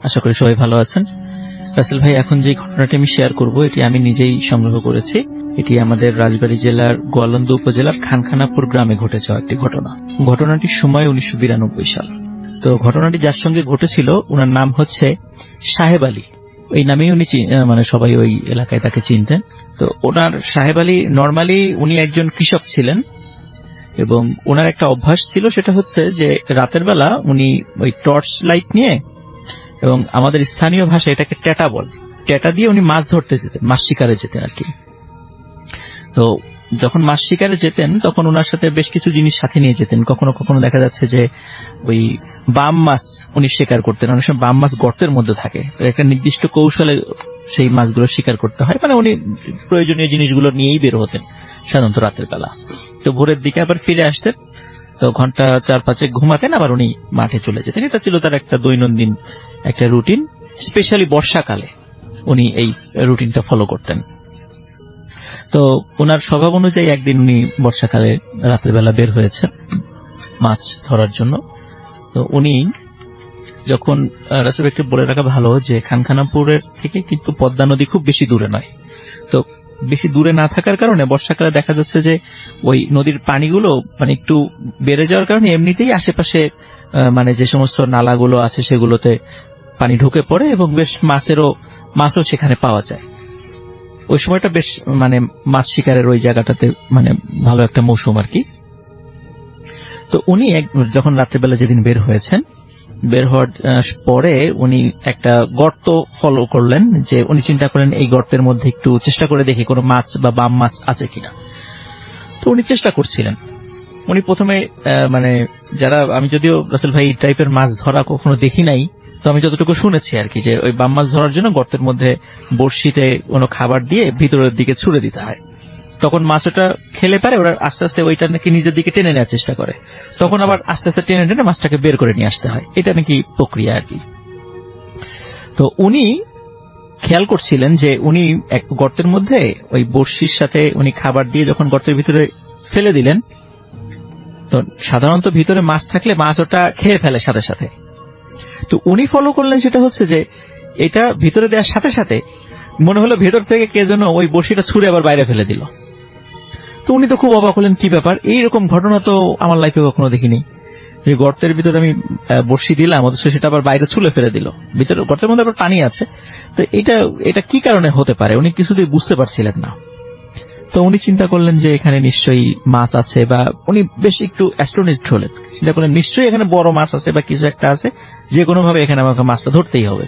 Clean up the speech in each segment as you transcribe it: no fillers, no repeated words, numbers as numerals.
আশা করি সবাই ভালো আছেন। রাসেল ভাই, এখন যে ঘটনাটি আমি শেয়ার করব এটি আমি নিজেই সংগ্রহ করেছি। এটি আমাদের রাজবাড়ী জেলার গোয়ালন্দ উপজেলার খানখানাপুর গ্রামে ঘটে যাওয়া একটি ঘটনা। ঘটনাটির সময় 1992 সাল। তো ঘটনাটি যার সঙ্গে ঘটেছিল ওনার নাম হচ্ছে সাহেব আলী। এই নামেই উনি সবাই ওই এলাকায় তাকে চিনতেন। তো ওনার সাহেব আলী নর্মালি উনি একজন কৃষক ছিলেন এবং ওনার একটা অভ্যাস ছিল, সেটা হচ্ছে যে রাতের বেলা উনি ওই টর্চ লাইট নিয়ে, এবং আমাদের স্থানীয় ভাষায় এটাকে টেটা বল, টেটা দিয়ে উনি মাছ ধরতে যেতেন, মাছ শিকারে যেতেন আর কি। তো যখন মাছ শিকারে যেতেন তখন ওনার সাথে বেশ কিছু জিনিস সাথে নিয়ে যেতেন। কখনো কখনো দেখা যাচ্ছে যে ওই বাম মাছ উনি শিকার করতেন। অনেক সময় বাম মাছ গর্তের মধ্যে থাকে, তো একটা নির্দিষ্ট কৌশলে সেই মাছগুলো শিকার করতে হয়। উনি প্রয়োজনীয় জিনিসগুলো নিয়েই বের হতেন সাধারণত রাতের বেলা। তো ভোরের দিকে আবার ফিরে আসতেন, তো ঘন্টা 4-5 ঘুমাতেন, আবার উনি মাঠে চলে যেতেন। এটা ছিল তার একটা দৈনন্দিন একটা রুটিন। স্পেশালি বর্ষাকালে উনি এই রুটিনটা ফলো করতেন। তো ওনার স্বভাব অনুযায়ী একদিন উনি বর্ষাকালে রাতের বেলা বের হয়েছেন মাছ ধরার জন্য। তো উনি যখন, রাসেল একটু বলে রাখা ভালো যে খানখানাপুরের থেকে কিন্তু পদ্মা নদী খুব বেশি দূরে নয়। তো বেশি দূরে না থাকার কারণে বর্ষাকালে দেখা যাচ্ছে যে ওই নদীর পানিগুলো একটু বেড়ে যাওয়ার কারণে এমনিতেই আশেপাশে যে সমস্ত নালাগুলো আছে সেগুলোতে পানি ঢুকে পড়ে এবং বেশ মাছও সেখানে পাওয়া যায়। ওই সময়টা বেশ মাছ শিকারের ওই জায়গাটাতে ভালো একটা মৌসুম আর কি। তো উনি যখন রাত্রেবেলা যেদিন বের হয়েছেন, বের হওয়ার পরে উনি একটা গর্ত ফলো করলেন, যে উনি চিন্তা করেন এই গর্তের মধ্যে একটু চেষ্টা করে দেখি কোনো মাছ বা বাম মাছ আছে কিনা। তো উনি চেষ্টা করছিলেন। উনি প্রথমে যারা, আমি যদিও রাসেল ভাই এই টাইপের মাছ ধরা কখনো দেখি নাই, তো আমি যতটুকু শুনেছি আর কি, যে ওই বাম মাছ ধরার জন্য গর্তের মধ্যে বড়শিতে কোনো খাবার দিয়ে ভিতরের দিকে ছুড়ে দিতে হয়। তখন মাছ ওটা খেলে পারে, ওরা আস্তে আস্তে ওইটা নাকি নিজের দিকে টেনে নেওয়ার চেষ্টা করে, তখন আবার আস্তে আস্তে টেনে টেনে মাছটাকে বের করে নিয়ে আসতে হয়। এটা নাকি প্রক্রিয়া আর কি। তো উনি খেয়াল করছিলেন যে উনি এক গর্তের মধ্যে ওই বড়শির সাথে উনি খাবার দিয়ে যখন গর্তের ভিতরে ফেলে দিলেন, তো সাধারণত ভিতরে মাছ থাকলে মাছ ওটা খেয়ে ফেলে সাথে সাথে। তো উনি ফলো করলেন সেটা হচ্ছে যে এটা ভিতরে দেওয়ার সাথে সাথে মনে হলো ভেতর থেকে কে যেন ওই বড়শিটা ছুঁড়ে আবার বাইরে ফেলে দিল। তো উনি তো খুব অবাক হলেন, কি ব্যাপার, এইরকম ঘটনা তো আমার লাইফে কখনো দেখিনি, যে গর্তের ভিতরে আমি বড়শি দিলাম অথচ সেটা আবার বাইরে ছুঁড়ে ফেলে দিল। ভিতরে গর্তের মধ্যে আবার পানি আছে, তো এটা কি কারণে হতে পারে উনি কিছুতেই বুঝতে পারছিলেন না। তো উনি চিন্তা করলেন যে এখানে নিশ্চয়ই মাছ আছে, বা উনি বেশ একটু অ্যাস্ট্রোনিস্ট হলেন, চিন্তা করলেন নিশ্চয়ই এখানে বড় মাছ আছে বা কিছু একটা আছে, যে কোনো ভাবে এখানে আমাকে মাছটা ধরতেই হবে।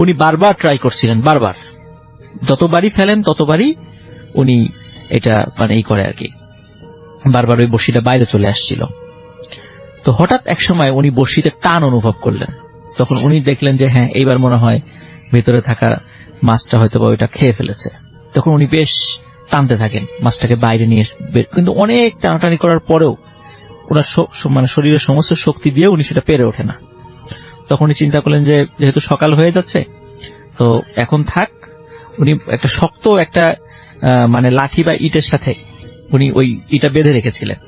উনি বারবার ট্রাই করছিলেন, বারবার যতবারই ফেলেন ততবারই উনি এটা এই করে আর কি, বারবার ওই বড়শিটা বাইরে চলে আসছিল। তো হঠাৎ এক সময় উনি বড়শিতে টান অনুভব করলেন। তখন উনি দেখলেন যে হ্যাঁ, এইবার মনে হয় ভিতরে থাকা মাছটা হয়তো বা ওইটা খেয়ে ফেলেছে। তখন উনি বেশ টানতে থাকেন মাছটাকে বাইরে নিয়ে, কিন্তু অনেক টানাটানি করার পরেও ওনার শরীরের সমস্ত শক্তি দিয়ে উনি সেটা পেরে ওঠে না। তখন উনি চিন্তা করলেন যে যেহেতু সকাল হয়ে যাচ্ছে, তো এখন থাক। উনি একটা শক্ত একটা লাঠি বা ইটের সাথে উনি ওই ইটা বেঁধে রেখেছিলেন,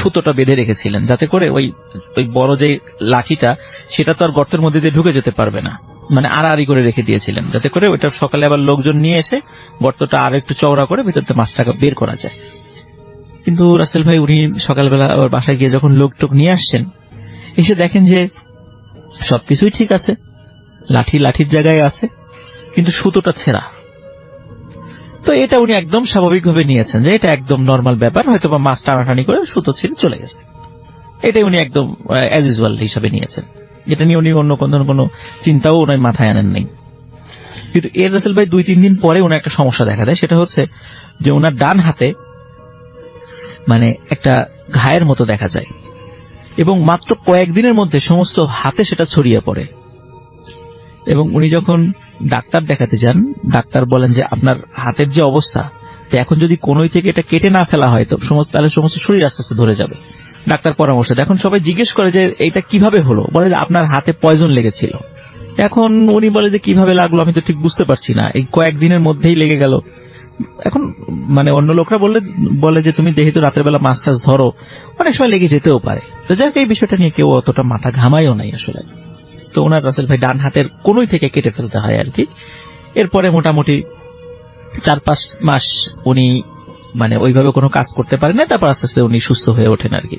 সুতোটা বেঁধে রেখেছিলেন, যাতে করে ওই বড় যে লাঠিটা সেটা তো আর গর্তের মধ্যে দিয়ে ঢুকে যেতে পারবে না, আড়াআড়ি করে রেখে দিয়েছিলেন, যাতে করে ওইটা সকালে আবার লোকজন নিয়ে এসে গর্তটা আর একটু চওড়া করে ভিতরতে মাছটাকে বের করা যায়। কিন্তু রাসেল ভাই, উনি সকালবেলা আবার বাসায় গিয়ে যখন লোক নিয়ে আসছেন, এসে দেখেন যে সবকিছুই ঠিক আছে, লাঠির জায়গায় আছে, কিন্তু সুতোটা ছেঁড়া। তো এটা উনি একদম স্বাভাবিকভাবে নিয়েছেন যে এটা একদম নর্মাল ব্যাপার, হয়তো বা মাছ টানাটানি করে সুতো ছিঁড়ে চলে গেছে। এটাই উনি একদম অ্যাজ ইউজুয়াল হিসাবে নিয়েছেন, যেটা নিয়ে উনি অন্য কোনো চিন্তাও ওনার মাথায় আনেন নাই। কিন্তু এর রাসেল ভাই 2-3 দিন পরে ওনার একটা সমস্যা দেখা দেয়। সেটা হচ্ছে যে ওনার ডান হাতে একটা ঘায়ের মতো দেখা যায়, এবং মাত্র কয়েকদিনের মধ্যে সমস্ত হাতে সেটা ছড়িয়ে পড়ে। এবং উনি যখন ডাক্তার দেখাতে যান, ডাক্তার বলেন যে আপনার হাতের যে অবস্থা, তো এখন যদি কোনোই থেকে এটা কেটে না ফেলা হয় তো তাহলে সমস্ত শরীর আস্তে আস্তে ধরে যাবে। ডাক্তার পরামর্শ দেয়। এখন সবাই জিজ্ঞেস করে যে এটা কিভাবে হলো, বলে যে আপনার হাতে পয়জন লেগেছিল। এখন উনি বলে যে কিভাবে লাগলো আমি তো ঠিক বুঝতে পারছি না, এই কয়েকদিনের মধ্যেই লেগে গেল। এখন অন্য লোকরা বলে যে তুমি যেহেতু রাতের বেলা মাছ টাছ ধরো, অনেক সময় লেগে যেতেও পারে। তো যাক, এই বিষয়টা নিয়ে কেউ অতটা মাথা ঘামায়ও নাই আসলে। তো ওনার রাসেল ভাই ডান হাতের কোনোই থেকে কেটে ফেলতে হয় আর কি। এরপরে মোটামুটি 4-5 মাস উনি মানে ওইভাবে কোনো কাজ করতে পারেন না, তারপর আস্তে আস্তে উনি সুস্থ হয়ে ওঠেন আর কি।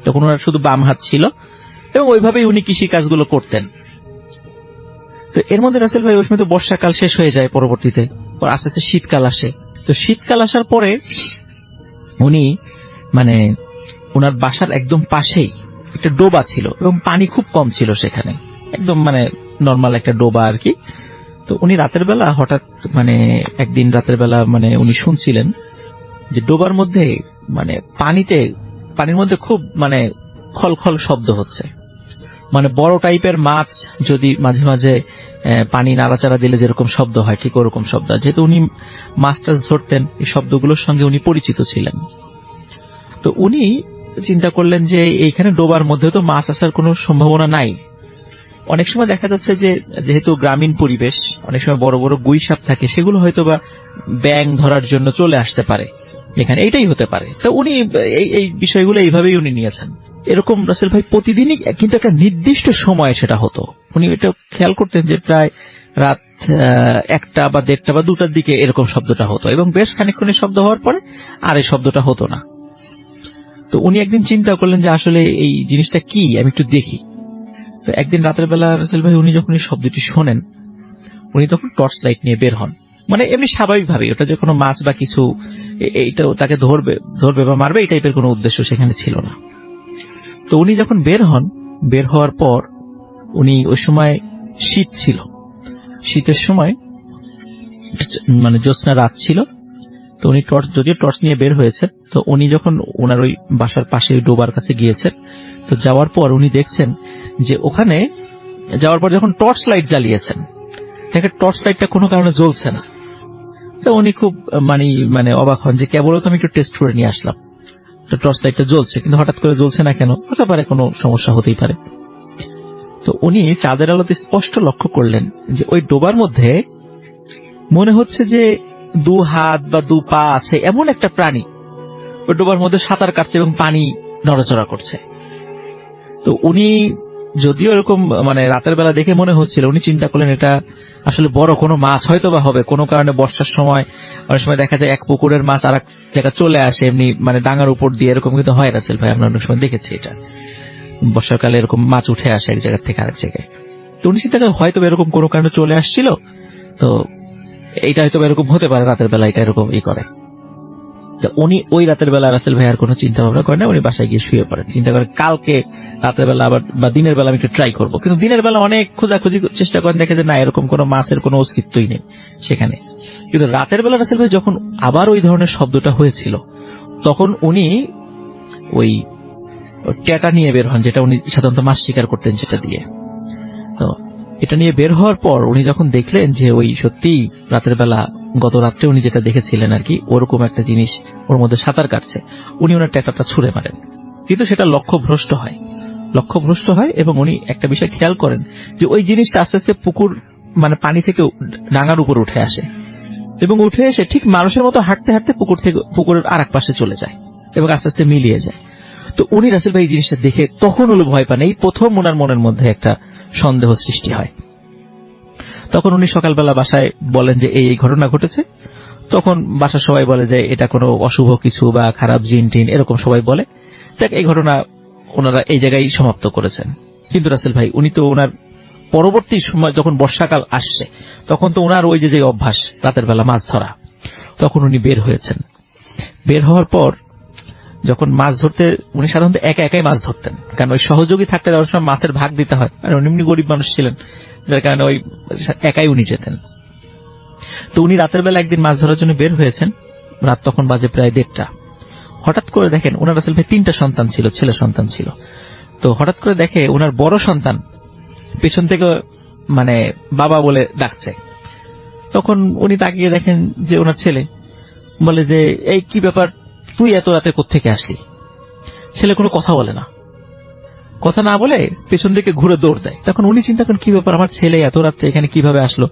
তখন ওনার শুধু বাম হাত ছিল এবং ওইভাবেই উনি কৃষি কাজগুলো করতেন। তো এর মধ্যে রাসেল ভাই ওই সময় তো বর্ষাকাল শেষ হয়ে যায়, পরবর্তীতে আস্তে আস্তে শীতকাল আসে। তো শীতকাল আসার পরে উনি মানে ওনার বাসার একদম পাশেই একটা ডোবা ছিল এবং পানি খুব কম ছিল সেখানে, একদম মানে নর্মাল একটা ডোবা আর কি। তো উনি রাতের বেলা হঠাৎ মানে একদিন রাতের বেলা মানে উনি শুনছিলেন যে ডোবার মধ্যে মানে পানির মধ্যে খুব মানে খলখল শব্দ হচ্ছে, মানে বড় টাইপের মাছ যদি মাঝে মাঝে পানি নাড়াচাড়া দিলে যেরকম শব্দ হয় ঠিক ওরকম শব্দ। যেহেতু উনি মাছ টাছ ধরতেন, এই শব্দগুলোর সঙ্গে উনি পরিচিত ছিলেন। তো উনি চিন্তা করলেন যে এইখানে ডোবার মধ্যে তো মাছ আসার কোনো সম্ভাবনা নাই। অনেক সময় দেখা যাচ্ছে যে যেহেতু গ্রামীণ পরিবেশ, অনেক সময় বড় বড় গুই সাপ থাকে, সেগুলো হয়তো বা ব্যাং ধরার জন্য চলে আসতে পারে এখানে, এইটাই হতে পারে। তো উনি এই বিষয়গুলো এইভাবেই উনি নিয়েছেন। এরকম রাসেল ভাই প্রতিদিনই কিন্তু একটা নির্দিষ্ট সময়ে সেটা হতো। উনি এটা খেয়াল করতেন যে প্রায় রাত 1টা বা 1:30 বা 2টার দিকে এরকম শব্দটা হতো এবং বেশ খানিকক্ষণের শব্দ হওয়ার পরে আর এই শব্দটা হতো না। তো উনি একদিন চিন্তা করলেন যে আসলে এই জিনিসটা কি, আমি একটু দেখি। তো একদিন রাতের বেলা রাসেল ভাই উনি যখন এই শব্দটি শোনেন, উনি তখন টর্চ লাইট নিয়ে বের হন। মানে এমনি স্বাভাবিকভাবে, ওটা যে কোনো মাছ বা কিছু এইটাও তাকে ধরবে বা মারবে এই টাইপের কোনো উদ্দেশ্য সেখানে ছিল না। তো উনি যখন বের হন, বের হওয়ার পর উনি ওই সময় শীত ছিল, শীতের সময় মানে জ্যোৎস্না রাত ছিল। তো উনি যদিও টর্চ নিয়ে বের হয়েছে, তো উনি যখন ওনার ওই বাসার পাশে ডোবার কাছে গিয়েছেন, তো যাওয়ার পর উনি দেখছেন যে ওখানে যাওয়ার পর যখন টর্চ লাইট জ্বালিয়েছেন, দেখেন টর্চ লাইটটা কোনো কারণে জ্বলছে না। তো উনি খুব মানে অবাক হন যে কেবল তো আমি একটু টেস্ট করে নিয়ে আসলাম, তো টর্চ লাইটটা জ্বলছে কিন্তু হঠাৎ করে জ্বলছে না কেন, হতে পারে কোনো সমস্যা হতেই পারে। তো উনি চাঁদের আলোতে স্পষ্ট লক্ষ্য করলেন যে ওই ডোবার মধ্যে মনে হচ্ছে যে 2 হাত বা 2 পা আছে এমন একটা প্রাণী ওই ডোবার মধ্যে সাঁতার কাটছে এবং পানি নড়াচড়া করছে। তো উনি যদিও এরকম মানে রাতের বেলা দেখে মনে হচ্ছিল, উনি চিন্তা করলেন এটা আসলে বড় কোনো মাছ হয়তো বা হবে। কোনো কারণে বর্ষার সময় অনেক সময় দেখা যায় এক পুকুরের মাছ আর এক জায়গায় চলে আসে, এমনি মানে ডাঙার উপর দিয়ে, এরকম কিন্তু হয় রাসেল ভাই, আমরা অনেক সময় দেখেছি এটা, বর্ষাকালে এরকম মাছ উঠে আসে এক জায়গা থেকে আরেক জায়গায়। তো উনি চিন্তা করেন হয়তো এরকম কোনো কারণে চলে আসছিল, তো এইটা হয়তো এরকম হতে পারে রাতের বেলা এটা এরকম করে। তো উনি ওই রাতের বেলা রাসেল ভাই আর কোনো চিন্তা ভাবনা করেন না, উনি বাসায় গিয়ে শুয়ে পড়েন। চিন্তা করেন কালকে রাতের বেলা আবার বা দিনের বেলা আমি একটু ট্রাই করবো। কিন্তু দিনের বেলা অনেক খোঁজাখুঁজি চেষ্টা করেন, দেখে যে না এরকম কোনো মাছের কোনো অস্তিত্বই নেই সেখানে। কিন্তু রাতের বেলা রাসেল ভাই যখন আবার ওই ধরনের শব্দটা হয়েছিল, তখন উনি ওই ট্যাটা নিয়ে বের হন, যেটা উনি সাধারণত মাছ শিকার করতেন যেটা দিয়ে। তো এটা নিয়ে বের হওয়ার পর উনি যখন দেখলেন যে ওই সত্যি রাতের বেলা গত রাত্রে উনি যেটা দেখেছিলেন আর কি ওরকম একটা জিনিস ওর মধ্যে সাঁতার কাটছে, উনি ওনার ট্যাটাটা ছুঁড়ে মারেন। কিন্তু সেটা লক্ষ্যভ্রষ্ট হয় এবং উনি একটা বিষয় খেয়াল করেন যে ওই জিনিসটা আস্তে আস্তে পুকুর মানে পানি থেকে ডাঙার উপর উঠে আসে এবং উঠে এসে ঠিক মানুষের মতো হাঁটতে হাঁটতে পুকুরের আর এক পাশে চলে যায় এবং আস্তে আস্তে মিলিয়ে যায়। তো উনি রাসেল ভাই এই জিনিসটা দেখে তখন হলো ভয় পান, এই প্রথম ওনার মনের মধ্যে একটা সন্দেহ সৃষ্টি হয়। তখন উনি সকালবেলা বাসায় বলেন যে এই ঘটনা ঘটেছে। তখন বাসার সবাই বলে যে এটা কোনো অশুভ কিছু বা খারাপ জিন টিন এরকম সবাই বলে। দেখ এই ঘটনা ওনারা এই জায়গায় সমাপ্ত করেছেন। কিন্তু রাসেল ভাই উনি তো ওনার পরবর্তী সময় যখন বর্ষাকাল আসছে, তখন তো ওনার ওই যে অভ্যাস রাতের বেলা মাছ ধরা, তখন উনি বের হয়েছেন। বের হওয়ার পর যখন মাছ ধরতে, উনি সাধারণত একাই মাছ ধরতেন, কারণ ওই সহযোগী থাকতে দেওয়ার সময় মাছের ভাগ দিতে হয়, আর উনি এমনি গরিব মানুষ ছিলেন, যার কারণে ওই একাই উনি যেতেন। তো উনি রাতের বেলা একদিন মাছ ধরার জন্য বের হয়েছেন, রাত তখন বাজে প্রায় 1:30। হঠাৎ করে দেখেন ওনার রাসেল ভাই 3টা সন্তান ছিল, ছেলে সন্তান ছিল। তো হঠাৎ করে দেখে ওনার বড় সন্তান পেছন থেকে মানে বাবা বলে ডাকছে। তখন উনি তাকিয়ে দেখেন যে ওনার ছেলে, বলে যে এই কি ব্যাপার, তুই এত রাতে কোত্থেকে আসলি? ছেলে কোনো কথা বলে না, কথা না বলে পেছন দিকে ঘুরে দৌড় দেয়। তখন উনি চিন্তা করেন কি ব্যাপার, আমার ছেলে এত রাত্রে এখানে কিভাবে আসলো,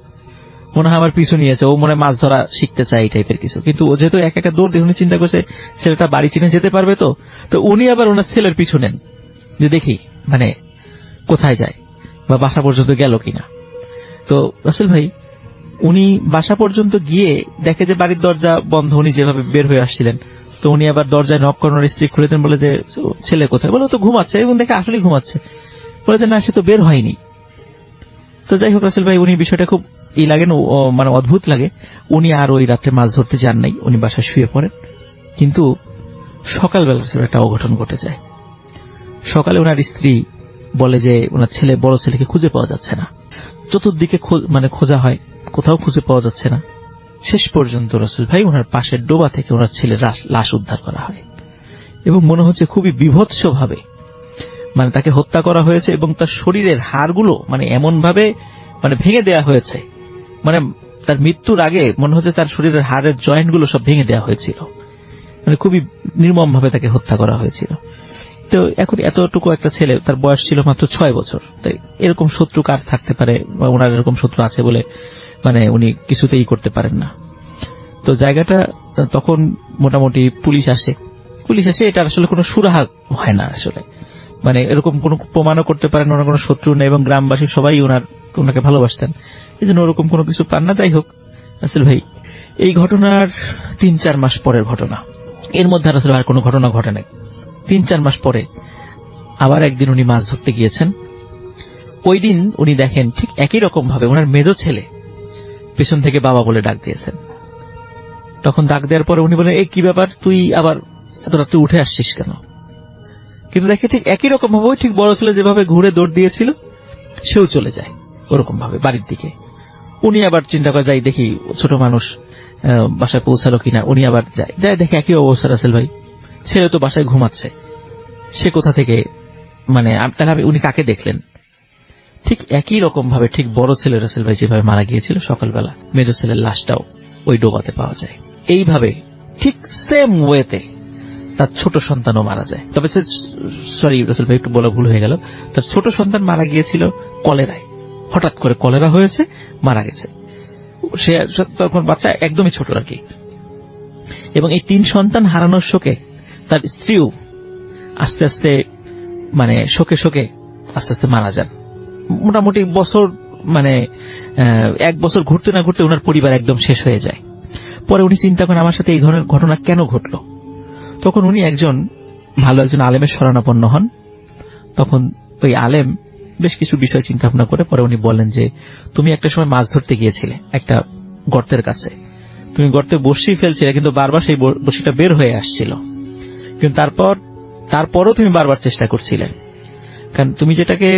মনে হয় আমার পিছু নিয়েছে, ও মনে মাছ ধরা শিখতে চায় এই টাইপের কিছু। কিন্তু ও যেহেতু একা দৌড় দিয়ে, উনি চিন্তা করছে ছেলেটা বাড়ি চিনে যেতে পারবে। তো উনি আবার ওনার ছেলের পিছু নেন যে দেখি মানে কোথায় যায়। বা বাসা পর্যন্ত গেল কিনা। তো রাসেল ভাই উনি বাসা পর্যন্ত গিয়ে দেখে যে বাড়ির দরজা বন্ধ, উনি যেভাবে বের হয়ে আসছিলেন। তো উনি আবার দরজায় নক করানোর স্ত্রী খুলে দেন, বলে যে ছেলে কোথায়, বলে তো ঘুমাচ্ছে, এবং দেখে আসলে ঘুমাচ্ছে, বলে যে না সে তো বের হয়নি। তো যাই হোক রাসেল ভাই উনি বিষয়টা খুব লাগেন, মানে অদ্ভুত লাগে। উনি আর ওই রাত্রে মাছ ধরতে যান নাই, উনি বাসায় শুয়ে পড়েন। কিন্তু সকালবেলা একটা অঘটন ঘটে যায়। সকালে ওনার স্ত্রী বলে যে ওনার ছেলে, বড় ছেলেকে খুঁজে পাওয়া যাচ্ছে না। চতুর্দিকে মানে খোঁজা হয়, কোথাও খুঁজে পাওয়া যাচ্ছে না। শেষ পর্যন্ত রাসেল ভাই ওনার পাশের ডোবা থেকে ওনার ছেলের লাশ উদ্ধার করা হয়, এবং মনে হচ্ছে খুবই বীভৎস ভাবে মানে তাকে হত্যা করা হয়েছে, এবং তার শরীরের হাড়গুলো মানে এমন ভাবে মানে ভেঙে দেওয়া হয়েছে, মানে তার মৃত্যুর আগে মনে হচ্ছে তার শরীরের হাড়ের জয়েন্টগুলো সব ভেঙে দেওয়া হয়েছিল, মানে খুবই নির্মম ভাবে তাকে হত্যা করা হয়েছিল। তো এখন এতটুকু একটা ছেলে, তার বয়স ছিল মাত্র 6 বছর, তাই এরকম শত্রু কার থাকতে পারে, বা ওনার এরকম শত্রু আছে বলে মানে উনি কিছুতেই করতে পারেন না। তো জায়গাটা তখন মোটামুটি পুলিশ আসে, এটা আসলে কোনো সুরাহা হয় না আসলে, মানে এরকম কোনো প্রমাণও করতে পারেন ওনার কোনো শত্রু নেই, এবং গ্রামবাসী সবাই ওনাকে ভালোবাসতেন, এই জন্য ওরকম কোনো কিছু পান না। যাই হোক রাসেল ভাই এই ঘটনার 3-4 মাস পরের ঘটনা, এর মধ্যে আসলে আর কোনো ঘটনা ঘটে নাই। 3-4 মাস পরে আবার একদিন উনি মাছ ধরতে গিয়েছেন। ওই দিন উনি দেখেন ঠিক একই রকম ভাবে ওনার মেজ ছেলে পেছন থেকে বাবা বলে ডাক দিয়েছেন। তখন ডাক দেওয়ার পরে উনি বলেন, এই কি ব্যাপার, তুই আবার এত রাত্রে উঠে আসছিস কেন? কিন্তু দেখে ঠিক একই রকম ভাবে ঠিক বড় ছেলে যেভাবে ঘুরে দৌড় দিয়েছিল সেও চলে যায় ওরকম ভাবে বাড়ির দিকে। উনি আবার চিন্তা করে, যাই দেখি ছোট মানুষ বাসায় পৌঁছালো কিনা। উনি আবার যায় দেখে একই অবস্থা রাসেল ভাই, ছেলে তো বাসায় ঘুমাচ্ছে, সে কোথা থেকে মানে তাহলে উনি কাকে দেখলেন? ঠিক একই রকম ভাবে ঠিক বড় ছেলে রাসেল ভাই যেভাবে মারা গিয়েছিল, সকালবেলা মেজ ছেলের লাশটাও ওই ডোবাতে পাওয়া যায়। এইভাবে ঠিক সেম ওয়েতে তার ছোট সন্তানও মারা যায়। তবে সরি রাসেল ভাই একটু বলা ভুল হয়ে গেল, তার ছোট সন্তান মারা গিয়েছিল কলেরায়, হঠাৎ করে কলেরা হয়েছে মারা গেছে। সে তখন বাচ্চা একদমই ছোট আর কি। এবং এই 3 সন্তান হারানোর শোকে তার স্ত্রীও আস্তে আস্তে মানে শোকে আস্তে আস্তে মারা যান। মোটামুটি বছর মানে 1 বছর ঘুরতে না ঘুরতে ওনার পরিবার একদম শেষ হয়ে যায়। পরে উনি চিন্তা করেন আমার সাথে এই ধরনের ঘটনা কেন ঘটলো। তখন উনি একজন আলেমের শরণাপন্ন হন। তখন ওই আলেম বেশ কিছু বিষয় চিন্তা ভাবনা করে পরে উনি বলেন যে, তুমি একটা সময় মাছ ধরতে গিয়েছিলে একটা গর্তের কাছে, তুমি গর্তে বড়শি ফেলছিলে, কিন্তু বারবার সেই বড়শিটা বের হয়ে আসছিল, কিন্তু তারপরও তুমি বারবার চেষ্টা করছিলে, কারণ তুমি যেটাকে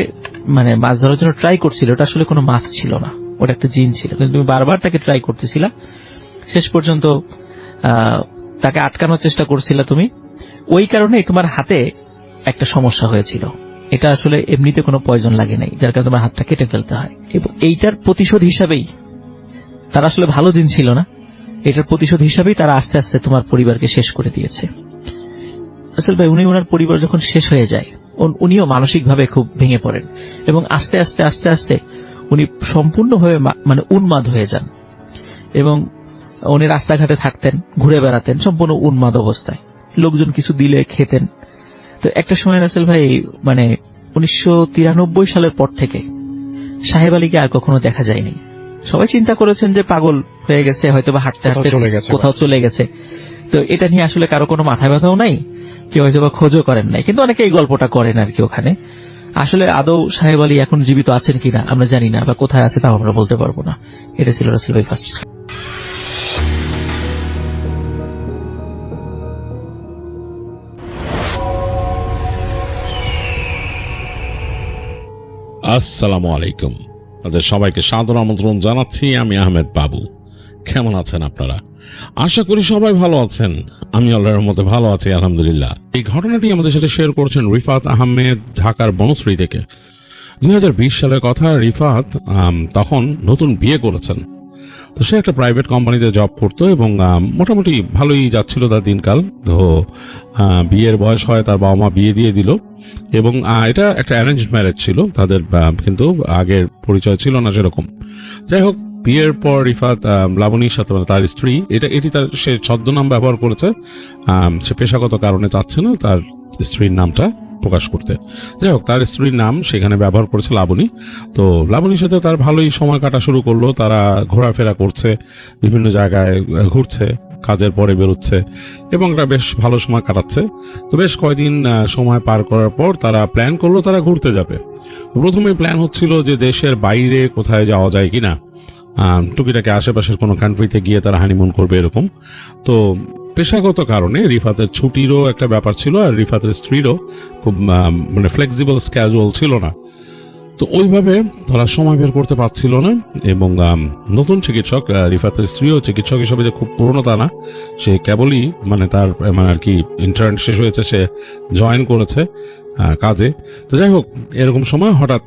মানে মাছ ধরার জন্য ট্রাই করছিলে ওটা আসলে কোনো মাছ ছিল না, ওটা একটা জিন ছিল, কিন্তু তুমি বারবার তাকে ট্রাই করতেছিলা, শেষ পর্যন্ত তাকে আটকানোর চেষ্টা করছিলা তুমি, ওই কারণেই তোমার হাতে একটা সমস্যা হয়েছিল। এটা আসলে এমনিতে কোনো পয়জন লাগে নাই, যার কারণে তোমার হাতটা কেটে ফেলতে হয়। এবং এইটার প্রতিশোধ হিসাবেই, তারা আসলে ভালো দিন ছিল না, এটার প্রতিশোধ হিসাবেই তারা আস্তে আস্তে তোমার পরিবারকে শেষ করে দিয়েছে। আসলে ভাই উনি ওনার পরিবার যখন শেষ হয়ে যায়, উনিও মানসিকভাবে খুব ভেঙে পড়েন, এবং আস্তে আস্তে উনি সম্পূর্ণভাবে মানে উন্মাদ হয়ে যান। এবং উনি রাস্তাঘাটে থাকতেন, ঘুরে বেড়াতেন সম্পূর্ণ উন্মাদ অবস্থায়, লোকজন কিছু দিলে খেতেন। তো একটা সময় রাসেল ভাই মানে 1993 সালের পর থেকে সাহেব আলীকে আর কখনো দেখা যায়নি। সবাই চিন্তা করেছেন যে পাগল হয়ে গেছে, হয়তো বা হাঁটতে হাঁটতে কোথাও চলে গেছে। তো এটা নিয়ে আসলে কারো কোনো মাথা ব্যথাও নাই, কেউ হয়তো বা খোঁজও করেন নাই, কিন্তু অনেকে এই গল্পটা করেন আর কি। ওখানে আসলে আদৌ সাহেব আলী এখন জীবিত আছেন কিনা আমরা জানি না, বা কোথায় আছে তাও আমরা বলতে পারবো না। এটা ছিল রাসেল ভাই ফার্স্ট। আসসালামু আলাইকুম, আপনাদের সবাইকে সাদর আমন্ত্রণ জানাচ্ছি। আমি আহমেদ বাবু। কেমন আছেন আপনারা? আশা করি সবাই ভালো আছেন। আমি আল্লাহর রহমতে ভালো আছি আলহামদুলিল্লাহ। এই ঘটনাটি আমাদের সাথে শেয়ার করছেন রিফাত আহমেদ, ঢাকার বনশ্রী থেকে। 2020 সালের কথা। রিফাত তখন নতুন বিয়ে করেছেন। তো সে একটা প্রাইভেট কোম্পানিতে জব করতো এবং মোটামুটি ভালোই যাচ্ছিল তার দিনকাল। তো বিয়ের বয়স হয়, তার বাবা মা বিয়ে দিয়ে দিল, এবং এটা একটা অ্যারেঞ্জ ম্যারেজ ছিল তাদের, কিন্তু আগের পরিচয় ছিল না সেরকম। যাই হোক, বিয়ের পর রিফাত লাবণীর সাথে, মানে তার স্ত্রী, এটি তার সে ছদ্মনাম ব্যবহার করেছে, সে পেশাগত কারণে চাচ্ছে না তার স্ত্রীর নামটা প্রকাশ করতে। যাই হোক, তার স্ত্রীর নাম সেখানে ব্যবহার করেছে লাবণী। তো লাবণীর সাথে তার ভালোই সময় কাটা শুরু করলো, তারা ঘোরাফেরা করছে, বিভিন্ন জায়গায় ঘুরছে, কাজের পরে বেরোচ্ছে এবং একটা বেশ ভালো সময় কাটাচ্ছে। তো বেশ কয়েকদিন সময় পার করার পর তারা প্ল্যান করলো তারা ঘুরতে যাবে। প্রথমে প্ল্যান হচ্ছিল যে দেশের বাইরে কোথায় যাওয়া যায় কিনা, টুকিটাকে আশেপাশের কোনো কান্ট্রিতে গিয়ে তারা হানিমুন করবে এরকম। তো পেশাগত কারণে রিফাতের ছুটিরও একটা ব্যাপার ছিল, আর রিফাতের স্ত্রীরও খুব মানে ফ্লেক্সিবল ক্যাজুয়াল ছিল না। তো ওইভাবে তারা সময় বের করতে পারছিল না। এবং নতুন চিকিৎসক, রিফাতের স্ত্রীও চিকিৎসক হিসেবে যে খুব পুরনো তা না, সে কেবলই মানে তার মানে আর কি ইন্টার্ন শেষ হয়েছে, সে জয়েন করেছে কাজে। তো যাই হোক, এরকম সময় হঠাৎ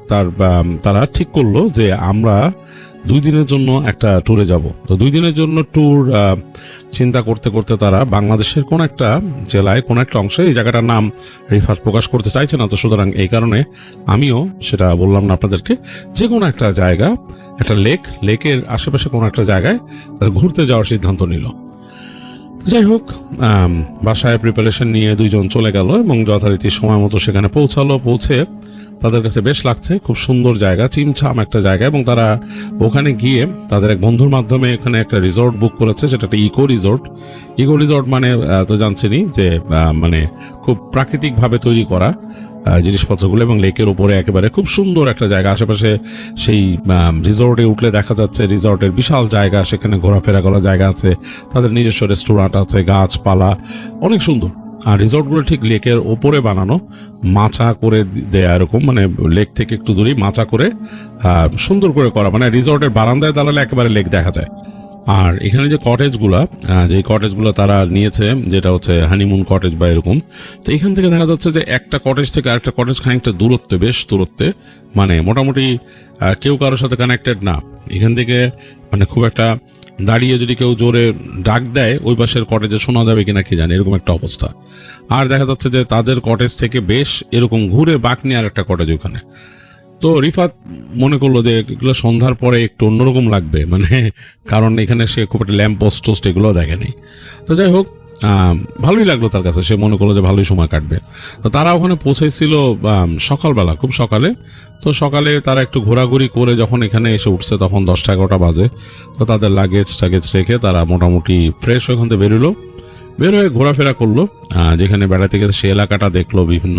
তারা ঠিক করলো যে আমরা 2 দিনের জন্য একটা ট্যুরে যাব। তো 2 দিনের জন্য ট্যুর চিন্তা করতে করতে তারা বাংলাদেশের কোন একটা জেলায় কোন একটা অংশে, এই জায়গাটার নাম রিফাত প্রকাশ করতে চাইছে না, তো সুতরাং এই কারণে আমিও সেটা বললাম না আপনাদেরকে, যে কোনো একটা জায়গা, একটা লেকের আশেপাশে কোনো একটা জায়গায় তারা ঘুরতে যাওয়ার সিদ্ধান্ত নিল। যাই হোক, বাসায় প্রিপারেশন নিয়ে 2 জন চলে গেল এবং যথারীতি সময় মতো সেখানে পৌঁছে তাদের কাছে বেশ লাগছে, খুব সুন্দর জায়গা, চিমছাম একটা জায়গা। এবং তারা ওখানে গিয়ে তাদের এক বন্ধুর মাধ্যমে এখানে একটা রিসোর্ট বুক করেছে, সেটা একটা ইকো রিসোর্ট। মানে তো জানছেনই যে মানে খুব প্রাকৃতিকভাবে তৈরি করা জিনিসপত্রগুলো, এবং লেকের উপরে একেবারে খুব সুন্দর একটা জায়গা। আশেপাশে সেই রিসোর্টে উঠলে দেখা যাচ্ছে রিসোর্টের বিশাল জায়গা, সেখানে ঘোরাফেরা করার জায়গা আছে, তাদের নিজস্ব রেস্টুরেন্ট আছে, গাছপালা অনেক সুন্দর। আর রিসোর্টগুলো ঠিক লেকের ওপরে বানানো, মাচা করে দেয়া এরকম, মানে লেক থেকে একটু দূরেই মাচা করে সুন্দর করে করা, মানে রিসোর্টের বারান্দায় দাঁড়ালে একেবারে লেক দেখা যায়। আর এখানে যে কটেজগুলো তারা নিয়েছে, যেটা হচ্ছে হানিমুন কটেজ বা এরকম, তো এখান থেকে দেখা যাচ্ছে যে একটা কটেজ থেকে আরেকটা কটেজ খানিকটা দূরত্বে, বেশ দূরত্বে, মানে মোটামুটি কেউ কারোর সাথে কানেক্টেড না। এখান থেকে মানে খুব একটা দাঁড়িয়ে যদি কেউ জোরে ডাক দেয় ওই পাশের কটেজে শোনা যাবে কিনা কি জানি, এরকম একটা অবস্থা। আর দেখা যাচ্ছে যে তাদের কটেজ থেকে বেশ এরকম ঘুরে বাঁক নিয়ে আর একটা কটেজ ওখানে। তো রিফাত মনে করলো যে এগুলো সন্ধ্যার পরে একটু অন্যরকম লাগবে, মানে কারণ এখানে সে খুব একটা ল্যাম্প পোস্ট এগুলো দেখেনি। তো যাই হোক, ভালোই লাগলো তার কাছে, সে মনে করলো যে ভালোই সময় কাটবে। তো তারা ওখানে পৌঁছেছিল সকালবেলা, খুব সকালে। তো সকালে তারা একটু ঘোরাঘুরি করে যখন এখানে এসে উঠছে তখন 10টা-11টা বাজে। তো তাদের লাগেজ রেখে তারা মোটামুটি ফ্রেশ ওখান থেকে বের হয়ে ঘোরাফেরা করলো, যেখানে বেড়াতে গেছে সে এলাকাটা দেখলো, বিভিন্ন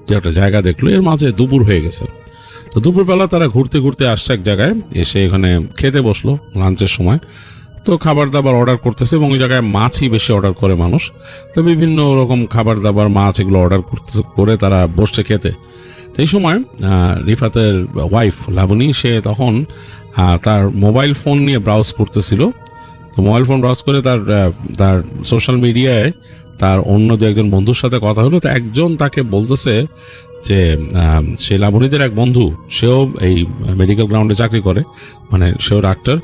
যে একটা জায়গা দেখলো। এর মাঝে দুপুর হয়ে গেছে। তো দুপুরবেলা তারা ঘুরতে আসছে এক জায়গায়, এসে এখানে খেতে বসলো লাঞ্চের সময়। তো খাবার দাবার অর্ডার করতেছে, এবং ওই জায়গায় মাছই বেশি অর্ডার করে মানুষ। তো বিভিন্ন রকম খাবার দাবার, মাছ এগুলো অর্ডার করে তারা বসছে খেতে। তো এই সময় রিফাতের ওয়াইফ লাবণী, সে তখন তার মোবাইল ফোন নিয়ে ব্রাউজ করতেছিল। তো মোবাইল ফোন ব্রাউজ করে তার সোশ্যাল মিডিয়ায় তার অন্য 2-1 বন্ধুর সাথে কথা হলো। তো একজন তাকে বলতেছে যে সে লাবণীদের এক বন্ধু, সেও এই মেডিকেল গ্রাউন্ডে চাকরি করে, মানে সেও ডাক্তার,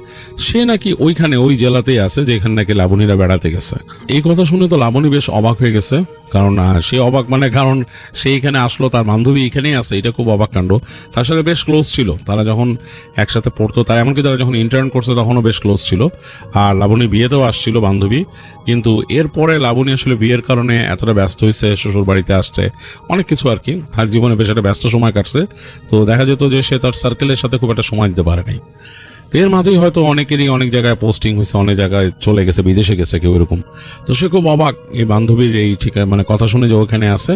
সে নাকি ওইখানে ওই জেলাতেই আছে যেখানে নাকি লাবণীরা বেড়াতে গেছে। এই কথা শুনে তো লাবণী বেশ অবাক হয়ে গেছে, কারণ সে অবাক মানে কারণ সে এখানে আসলো, তার বান্ধবী এখানেই আছে, এটা খুব অবাক কাণ্ড। তার সাথে বেশ ক্লোজ ছিল, তারা যখন একসাথে পড়তো, তারা এমনকি তারা যখন ইন্টার্ন করছে তখনও বেশ ক্লোজ ছিল। আর লাবণী বিয়েতেও আসছিল বান্ধবী, কিন্তু এরপরে লাবণী আসলে বিয়ের কারণে এতটা ব্যস্ত হয়েছে, শ্বশুর বাড়িতে আসছে, অনেক কিছু আর কি, তার জীবনে বেশ একটা ব্যস্ত সময় কাটছে। তো দেখা যেত যে সে তার সার্কেলের সাথে খুব একটা সময় দিতে পারে নাই। তো এর মাঝেই হয়তো অনেকেরই অনেক জায়গায় পোস্টিং হয়েছে, অনেক জায়গায় চলে গেছে, বিদেশে গেছে কেউ এরকম। তো সে খুব অবাক এই বান্ধবীর এই মানে কথা শুনে যে ওখানে আছে।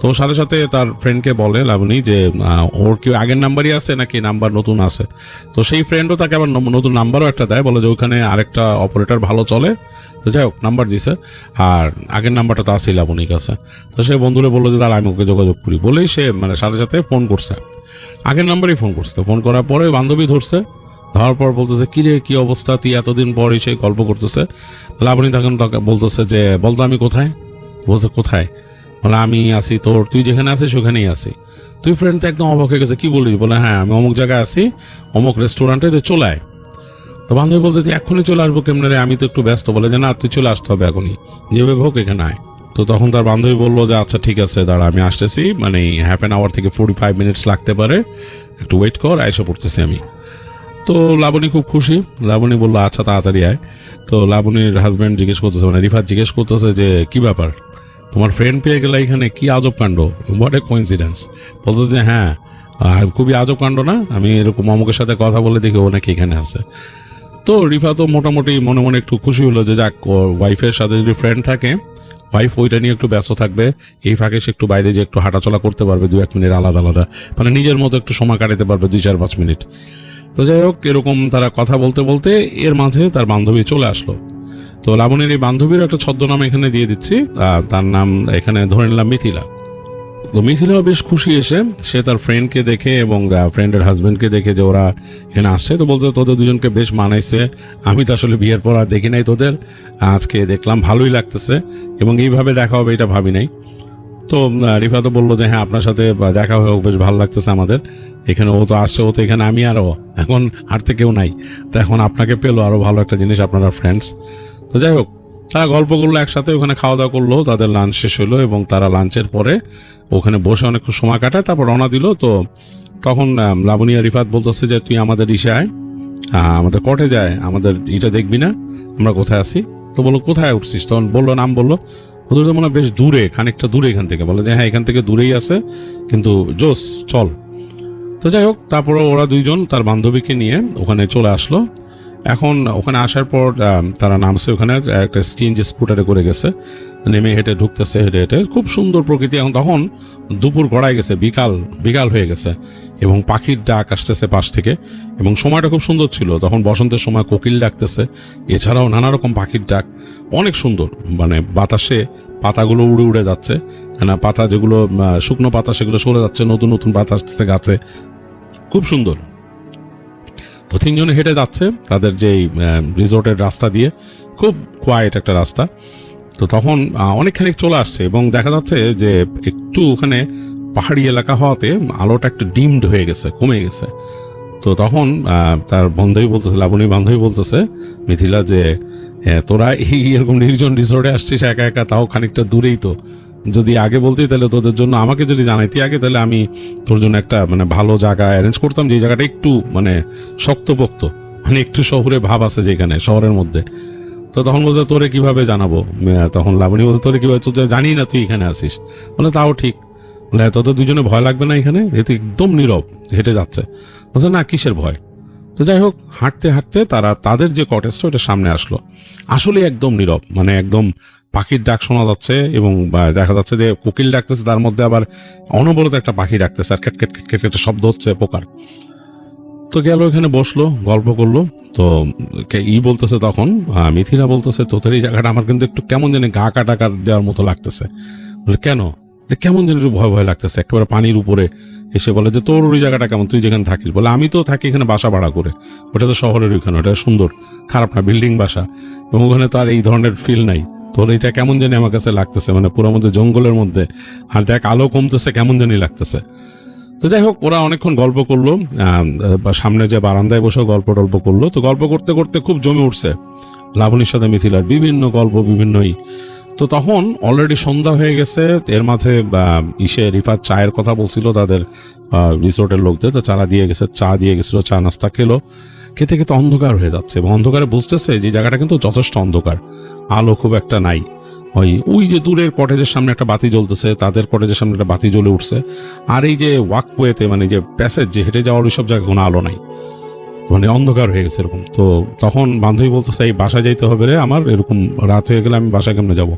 তো সাথে সাথে তার ফ্রেন্ডকে বলে লাবণী যে ওর কি আগের নাম্বারই আছে নাকি নাম্বার নতুন আছে। তো সেই ফ্রেন্ডও তাকে আবার নতুন নাম্বারও একটা দেয়, বলে যে ওখানে আরেকটা অপারেটর ভালো চলে। তো যাই হোক, নাম্বার দিছে, আর আগের নাম্বারটা তো আছেই লাবণীর কাছে। তো সে বন্ধুরে বললো যে তাহলে আমি ওকে যোগাযোগ করি, বলেই সে মানে সাথে সাথে ফোন করছে, আগের নাম্বারেই ফোন করছে। ফোন করার পরে বান্ধবী ধরছে, ধরার পর বলতেছে কি রে, কি অবস্থা, তুই এতদিন পর এসে গল্প করতেছে। লাবণী তখন বলতেছে যে বলতো আমি কোথায়, বলছে কোথায়, বলে আমি আসি তোর, তুই যেখানে আছিস সেখানেই আসি। তুই ফ্রেন্ড তো একদম অবাক হয়ে গেছে, কি বলিস, বলে হ্যাঁ আমি অমুক জায়গায় আছি, অমুক রেস্টুরেন্টে, যে চলে আয়। তো বান্ধবী বলছে যে এখনই চলে আসবো কেমনে রে, আমি তো একটু ব্যস্ত। বলে যে না, তুই চলে আসতে হবে এখনই, যেভাবে হোক এখানে আয়। তো তখন তার বান্ধবী বললো যে আচ্ছা ঠিক আছে দাঁড়া, আমি আসতেছি, মানে 1/2 hour থেকে 45 minutes লাগতে পারে, একটু ওয়েট কর, এসে পড়তেছি আমি। তো লাবণী খুব খুশি, লাবণী বললো আচ্ছা তাড়াতাড়ি আয়। তো লাবণীর হাজব্যান্ড জিজ্ঞেস করতেছে, মানে রিফাত জিজ্ঞেস করতেছে যে কি ব্যাপার, তোমার ফ্রেন্ড পেয়ে গেলে এখানে, কি আজব কাণ্ড, হোয়াট এ কোইন্সিডেন্স। বলতো যে হ্যাঁ খুবই আজব কাণ্ড না, আমি এরকম অমুকের সাথে কথা বলে দেখি ও নাকি এখানে আছে। তো রিফা তো মোটামুটি মনে মনে একটু খুশি হলো যে যাক, ওর ওয়াইফের সাথে যদি ফ্রেন্ড থাকে, ওয়াইফ ওইটা নিয়ে একটু ব্যস্ত থাকবে, এই ফাঁকে সে একটু বাইরে যে একটু হাঁটাচলা করতে পারবে 2-1 মিনিট আলাদা আলাদা, মানে নিজের মতো একটু সময় কাটাতে পারবে 2-4-5 মিনিট। তো যাই হোক, এরকম তারা কথা বলতে বলতে এর মাঝে তার বান্ধবী চলে আসলো। তো লাবণীর এই বান্ধবীর একটা ছদ্মনাম এখানে দিয়ে দিচ্ছি, তার নাম এখানে ধরে নিলাম মিথিলা। তো মিথিলাও বেশ খুশি এসে, সে তার ফ্রেন্ডকে দেখে এবং ফ্রেন্ডের হাজবেন্ডকে দেখে যে ওরা এখানে আসছে, তো বলতে তোদের দুজনকে বেশ মানাইছে, আমি তো আসলে বিয়ের পর আর দেখি নাই তোদের, আজকে দেখলাম ভালোই লাগতেছে এবং এইভাবে দেখা হবে এটা ভাবি নাই। তো রিফা তো বললো যে হ্যাঁ আপনার সাথে দেখা হয়ে বেশ ভালো লাগতেছে আমাদের এখানে, ও তো আসছে, ও তো এখানে, আমি আরও এখন হাঁটতে কেউ নাই, তো এখন আপনাকে পেলো আরও ভালো একটা জিনিস, আপনারা ফ্রেন্ডস। তো যাই হোক, তারা গল্প করলো একসাথে, ওখানে খাওয়া দাওয়া করলো, তাদের লাঞ্চ শেষ হলো এবং তারা লাঞ্চের পরে ওখানে বসে অনেক সময় কাটায়, তারপর রওনা দিল। তো তখন লাবণী আর রিফাত বলতেছে যে তুই আমাদের ইসে আয়, আমাদের কটে যায়, আমাদের ইটা দেখবি না আমরা কোথায় আছি। তো বললো কোথায় উঠছিস, তখন বললো নাম বললো, ওদের তো মনে হয় বেশ দূরে, খানিকটা দূরে এখান থেকে, বলে যে হ্যাঁ এখান থেকে দূরেই আছে কিন্তু জোস চল। তো যাই হোক, তারপরে ওরা দুইজন তার বান্ধবীকে নিয়ে ওখানে চলে আসলো। এখন ওখানে আসার পর তারা নামছে, ওখানে একটা সিএনজি স্কুটারে করে গেছে, নেমে হেঁটে ঢুকতেছে, হেঁটে হেঁটে খুব সুন্দর প্রকৃতি। এখন তখন দুপুর গড়ায় গেছে, বিকাল বিকাল হয়ে গেছে এবং পাখির ডাক আসতেছে পাশ থেকে এবং সময়টা খুব সুন্দর ছিল। তখন বসন্তের সময় কোকিল ডাকতেছে, এছাড়াও নানা রকম পাখির ডাক, অনেক সুন্দর, মানে বাতাসে পাতাগুলো উড়ে উড়ে যাচ্ছে, না পাতা যেগুলো শুকনো পাতা সেগুলো সরে যাচ্ছে, নতুন নতুন পাতা আসতেছে গাছে, খুব সুন্দর। তো তিনজনে হেঁটে যাচ্ছে তাদের যে রিসোর্টের রাস্তা দিয়ে, খুব কোয়াইট একটা রাস্তা। তো তখন অনেকখানি চলে আসছে এবং দেখা যাচ্ছে যে একটু ওখানে পাহাড়ি এলাকা হওয়াতে আলোটা একটু ডিমড হয়ে গেছে, কমে গেছে। তো তখন তার বান্ধবী বলতেছে, লাবণী বান্ধবী বলতেছে মিথিলা যে তোরা এই এরকম নির্জন রিসোর্টে আসছিস একা একা, তাও খানিকটা দূরেই, তো যদি আগে বলতি তাহলে তোদের জন্য, আমাকে যদি জানাইতি আগে, তাহলে আমি তোর জন্য একটা মানে ভালো জায়গা অ্যারেঞ্জ করতাম, যে জায়গাটা একটু মানে শক্তপোক্ত, মানে একটু শহরে ভাব আছে যেখানে শহরের মধ্যে। তো তখন বলতে তোরে কিভাবে জানাবো, তখন লাবণী বলতে তোরে কিভাবে, তো জানি না তুই এখানে আসিস। বলে তাও ঠিক, বলে তোদের দুজনে ভয় লাগবে না এখানে, যেহেতু একদম নীরব হেঁটে যাচ্ছে। বলছে না কিসের ভয়। তো যাই হোক, হাঁটতে হাঁটতে তারা তাদের যে কটেজটা ওটার সামনে আসলো, আসলে একদম নীরব, মানে একদম পাখির ডাক শোনা যাচ্ছে এবং দেখা যাচ্ছে যে কোকিল ডাকতেছে, তার মধ্যে আবার অনবরত একটা পাখি ডাকতেছে আর ক্যাট ক্যাট ক্যাট ক্যাট শব্দ হচ্ছে পোকার। তো গেল এখানে বসলো, গল্প করলো। তো বলতেছে তখন মিথিলা বলতেছে তোদের এই জায়গাটা আমার কিন্তু একটু কেমন জানি গা কাটা দেওয়ার মতো লাগতেছে। বলে কেন, কেমন যেন একটু ভয় ভয় লাগতেছে, একেবারে পানির উপরে এসে। বলে যে তোর ওই জায়গাটা কেমন, তুই যেখানে থাকিস। বলে আমি তো থাকি এখানে বাসা ভাড়া করে, ওটা তো শহরের ওইখানে, ওটা সুন্দর, খারাপ না, বিল্ডিং বাসা, এবং ওখানে তো আর এই ধরনের ফিল নাই। তোর এটা কেমন জানি আমার কাছে লাগতেছে, মানে পুরো মধ্যে জঙ্গলের মধ্যে, আর দেখ আলো কমতেছে, কেমন জানি লাগতেছে। তো যাই হোক, ওরা অনেকক্ষণ গল্প করলো, সামনে যে বারান্দায় বসে গল্প টল্প করলো। তো গল্প করতে করতে খুব জমে উঠছে লাবণীর সাথে মিথিলার, বিভিন্ন গল্প বিভিন্নই। তো তখন অলরেডি সন্ধ্যা হয়ে গেছে। এর মাঝে রিফাত চায়ের কথা বলছিল তাদের রিসোর্টের লোকদের, তো চারা দিয়ে গেছে, চা দিয়ে গেছিল, চা নাস্তা খেলো। খেতে খেতে অন্ধকার হয়ে যাচ্ছে এবং অন্ধকারে বুঝতেছে যে জায়গাটা কিন্তু যথেষ্ট অন্ধকার, আলো খুব একটা নাই। ওই যে দূরের কটেজের সামনে একটা বাতি জ্বলতেছে, তাদের কটেজের সামনে একটা বাতি জ্বলে উঠছে, আর এই যে ওয়াকওয়েতে মানে যে প্যাসেজ যে হেঁটে যাওয়ার ওইসব জায়গায় কোনো আলো নাই, মানে অন্ধকার হয়ে গেছে এরকম। তো তখন বান্ধবী বলতেছে এই বাসায় যাইতে হবে রে আমার, এরকম রাত হয়ে গেলে আমি বাসায় কেমনে যাবো,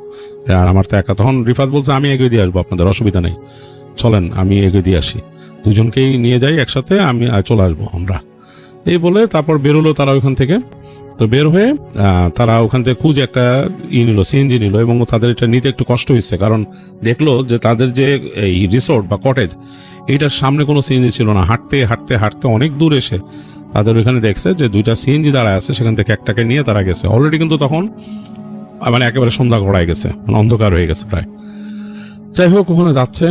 আর আমার তো একা। তখন রিফাত বলছে আমি এগিয়ে দিয়ে আসবো, আপনাদের অসুবিধা নেই, চলেন আমি এগিয়ে দিয়ে আসি, দুজনকেই নিয়ে যাই একসাথে, আমি চলে আসবো আমরা। এই বলে তারপর বেরোলো তারা ওইখান থেকে। তো বের হয়ে তারা ওখান থেকে খুঁজে একটা নিল, সিএনজি নিল, এবং তাদের এটা নিতে একটু কষ্ট হচ্ছে, কারণ দেখলো যে তাদের যে এই রিসোর্ট বা কটেজ এইটার সামনে কোনো সিএনজি ছিল না। হাঁটতে হাঁটতে হাঁটতে অনেক দূর এসে তাদের ওইখানে দেখছে যে 2টা সিএনজি দাঁড়ায় আছে, সেখান থেকে একটাকে নিয়ে তারা গেছে অলরেডি, কিন্তু তখন মানে একেবারে সন্ধ্যা গড়ায় গেছে, মানে অন্ধকার হয়ে গেছে প্রায়। যাই হোক, ওখানে যাচ্ছে,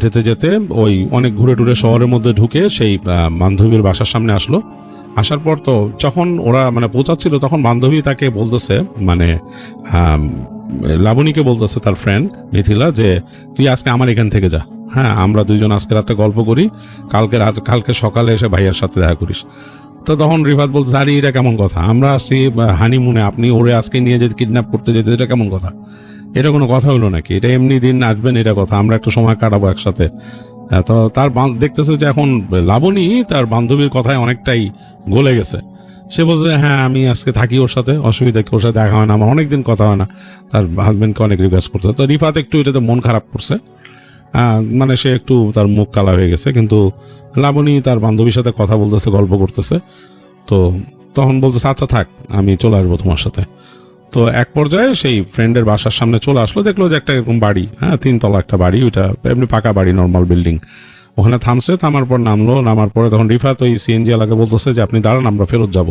যেতে যেতে ওই অনেক ঘুরে টুরে শহরের মধ্যে ঢুকে সেই বান্ধবীর বাসার সামনে আসলো। আসার পর তো যখন ওরা মানে পৌঁছাচ্ছিল, তখন বান্ধবী তাকে বলতেছে, মানে লাবণীকে বলতেছে তার ফ্রেন্ড মিথিলা, যে তুই আজকে আমার এখান থেকে যা, হ্যাঁ আমরা দুইজন আজকে রাতে গল্প করি, কালকে সকালে এসে ভাইয়ার সাথে দেখা করিস। তো তখন রিফাত বলতে আরে এটা কেমন কথা, আমরা আসছি হানিমুনে, আপনি ওরে আজকে নিয়ে যে কিডন্যাপ করতে যেতে, এটা কেমন কথা। এটা কোনো কথা হলো নাকি? এটা এমনি দিন আসবেন, এটা কথা, আমরা একটু সময় কাটাবো একসাথে। তো তার দেখতেছে যে এখন লাবণী তার বান্ধবীর কথায় অনেকটাই গলে গেছে। সে বলছে হ্যাঁ আমি আজকে থাকি ওর সাথে, অসুবিধা কি, ওর সাথে দেখা হয় না, আমার অনেকদিন কথা হয় না। তার হাজবেন্ডকে অনেক রিকোয়েস্ট করছে। তো রিফাত একটু এটাতে মন খারাপ করছে, মানে সে একটু তার মুখ কালা হয়ে গেছে। কিন্তু লাবণী তার বান্ধবীর সাথে কথা বলতেছে, গল্প করতেছে। তো তখন বলতেছে আচ্ছা থাক, আমি চলে আসবো তোমার সাথে। তো এক পর্যায়ে সেই ফ্রেন্ডের বাসার সামনে চলে আসলো, দেখলো যে একটা এরকম বাড়ি, হ্যাঁ 3 তলা একটা বাড়ি, ওইটা এমনি পাকা বাড়ি, নর্মাল বিল্ডিং। ওখানে থামছে, থামার পর নামলো, নামার পরে তখন রিফাত ওই সিএনজি এলাকা বলতেছে যে আপনি দাঁড়ান, আমরা ফেরত যাব,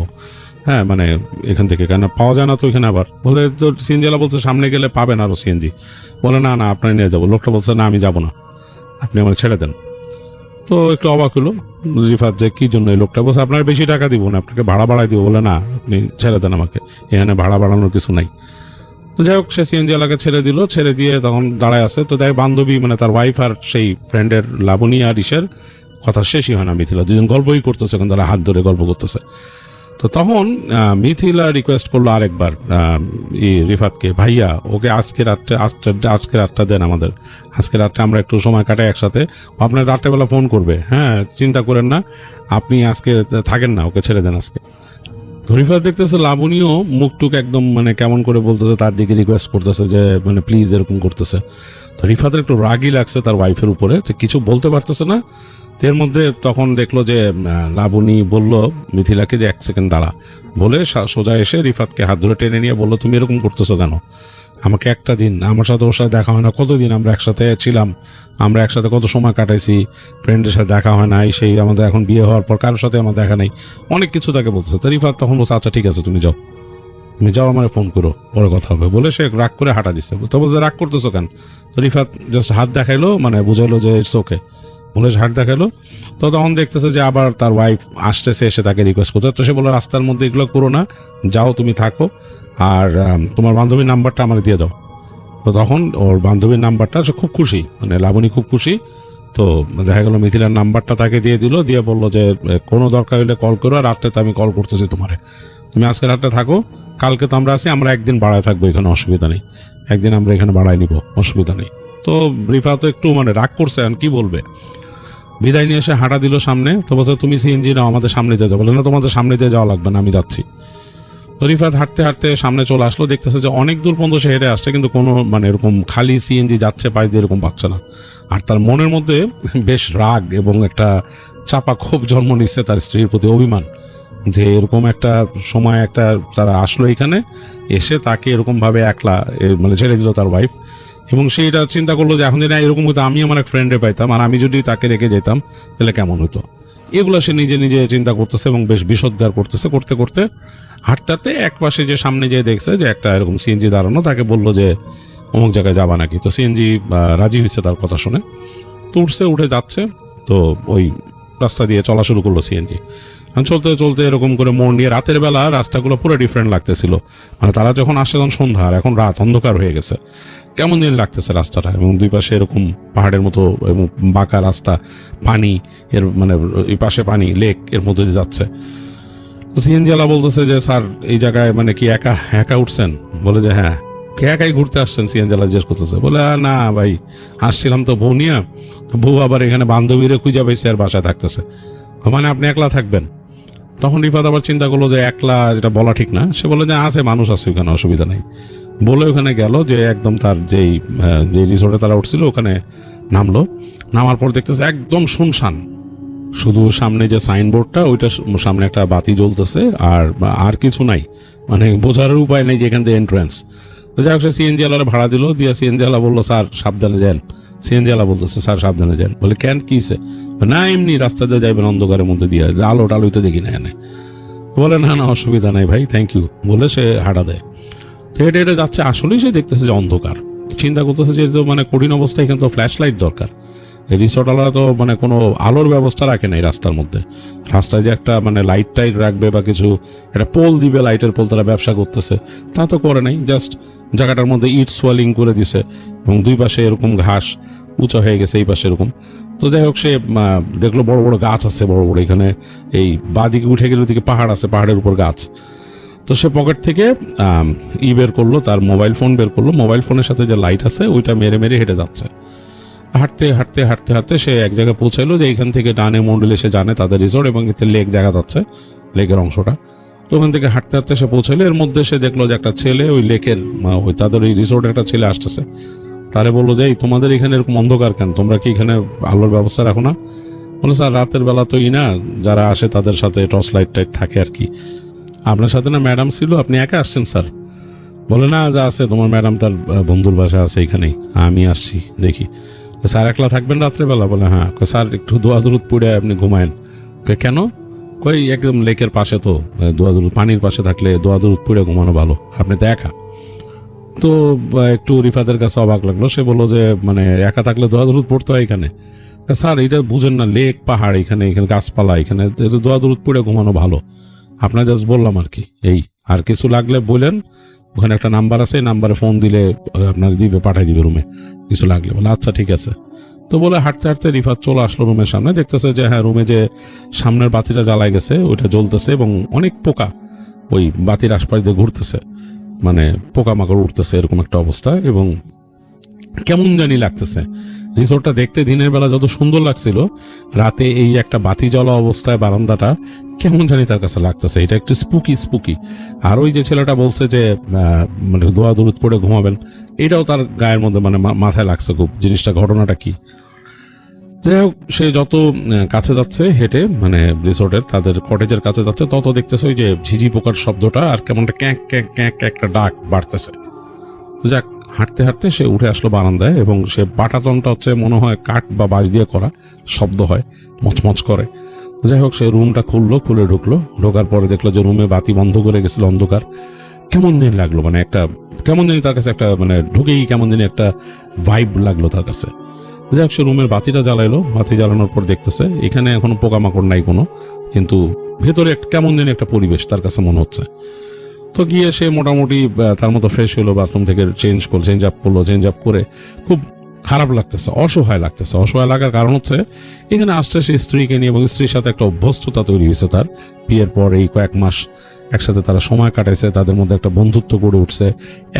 হ্যাঁ মানে এখান থেকে, কেন পাওয়া যায় না তো এখানে। আবার বলে তো সিএনজি এলা বলছে সামনে গেলে পাবেন আরো সিএনজি। বলে না না আপনার নিয়ে যাবো। লোকটা বলছে না আমি যাবো না, আপনি আমার ছেড়ে দেন। তো একটু অবাক হলো রিফাত যে কি জন্য এই লোকটা। বলছে আপনার বেশি টাকা দিব না, আপনাকে ভাড়া বাড়াই দিব। বলে না আপনি ছেড়ে দেন আমাকে, এখানে ভাড়া বাড়ানোর কিছু নাই। তো যাই হোক সে সিএনজি এলাকা ছেড়ে দিল, ছেড়ে দিয়ে তখন দাঁড়ায় আছে। তো দেখ বান্ধবী মানে তার ওয়াইফ আর সেই ফ্রেন্ডের লাবণী আর ইসের কথা শেষই হয় না। মিথিলা দুজন গল্পই করতেছে, এখন তারা হাত ধরে গল্প করতেছে। তো তখন মিথিলা রিকোয়েস্ট করলো আরেকবার রিফাতকে, ভাইয়া ওকে আজকে রাতটা দেন আমাদের, আজকে রাতটা আমরা একটু সময় কাটাই একসাথে, আপনার রাত্রেবেলা ফোন করবে, হ্যাঁ চিন্তা করেন না, আপনি আজকে থাকেন না, ওকে ছেড়ে দেন আজকে। তো রিফাত দেখতেছে লাবণীও মুখটুক একদম মানে কেমন করে বলতেছে, তার দিকে রিকোয়েস্ট করতেছে যে মানে প্লিজ এরকম করতেছে। তো রিফাতের একটু রাগই লাগছে তার ওয়াইফের উপরে, তো কিছু বলতে পারতেছে না। এর মধ্যে তখন দেখলো যে লাবণী বলল মিথিলাকে যে 1 সেকেন্ড দাঁড়া, বলে সোজা এসে রিফাতকে হাত ধরে টেনে নিয়ে বললো তুমি এরকম করতেছো কেন, আমাকে একটা দিন, আমার সাথে ওর সাথে দেখা হয় না, কতদিন আমরা একসাথে ছিলাম, আমরা একসাথে কত সময় কাটাইছি, ফ্রেন্ডের সাথে দেখা হয় নাই, সেই আমাদের এখন বিয়ে হওয়ার পর কারোর সাথে আমার দেখা নেই, অনেক কিছু তাকে বলতেছে। তো রিফাত তখন বলছে আচ্ছা ঠিক আছে তুমি যাও, তুমি যাও, আমার ফোন করো, পরে কথা হবে, বলে সে রাগ করে হাঁটা দিচ্ছে। তো বলছে রাগ করতেছো কেন? তো রিফাত জাস্ট হাত দেখাইলো, মানে বুঝাইলো যে ইটস ওকে, বলে হাত দেখাইলো। তো তখন দেখতেছে যে আবার তার ওয়াইফ আসতেছে, এসে তাকে রিকোয়েস্ট করছে। তো সে বলে রাস্তার মধ্যে এগুলো করো না, যাও তুমি থাকো, আর তোমার বান্ধবীর নাম্বারটা আমার দিয়ে দাও। তো তখন ওর বান্ধবীর নাম্বারটা, সে খুব খুশি, মানে লাবণী খুব খুশি। তো দেখা গেল মিথিলার নাম্বারটা তাকে দিয়ে দিল, দিয়ে বললো যে কোনো দরকার হলে কল করো, আর রাত্রে তো আমি কল করতেছি তোমারে, তুমি আজকে রাতটা থাকো, কালকে তো আমরা আছি, আমরা একদিন বাড়ায় থাকবো, এখানে অসুবিধা নেই, একদিন আমরা এখানে বাড়ায় নিব, অসুবিধা নেই। তো রিফাত তো একটু মানে রাগ করছে, আর কি বলবে। বিদায় নিয়ে এসে হাঁটা দিল সামনে। তো বলছে তুমি সিএনজি নাও, আমাদের সামনে দিয়ে যাও। বলে না তোমাদের সামনে দিয়ে যাওয়া লাগবে না, আমি যাচ্ছি। তো রিফাত হাঁটতে হাঁটতে সামনে চলে আসলো, দেখতেছে যে অনেক দূর পর্যন্ত সে হেঁটে আসছে, কিন্তু কোনো মানে এরকম খালি সিএনজি যাচ্ছে পাশ দিয়ে এরকম পাচ্ছে না। আর তার মনের মধ্যে বেশ রাগ এবং একটা চাপা ক্ষোভ জন্ম নিচ্ছে, তার স্ত্রীর প্রতি অভিমান, যে এরকম একটা সময় একটা তারা আসলো এখানে, এসে তাকে এরকম ভাবে একলা মানে ছেড়ে দিল তার ওয়াইফ। এবং সে এটা চিন্তা করলো যে এখন যদি এরকম হতো, আমি আমার এক ফ্রেন্ডে পাইতাম, আর আমি যদি তাকে রেখে যেতাম তাহলে কেমন হতো। এগুলো সে নিজে নিজে চিন্তা করতেছে এবং বেশ বিষোদ্গার করতেছে। করতে করতে হাঁটতে হাঁটতে এক পাশে যে সামনে যে দেখছে যে একটা এরকম সিএনজি দাঁড়ানো, তাকে বললো যে অমুক জায়গায় যাবা নাকি। তো সিএনজি রাজি হয়েছে তার কথা শুনে, তো উঠছে, উঠে যাচ্ছে। তো ওই রাস্তা দিয়ে চলা শুরু করলো সিএনজি। চলতে চলতে এরকম করে মোড় নিয়ে, রাতের বেলা রাস্তাগুলো পুরো ডিফারেন্ট লাগতেছিল, মানে তারা যখন আসছে তখন সন্ধ্যা, আর এখন রাত, অন্ধকার হয়ে গেছে, কেমন দিন লাগতেছে রাস্তাটা। এবং দুই পাশে এরকম পাহাড়ের মতো এবং বাঁকা রাস্তা, পানি এর মানে এই পাশে পানি, লেক এর মধ্যে দিয়ে যাচ্ছে। তো সিএনজি ওয়ালা বলতেছে যে স্যার এই জায়গায় মানে কি একা একা উঠছেন? বলে যে হ্যাঁ। কে একাই ঘুরতে আসছেন? সিএনজি ওয়ালা জিজ্ঞেস করতেছে। বলে না ভাই, আসছিলাম তো বউ নিয়ে, তো বউ আবার এখানে বান্ধবীরে খুঁজে পাইছে আর বাসায় থাকতেছে। মানে আপনি একলা থাকবেন? তখন রিফাত আবার চিন্তা করলো যে একলা যেটা বলা ঠিক না। সে বলে যে আছে, মানুষ আছে ওখানে, অসুবিধা নেই। বলে ওখানে গেল, যে একদম তার যেই যে রিসোর্টে তারা উঠছিল ওখানে নামলো। নামার পর দেখতেছে একদম শুনশান, শুধু সামনে যে সাইনবোর্ডটা ওইটা সামনে একটা বাতি জ্বলতেছে, আর কিছু নাই, মানে বোঝার উপায় নেই যে এখান থেকে এন্ট্রান্স। তো যাই হোক সে সিএনজি ওয়ালারে ভাড়া দিল, দিয়ে সিএনজি ওয়ালা বললো স্যার সাবধানে যান। সিএনজি ওয়ালা বলতেছে স্যার সাবধানে যান। বলে কেন, কি হয়েছে? না এমনি রাস্তা দিয়ে যাইবেন, অন্ধকারের মধ্যে দিয়ে, আলো টালোই তো দেখি না এনে। বলে না না অসুবিধা নাই ভাই, থ্যাংক ইউ, বলে সে হাঁটা দেয়। তো হেঁটে হেঁটে যাচ্ছে, আসলেই সে দেখতেছে যে অন্ধকার। চিন্তা করতেছে যে মানে কঠিন অবস্থায় এখানে তো ফ্ল্যাশ লাইট দরকার। এই রিসোর্টওয়ালা তো মানে কোনো আলোর ব্যবস্থা রাখে নাই রাস্তার মধ্যে। রাস্তায় যে একটা মানে লাইট টাইট রাখবে বা কিছু একটা পোল দিবে, লাইটের পোল, তারা ব্যবসা করতেছে তা তো করে নাই। জাস্ট জায়গাটার মধ্যে ইট সোয়ালিং করে দিছে, এবং দুই পাশে এরকম ঘাস উঁচা হয়ে গেছে, এই পাশে এরকম। তো যাই হোক সে দেখলো বড় বড় গাছ আছে, বড় বড়, এখানে এই বাদিকে উঠে গেলে ওদিকে পাহাড় আছে, পাহাড়ের উপর গাছ। তো সে পকেট থেকে বের করলো, তার মোবাইল ফোন বের করলো, মোবাইল ফোনের সাথে যে লাইট আছে ওইটা মেরে মেরে হেঁটে যাচ্ছে। হাঁটতে হাঁটতে হাঁটতে হাঁটতে সে এক জায়গায় পৌঁছাইলো যে এইখান থেকে ডানে মন্ডলে সে জানে তাদের রিসোর্ট, এবং এতে লেক দেখা যাচ্ছে, লেকের অংশটা। তো ওখান থেকে হাঁটতে হাঁটতে সে পৌঁছাইলো। এর মধ্যে সে দেখলো যে একটা ছেলে ওই লেকের ওই তাদের ওই রিসোর্টের একটা ছেলে আসতেছে। তারে বললো যে এই তোমাদের এখানে এরকম অন্ধকার কেন, তোমরা কি এখানে আলোর ব্যবস্থা রাখো না? বলে স্যার রাতের বেলা তো না, যারা আসে তাদের সাথে টর্চ লাইট টাইট থাকে আর কি। আপনার সাথে না ম্যাডাম ছিল, আপনি একা আসছেন স্যার? বলে না, যা আছে তোমার ম্যাডাম তার বন্ধুর বাসা আছে এইখানেই, আমি আসছি দেখি। স্যার একলা থাকবেন রাত্রেবেলা? বলে হ্যাঁ। স্যার একটু দোয়া দরুদ পড়ে আপনি ঘুমায়েন। কেন? কই একদম লেকের পাশে তো, দোয়া দরুদ পানির পাশে থাকলে দোয়া দরুদ পড়ে ঘুমানো ভালো, আপনি তো একা। তো একটু রিফাতের কাছে অবাক লাগলো। সে বললো যে মানে একা থাকলে দোয়া দরুদ পড়তে হয় এখানে? স্যার এটা বুঝেন না, লেক পাহাড়, এখানে এখানে গাছপালা, এখানে দোয়া দরুদ পড়ে ঘুমানো ভালো, আপনার জাস্ট বললাম আর কি। এই আর কিছু লাগলে বলেন, ওখানে একটা নাম্বার আছে, নাম্বারে ফোন দিলে আপনার দিবে, পাঠাই দিবে রুমে কিছু লাগলে। বলে আচ্ছা ঠিক আছে। তো বলে হাঁটতে হাঁটতে রিফাত চলে আসলো রুমের সামনে, দেখতেছে যে হ্যাঁ রুমে যে সামনের বাতিটা জ্বালাই গেছে ওইটা জ্বলতেছে, এবং অনেক পোকা ওই বাতির আশপাশ দিয়ে ঘুরতেছে, মানে পোকামাকড় উঠতেছে এরকম একটা অবস্থা, এবং কেমন জানি লাগতেছে। রিসোর্টটা দেখতে দিনের বেলা যত সুন্দর লাগছিল, রাতে এই একটা বাতি জ্বলা অবস্থায় বারান্দাটা কেমন জানি তার কাছে লাগতেছে, এটা একটু স্পুকি স্পুকি। আর ওই যে ছেলেটা বলছে যে মানে দোয়া দরুদ পড়ে ঘুমাবেন, এটাও তার গায়ের মধ্যে মানে মাথায় লাগছে খুব, জিনিসটা ঘটনাটা কি। যাই হোক, সে যত কাছে যাচ্ছে হেঁটে, মানে রিসোর্টের তাদের কটেজের কাছে যাচ্ছে, তত দেখতেছে ওই যে ঝিঝি পোকার শব্দটা আর কেমনটা ক্যাঁক ক্যাঁক ক্যাঁক একটা ডাক বাড়তেছে। তো যাক, হাঁটতে হাঁটতে সে উঠে আসলো বারান্দায়, এবং সে পাটাতনটা হচ্ছে মনে হয় কাঠ বা বাঁশ দিয়ে করা, শব্দ হয়, মচমচ করে। যাই হোক, সে রুমটা খুললো, খুলে ঢুকলো। ঢোকার পরে দেখলো যে রুমে বাতি বন্ধ করে গেছিল, অন্ধকার। কেমন জানি লাগলো, মানে একটা কেমন জানি তার কাছে একটা মানে ঢুকেই কেমন জানি একটা ভাইব লাগলো তার কাছে। যাই হোক, সে রুমের বাতিটা জ্বালাইলো। বাতি জ্বালানোর পর দেখতেছে এখানে এখনো পোকামাকড় নাই কোনো, কিন্তু ভেতরে কেমন জানি একটা পরিবেশ তার কাছে মনে হচ্ছে। তো গিয়ে সে মোটামুটি তার মতো ফ্রেশ হলো, বাথরুম থেকে চেঞ্জ আপ করলো। চেঞ্জ আপ করে খুব খারাপ লাগতেছে, অসহায় লাগতেছে। অসহায় লাগার কারণ হচ্ছে এখানে আসছে সে স্ত্রীকে নিয়ে, এবং স্ত্রীর সাথে একটা অভ্যস্ততা তৈরি হয়েছে তার বিয়ের পর। এই কয়েক মাস একসাথে তারা সময় কাটাইছে, তাদের মধ্যে একটা বন্ধুত্ব গড়ে উঠছে।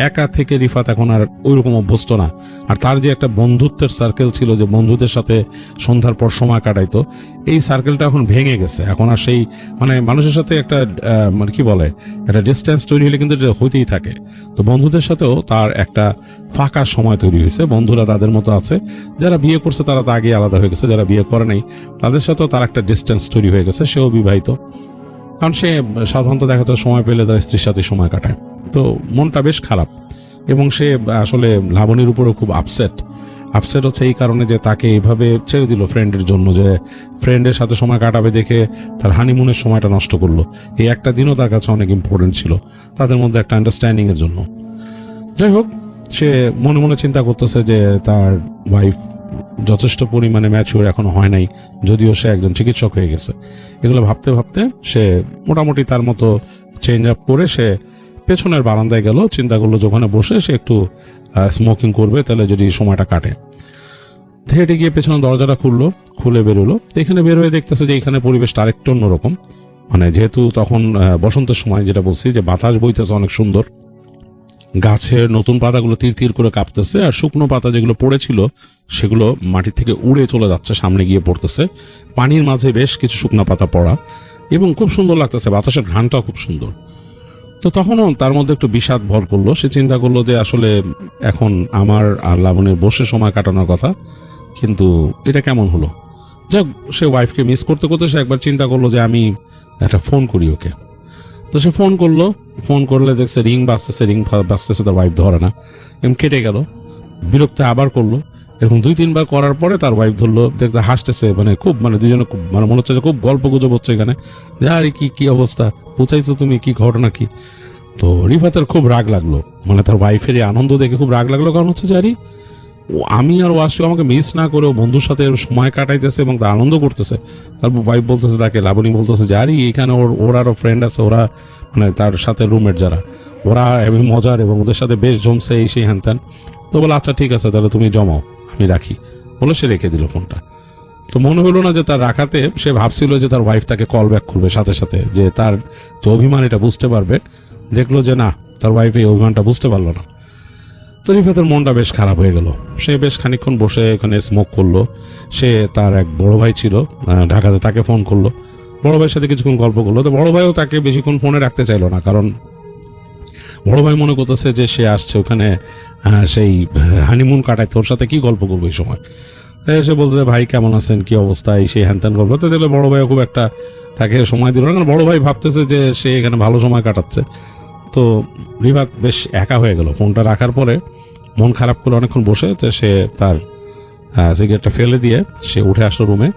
একা থেকে রিফাত এখন আর ওইরকম অভ্যস্ত না। আর তার যে একটা বন্ধুত্বের সার্কেল ছিল, যে বন্ধুদের সাথে সন্ধ্যার পর সময় কাটাইতো, এই সার্কেলটা এখন ভেঙে গেছে। এখন আর সেই মানে মানুষের সাথে একটা মানে কি বলে, একটা ডিস্টেন্স তৈরি হলে কিন্তু এটা হইতেই থাকে। তো বন্ধুদের সাথেও তার একটা ফাঁকা সময় তৈরি হয়েছে। বন্ধুরা তাদের মতো আছে, যারা বিয়ে করছে তারা তো আগে আলাদা হয়ে গেছে, যারা বিয়ে করে নাই তাদের সাথেও তার একটা ডিস্টেন্স তৈরি হয়ে গেছে। সেও বিবাহিত, কারণ সে সাধারণত দেখা যায় সময় পেলে তার স্ত্রীর সাথে সময় কাটায়। তো মনটা বেশ খারাপ, এবং সে আসলে লাবণীর উপরেও খুব আপসেট হচ্ছে এই কারণে যে তাকে এইভাবে ছেড়ে দিল ফ্রেন্ডের জন্য, যে ফ্রেন্ডের সাথে সময় কাটাবে দেখে তার হানিমুনের সময়টা নষ্ট করলো। এই একটা দিনও তার কাছে অনেক ইম্পর্টেন্ট ছিল তাদের মধ্যে একটা আন্ডারস্ট্যান্ডিং এর জন্য। যাই হোক, সে মনে মনে চিন্তা করতেছে যে তার ওয়াইফ যথেষ্ট পরিমাণে ম্যাচিওর এখনো হয় নাই, যদিও সে একজন চিকিৎসক হয়ে গেছে। এগুলো ভাবতে ভাবতে সে মোটামুটি তার মতো চেঞ্জ আপ করে সে পেছনের বারান্দায় গেল। চিন্তা করলো যে ওখানে বসে সে একটু স্মোকিং করবে, তাহলে যদি সময়টা কাটে। হেঁটে গিয়ে পেছনের দরজাটা খুলে বেরোলো। এখানে বের হয়ে দেখতেছে যে এখানে পরিবেশটা আরেকটু অন্যরকম। মানে যেহেতু তখন বসন্তের সময়, যেটা বলছি যে বাতাস বইতেছে অনেক সুন্দর, গাছের নতুন পাতাগুলো তীর তীর করে কাঁপতেছে, আর শুকনো পাতা যেগুলো পড়েছিল সেগুলো মাটি থেকে উড়ে চলে যাচ্ছে, সামনে গিয়ে পড়তেছে। পানির মাঝে বেশ কিছু শুকনো পাতা পড়া, এবং খুব সুন্দর লাগতেছে, বাতাসের ঘ্রাণটাও খুব সুন্দর। তো তখনও তার মধ্যে একটু বিষাদ ভর করলো। সে চিন্তা করলো যে আসলে এখন আমার আর লাবণীর বসে সময় কাটানোর কথা, কিন্তু এটা কেমন হলো। যাক, সে ওয়াইফকে মিস করতে করতে সে একবার চিন্তা করলো যে আমি একটা ফোন করি ওকে। তো সে ফোন করলে দেখছে রিং বাজতেছে, তার ওয়াইফ ধরে না, এম কেটে গেল। বিরক্ত আবার করলো, এরকম 2-3 বার করার পরে তার ওয়াইফ ধরলো, দেখতে হাসতেছে, মানে খুব মানে দুজনে খুব মানে মনে হচ্ছে যে খুব গল্প গুজব হচ্ছে এখানে, যে আরে কি অবস্থা, বুঝাইছো তুমি, কি ঘটনা কি। তো রিফাতের খুব রাগ লাগলো, মানে তার ওয়াইফের এই আনন্দ দেখে খুব রাগ লাগলো। কারণ হচ্ছে যে আরে আমি আর ওয়াসু আমাকে মিস না করে বন্ধুর সাথে সময় কাটাইতেছে এবং তার আনন্দ করতেছে। তারপর ওয়াইফ বলতেছে, তাকে লাবণী বলতেছে যে আরে এইখানে ওর আরো ফ্রেন্ড আছে, ওরা মানে তার সাথে রুমমেট যারা, ওরা এমনি মজার এবং ওদের সাথে বেশ জমছে, এই সেই হ্যান ত্যান। তো বলে আচ্ছা ঠিক আছে, তাহলে তুমি জমাও, আমি রাখি, বলে সে রেখে দিল ফোনটা। তো মনে হলো না যে তার রাখাতে সে ভাবছিল যে তার ওয়াইফ তাকে কল ব্যাক করবে সাথে সাথে, যে তার যে অভিমান এটা বুঝতে পারবে, দেখলো যে না, তার ওয়াইফ এই অভিমানটা বুঝতে পারলো না। তো রিফাতের মনটা বেশ খারাপ হয়ে গেল। সে বেশ খানিকক্ষণ বসে এখানে স্মোক করলো। সে তার এক বড় ভাই ছিল ঢাকাতে, তাকে ফোন করলো। বড় ভাইয়ের সাথে কিছুক্ষণ গল্প করলো। তো বড় ভাইও তাকে বেশিক্ষণ ফোনে রাখতে চাইলো না, কারণ বড় ভাই মনে করতেছে যে সে আসছে ওখানে সেই হানিমুন কাটাইতে, ওর সাথে কি গল্প করবো এই সময়। সে বলতে ভাই কেমন আছেন, কি অবস্থা, এই সেই হ্যান ত্যান গল্প। তো দেখলে বড় ভাইও খুব একটা তাকে সময় দিল না, কারণ বড় ভাই ভাবতেছে যে সে এখানে ভালো সময় কাটাচ্ছে। তো রিফাত বেশ একা হয়ে গেল। ফোনটা রাখার পরে মন খারাপ করে অনেকক্ষণ বসে, তো সে তার সিগারেটটা ফেলে দিয়ে সে উঠে আসলো রুমে।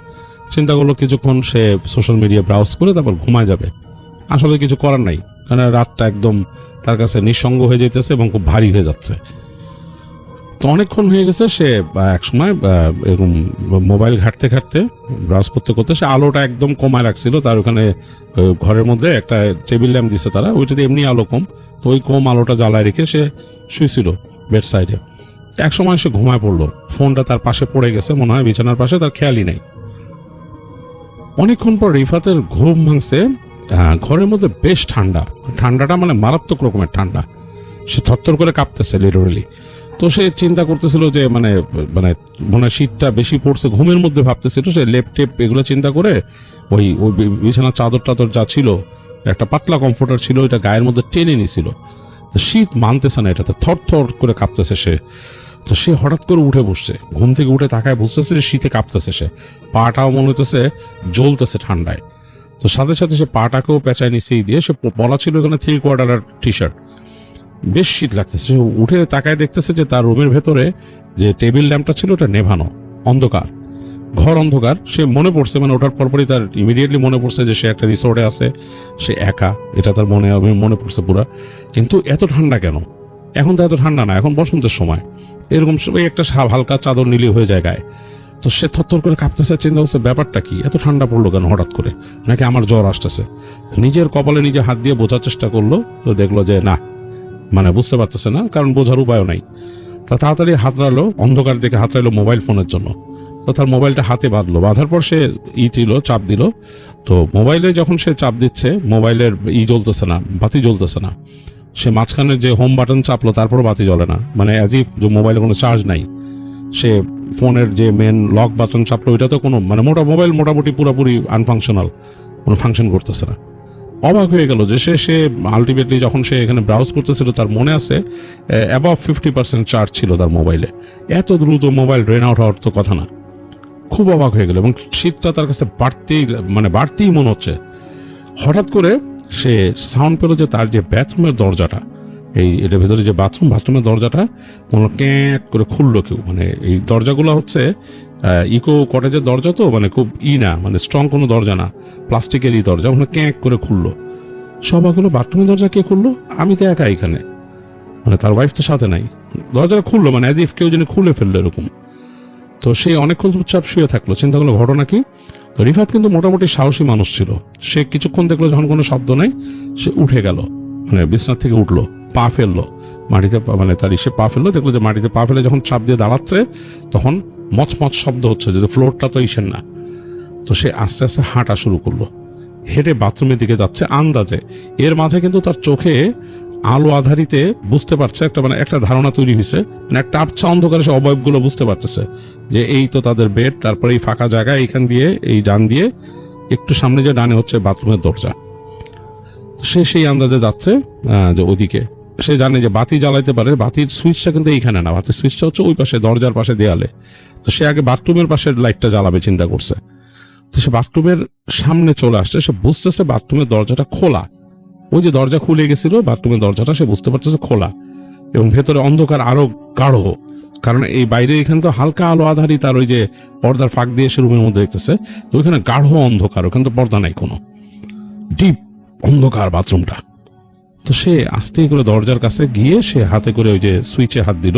চিন্তা করলো কিছুক্ষণ সে সোশ্যাল মিডিয়া ব্রাউজ করে তারপর ঘুমায় যাবে। আসলে কিছু করার নাই, কারণ রাতটা একদম তার কাছে নিঃসঙ্গ হয়ে যেতেছে এবং খুব ভারী হয়ে যাচ্ছে। তো অনেকক্ষণ হয়ে গেছে। সে এক সময় এরকম মোবাইল ঘাঁটতে ঘাঁটতে ব্রাউজ করতে করতে সে আলোটা একদম কমায় রাখছিল। তার ওখানে ঘরের মধ্যে একটা টেবিল ল্যাম্প দিছে তারা, ওইটাতে এমনি আলো কম, তো ওই কম আলোটা জ্বালায় রেখে সে শুয়েছিল বেড সাইডে। এক সময় সে ঘুমায় পড়লো। ফোনটা তার পাশে পড়ে গেছে মনে হয় বিছানার পাশে, তার খেয়ালই নাই। অনেকক্ষণ পর রিফাতের ঘুম ভাঙছে। ঘরের মধ্যে বেশ ঠান্ডা, ঠান্ডাটা মানে মারাত্মক রকমের ঠান্ডা। সে থরথর করে কাঁপতেছে লিটারেলি। তো সে চিন্তা করতেছিল যে মানে মানে মনে হয় শীতটা বেশি পড়ছে, ঘুমের মধ্যে ভাবতেছিল। সে লেপ টেপ এগুলো চিন্তা করে ওই ওই বিছানার চাদর টাদর যা ছিল, একটা পাতলা কমফোর্টার ছিল, ওইটা গায়ের মধ্যে টেনে নিছিল। তো শীত মানতেছে না, এটাতে থরথর করে কাঁপতেছে সে। তো সে হঠাৎ করে উঠে বসছে, ঘুম থেকে উঠে তাকায় বুঝতেছে যে শীতে কাঁপতেছে সে, পাটাও মনে হইতেছে জ্বলতেছে ঠান্ডায়। তো সাথে সাথে সে পাটাকেও পেঁচায় নিচেই দিয়ে, সে পরা ছিল এখানে 3/4 টি শার্ট। বেশ শীত লাগতেছে। সে উঠে তাকায় দেখতেছে যে তার রুমের ভেতরে যে টেবিল ল্যাম্পটা ছিল ওটা নেভানো, অন্ধকার, ঘর অন্ধকার। সে মনে পড়ছে, মানে ওঠার পরপরই তার ইমিডিয়েটলি মনে পড়ছে যে সে একটা রিসোর্টে আছে, সে একা, এটা তার মনে পড়ছে পুরা। কিন্তু এত ঠান্ডা কেন? এখন তো এত ঠান্ডা না, এখন বসন্তের সময়, এরকম সবাই একটা হালকা চাদর নিলে হয়ে যায় গায়ে। তো সে থরথর করে কাঁপতেছে, চিন্তা করছে ব্যাপারটা কি, এত ঠান্ডা পড়লো কেন হঠাৎ করে, নাকি আমার জ্বর আসতেছে। নিজের কপালে নিজে হাত দিয়ে বোঝার চেষ্টা করলো। তো দেখলো যে না, মানে বুঝতে পারতেছে না, কারণ বোঝার উপায়ও নাই। তা তাড়াতাড়ি হাতড়ালো, অন্ধকার দিকে হাতড়াইলো মোবাইল ফোনের জন্য। তো তার মোবাইলটা হাতে বাঁধলো, বাঁধার পর সে চাপ দিল। তো মোবাইলে যখন সে চাপ দিচ্ছে, মোবাইলের জ্বলতেছে না, বাতি জ্বলতেছে না। সে মাঝখানে যে হোম বাটন চাপলো, তারপরও বাতি জ্বলে না, মানে অ্যাজ ইফ যে মোবাইলে কোনো চার্জ নাই। সে ফোনের যে মেন লক বাটন চাপলো, ওইটা তো কোনো মানে মোবাইল মোটামুটি পুরোপুরি আনফাংশনাল, কোনো ফাংশন করতেছে না। অবাক হয়ে গেল যে সে আলটিমেটলি যখন সে এখানে ব্রাউজ করতেছিল, তার মনে আছে অ্যাবাভ 50% চার্জ ছিল তার মোবাইলে। এত দ্রুত মোবাইল ড্রেন আউট হওয়ার তো কথা না। খুব অবাক হয়ে গেল এবং শীতটা তার কাছে বাড়তেই মনে হচ্ছে। হঠাৎ করে সে সাউন্ড পেল যে তার যে বাথরুমের দরজাটা, এটার ভেতরে যে বাথরুমের দরজাটা মনে ক্যাঁক করে খুললো কেউ। মানে এই দরজাগুলো হচ্ছে ইকো কটেজের দরজা, তো মানে খুব না, মানে স্ট্রং কোনো দরজা না, প্লাস্টিকের দরজা, মানে ক্যাঁক করে খুললো। সবাইগুলো বাথরুমের দরজা কে খুললো? আমি তো একা এখানে, মানে তার ওয়াইফ তো সাথে নাই। দরজাটা খুললো মানে অ্যাজ ইফ কেউ যেন খুলে ফেললো এরকম। তো সে অনেকক্ষণ চুপচাপ শুয়ে থাকলো, চিন্তা করলো ঘটনা কি। তো রিফাত কিন্তু মোটামুটি সাহসী মানুষ ছিল। সে কিছুক্ষণ দেখলো যখন কোনো শব্দ নাই, সে উঠে গেল, মানে বিছানা থেকে উঠলো, পা ফেললো মাটিতে, মানে তার পা ফেললো, দেখলো যে মাটিতে পা ফেলে যখন চাপ দিয়ে দাঁড়াচ্ছে, তখন মচমচ শব্দ হচ্ছে, যে ফ্লোরটা তো ইসের না। তো সে আস্তে আস্তে হাঁটা শুরু করলো, হেঁটে বাথরুমের দিকে যাচ্ছে আন্দাজে। এর মাঝে কিন্তু তার চোখে আলো আধারিতে বুঝতে পারছে একটা ধারণা তৈরি হয়েছে, মানে একটা আবছা অন্ধকারে সে অবয়বগুলো বুঝতে পারতেছে যে এই তো তাদের বেড, তারপরে এই ফাঁকা জায়গা, এইখান দিয়ে এই ডান দিয়ে একটু সামনে যে ডানে হচ্ছে বাথরুমের দরজা। সে সেই আন্দাজে যাচ্ছে যে ওদিকে। সে জানে যে বাতি জ্বালাইতে পারে, বাতির সুইচটা কিন্তু এইখানে না, বাতির সুইচটা হচ্ছে ওই পাশে দরজার পাশে দেয়ালে। তো সে আগে বাথরুমের পাশের লাইটটা জ্বালাবে চিন্তা করছে। তো সে বাথরুমের সামনে চলে আসছে, সে বুঝতেছে বাথরুমের দরজাটা খোলা। ওই যে দরজা খুলে গেছিল বাথরুমের দরজাটা, সে বুঝতে পারতেছে খোলা, এবং ভেতরে অন্ধকার আরো গাঢ়, কারণ এই বাইরে এখানে তো হালকা আলো আধারি, তার ওই যে পর্দার ফাঁক দিয়ে সে রুমের মধ্যে দেখতেছে। তো ওইখানে গাঢ় অন্ধকার, ওখানে তো পর্দা নাই কোনো, ডিপ অন্ধকার বাথরুমটা। তো সে আস্তে করে দরজার কাছে গিয়ে সে হাতে করে ওই যে সুইচে হাত দিল,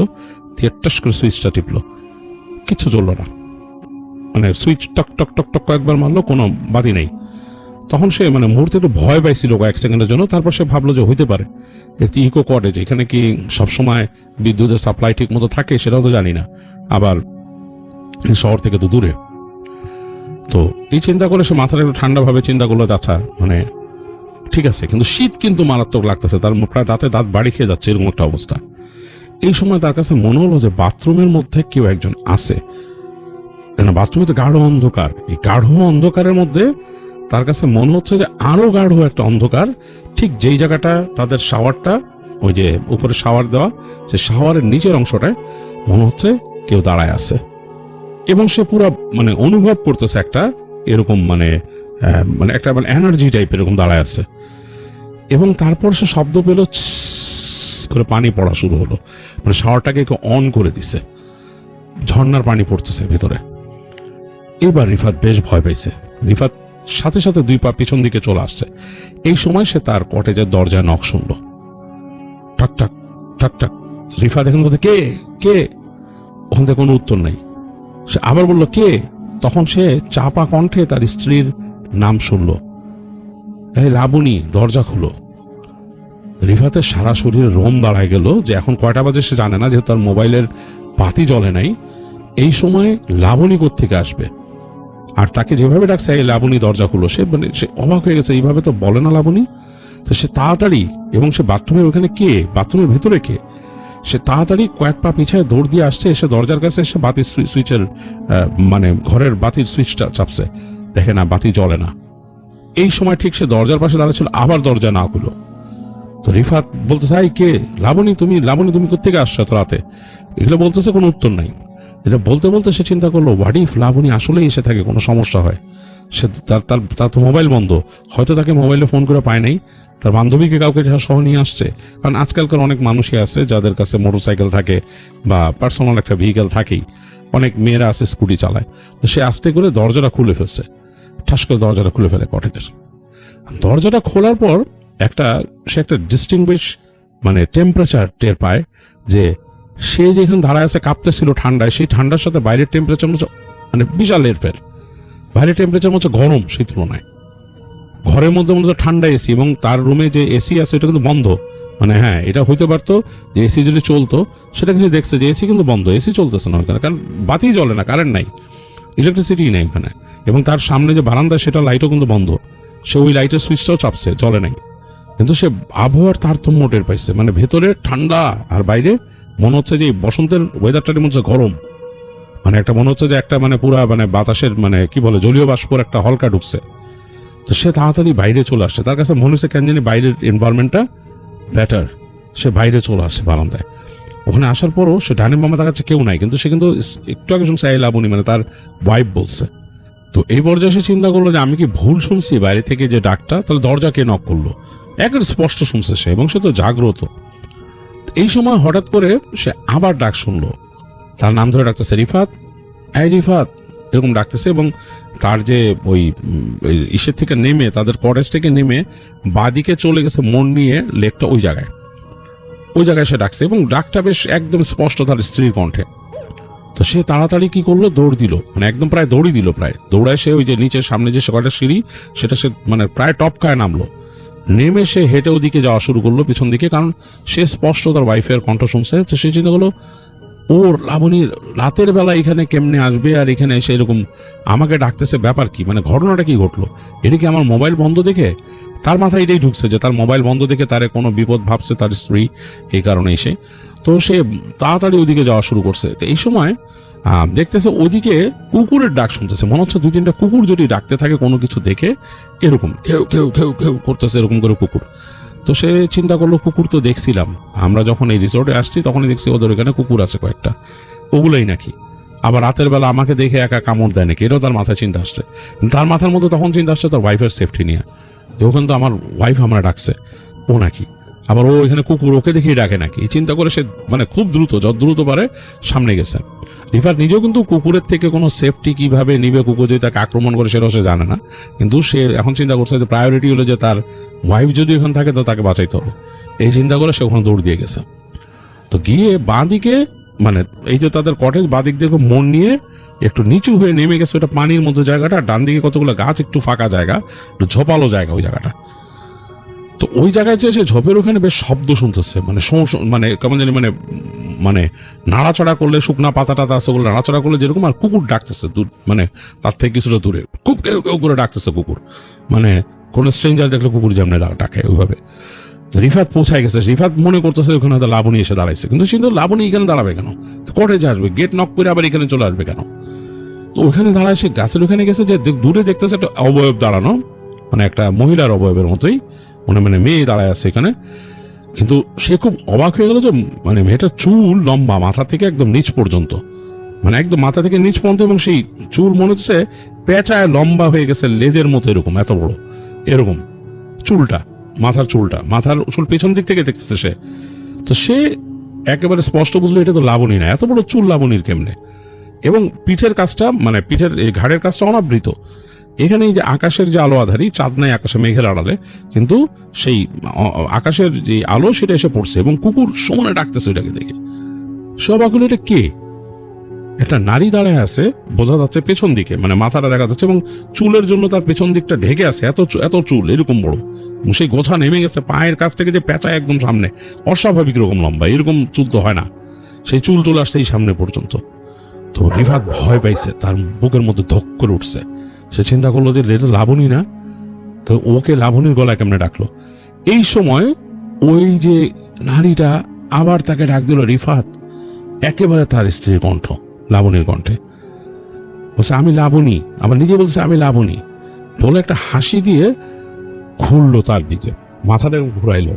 টস করে সুইচটা টিপলো, কিচ্ছু জ্বললো না। মানে সুইচ টক টক টক টক কয়েকবার মারলো, কোনো বাতি নেই। তখন সে মানে মুহূর্তে একটু ভয় পাইছিল কয়েক সেকেন্ডের জন্য। তারপর সে ভাবলো যে হইতে পারে একটি ইকো কটেজ, এখানে কি সবসময় বিদ্যুতের সাপ্লাই ঠিক মতো থাকে সেটাও তো জানি না, আবার শহর থেকে তো দূরে। তো এই চিন্তা করে সে মাথাটা একটু ঠান্ডা ভাবে চিন্তা করলো, আচ্ছা মানে ঠিক আছে, কিন্তু শীত কিন্তু মারাত্মক লাগতেছে, তার প্রায় দাঁতে দাঁত বাড়ি খেয়ে যাচ্ছে, এরকম একটা অবস্থা। এই সময় তার কাছে মনে হলো যে বাথরুমের মধ্যে কেউ একজন আছে, কেন বাথরুমে তো গাঢ় অন্ধকার, এই গাঢ় অন্ধকারের মধ্যে তার কাছে মনে হচ্ছে যে আরো গাঢ় একটা অন্ধকার, ঠিক যেই জায়গাটা তাদের শাওয়ারটা, ওই যে উপরে শাওয়ার দেওয়া, সে শাওয়ারের নিচের অংশটায় মনে হচ্ছে কেউ দাঁড়ায় আছে। এবং সে পুরো মানে অনুভব করতেছে একটা এরকম মানে একটা মানে এনার্জি টাইপের এরকম দাঁড়ায় আছে। এবং তারপর সে শব্দ পেল, করে পানি পড়া শুরু হলো, মানে শাওয়ারটাকে অন করে দিছে, ঝর্ণার পানি পড়তেছে ভেতরে। এবার রিফাত বেশ ভয় পাইছে, রিফাত সাথে সাথে 2 পা পিছন দিকে চলে আসছে। এই সময় সে তার কটেজের দরজায় নক শুনলো, টাক টাক টাক টাক। রিফাত এখন বলতে কে কে, ওখান থেকে কোনো উত্তর নাই। সে আবার বলল কে, তখন সে চাপা কণ্ঠে তার স্ত্রীর নাম শুনলো, এই লাবণী দরজা খুলো। রিফাতের সারা শরীরে রোম দাঁড়ায় গেল, যে এখন কয়টা বাজে সে জানে না, যেহেতু তার মোবাইলের বাতি জ্বলে নাই। এই সময় লাবণী কোত্থেকে আসবে, আর তাকে যেভাবে ডাকছে এই লাবণী দরজা খুলো, সে মানে সে অবাক হয়ে গেছে, এইভাবে তো বলে না লাবণী। তো সে তাড়াতাড়ি, এবং সে বাথরুমের ওখানে কে, বাথরুমের ভেতরে কে, সে তাড়াতাড়ি কয়েক পা পিছায় দৌড় দিয়ে আসছে, এসে দরজার কাছে এসে বাতির সুইচের মানে ঘরের বাতির সুইচটা চাপছে, দেখে না বাতি জ্বলে না। এই সময় ঠিক সে দরজার পাশে দাঁড়াচ্ছিল, আবার দরজা না খুলো। তো রিফাত বলতেছে এই কে, লাবণী তুমি কোত্থেকে আসছো এত রাতে, এগুলো বলতেছে, কোনো উত্তর নাই। এটা বলতে বলতে সে চিন্তা করলো, হোয়াট ইফ লাবণী আসলেই এসে থাকে, কোনো সমস্যা হয়, সে তার তো মোবাইল বন্ধ, হয়তো তাকে মোবাইলে ফোন করে পায় নাই, তার বান্ধবীকে কাউকে সহ নিয়ে আসছে। কারণ আজকালকার অনেক মানুষই আছে যাদের কাছে মোটরসাইকেল থাকে বা পার্সোনাল একটা ভেহিকেল থাকেই, অনেক মেয়েরা আছে স্কুটি চালায়। তো সে আস্তে করে দরজাটা খুলে ফেলছে, ঠাস করে দরজাটা খুলে ফেলে কটেজের। দরজাটা খোলার পর সে একটা ডিস্টিংগুইশ মানে টেম্পারেচার টের পায়, যে সে যেখানে দাঁড়ায় আছে কাঁপতেছিল ঠান্ডায়, সেই ঠান্ডার সাথে বাইরের টেম্পারেচার মানে বিশাল এরফের। বাইরের টেম্পারেচার হচ্ছে গরম সেই তুলনায়, ঘরের মধ্যে মনে হচ্ছে ঠান্ডা এসি, এবং তার রুমে যে এসি আছে এটা কিন্তু বন্ধ। মানে হ্যাঁ, এটা হইতে পারতো যে এসি যদি চলতো, সেটা কিন্তু দেখছে যে এসি কিন্তু বন্ধ, এসি চলতেছে না ওখানে, কারণ বাতি জ্বলে না, কারেন্ট নাই, ইলেকট্রিসিটি নেই ওখানে। এবং তার সামনে যে বারান্দা সেটা লাইটও কিন্তু বন্ধ, সে ওই লাইটের সুইচটাও চাপছে, জ্বলে নাই। কিন্তু সে আবহাওয়ার তারতম্য টের পাইছে, মানে ভেতরে ঠান্ডা আর বাইরে মনে হচ্ছে যে বসন্তের ওয়েদারটার মনে হচ্ছে গরম, মানে একটা মনে হচ্ছে যে একটা মানে পুরা মানে বাতাসের মানে কি বলে জলীয় বাষ্পর একটা হলকা ঢুকছে। তো সে তাড়াতাড়ি বাইরে চলে আসছে, তার কাছে মনে হচ্ছে কেন জানি বাইরের এনভায়রনমেন্টটা বেটার। সে বাইরে চলে আসছে বারান্দায়। ওখানে আসার পরও সে ডাইনিং মামা, তার কাছে কেউ নাই, কিন্তু সে কিন্তু একটু আগে শুনছে এই লাবণী মানে তার ওয়াইফ বলছে। তো এই পর্যায়ে সে চিন্তা করলো যে আমি কি ভুল শুনছি বাইরে থেকে যে ডাকটা, তাহলে দরজা কে নক করলো, একদম স্পষ্ট শুনছে সে, এবং সে তো জাগ্রত। এই সময় হঠাৎ করে সে আবার ডাক শুনলো, তার নাম ধরে ডাকতেছে, রিফাত, এই রিফাত, এরকম ডাকতেছে। এবং তার যে ওই ইসের থেকে নেমে, তাদের কটেজ থেকে নেমে বাদিকে চলে গেছে মোড় নিয়ে, লেকটা ওই জায়গায় সে ডাকছে, এবং ডাকটা বেশ একদম স্পষ্ট তার স্ত্রীর কণ্ঠে। তো সে তাড়াতাড়ি কি করলো, দৌড় দিল, মানে একদম প্রায় দৌড়ই দিল, প্রায় দৌড়ায় সে ওই যে নিচের সামনে যে কয়টা সিঁড়ি, সেটা সে মানে প্রায় টপকায় নামলো। নেমে সে হেঁটে ওদিকে যাওয়া শুরু করলো পিছন দিকে, কারণ সে স্পষ্ট তার ওয়াইফের কণ্ঠ শুনছে। তো সে চিন্তা করলো, ওর লাবণী রাতের বেলা এখানে কেমনে আসবে, আর এখানে এসে এরকম আমাকে ডাকতেছে, ব্যাপার কি, মানে ঘটনাটা কি ঘটলো, এটা কি আমার মোবাইল বন্ধ দেখে? তার মাথায় এটাই ঢুকছে যে তার মোবাইল বন্ধ দেখে তারে কোনো বিপদ ভাবছে তার স্ত্রী, এই কারণে এসে। তো সে তাড়াতাড়ি ওদিকে যাওয়া শুরু করছে। তো এই সময় দেখতেছে ওদিকে কুকুরের ডাক শুনতেছে, মনে হচ্ছে 2-3টা কুকুর যদি ডাকতে থাকে কোনো কিছু দেখে, এরকম কেউ কেউ কেউ কেউ করতেছে এরকম করে কুকুর। তো সে চিন্তা করলো, কুকুর তো দেখছিলাম আমরা যখন এই রিসোর্টে আসছি, তখনই দেখছি ওদের ওখানে কুকুর আছে কয়েকটা, ওগুলোই নাকি আবার রাতের বেলা আমাকে দেখে একা কামড় দেয় নাকি, এটাও তার মাথায় চিন্তা আসছে। তার মাথার মধ্যে তখন চিন্তা আসছে তার ওয়াইফের সেফটি নিয়ে, যে ওখানে তো আমার ওয়াইফ আমরা ডাকছে, ও নাকি আবার ও এখানে কুকুর ওকে দেখেই ডাকে নাকি। এই চিন্তা করে সে মানে খুব দ্রুত, যত দ্রুত পারে সামনে গেছে। রিফাত নিজেও কিন্তু কুকুরের থেকে কোনো সেফটি কিভাবে নিবে, কুকুর যদি তাকে আক্রমণ করে সেটাও সে জানে না, কিন্তু সে এখন চিন্তা করছে যে প্রায়োরিটি হলো যে তার ওয়াইফ যদি ওখানে থাকে তো তাকে বাঁচাইতে হবে। এই চিন্তা করে সে ওখানে দৌড় দিয়ে গেছে। তো গিয়ে বাঁ দিকে মানে এই যে তাদের কটেজ, বাঁ দিক দিয়ে মন নিয়ে একটু নিচু হয়ে নেমে গেছে, ওটা পানির মধ্যে জায়গাটা, ডান দিকে কতগুলো গাছ, একটু ফাঁকা জায়গা, একটু ঝোপালো জায়গা ওই জায়গাটা। তো ওই জায়গায় যে সে ঝোপের ওখানে বেশ শব্দ শুনতেছে, মানে মানে কেমন জানি মানে মানে নাড়াচড়া করলে, শুকনা পাতাটা আছে ওগুলো নাড়াচড়া করলে যেরকম, আর কুকুর ডাকতেছে মানে তার থেকে কিছুটা দূরে, খুব কেউ কেউ করে ডাকতেছে কুকুর, মানে কোন স্ট্রেঞ্জার দেখলে কুকুর যেমন ডাকে ওইভাবে। রিফাত পৌঁছায় গেছে, রিফাত মনে করতেছে ওখানে হয়তো লাবণী এসে দাঁড়াইছে, কিন্তু সে লাবণী এখানে দাঁড়াবে কেন, কোর্টে যে আসবে, গেট নক করে আবার এখানে চলে আসবে কেন? তো ওখানে দাঁড়ায় সে গাছের ওখানে গেছে, যে দূরে দেখতেছে একটা অবয়ব দাঁড়ানো, মানে একটা মহিলার অবয়বের মতোই, মানে মেয়ে দাঁড়ায় আছে এখানে। কিন্তু সে খুব অবাক হয়ে গেল যে মানে মেয়েটার চুল লম্বা মাথা থেকে একদম নিচ পর্যন্ত, মানে একদম মাথা থেকে নিচ পর্যন্ত, এবং সেই চুল মনে হচ্ছে পেঁচায় লম্বা হয়ে গেছে লেজের মতো, এরকম এত বড়, এরকম চুলটা, মাথার চুল পেছন দিক থেকে দেখতেছে সে। তো সে একেবারে স্পষ্ট বুঝলো এটা তো লাবণী না, এত বড় চুল লাবণীর কেমনে? এবং পিঠের কাজটা, মানে পিঠের এই ঘাড়ের কাজটা অনাবৃত। এখানে এই যে আকাশের যে আলো আধারি, চাঁদ নাই আকাশে মেঘের আড়ালে, কিন্তু সেই আকাশের যে আলো সেটা এসে পড়ছে, এবং কুকুর সমানে ডাকতেছে এটাকে দেখে। সব আগুলো এটা কে? একটা নারী দাঁড়ায় আছে, বোঝা যাচ্ছে পেছন দিকে, মানে মাথাটা দেখা যাচ্ছে, এবং চুলের জন্য তার পেছন দিকটা ঢেকে আছে, এত চুল এরকম বড়, সেই গোছা নেমে গেছে পায়ের কাছ থেকে, যে পেঁচা একদম সামনে, অস্বাভাবিক রকম লম্বা, এরকম চুল তো হয় না, সেই চুল চলে আসছে এই সামনে পর্যন্ত। তো রিফাত ভয় পাইছে, তার বুকের মধ্যে ধক করে উঠছে। সে চিন্তা করলো যে এটা লাবণী না, তো ওকে লাবণীর গলায় কেমনে ডাকলো? এই সময় ওই যে নারীটা আবার তাকে ডাক দিল রিফাত, একেবারে তার স্ত্রীর কণ্ঠ, লাবণীর কণ্ঠে। বলছে আমি লাবণী, আবার নিজে বলছে আমি লাবণী, বলে একটা হাসি দিয়ে ঘুরলো তার দিকে, মাথাটা ঘুরাইলো।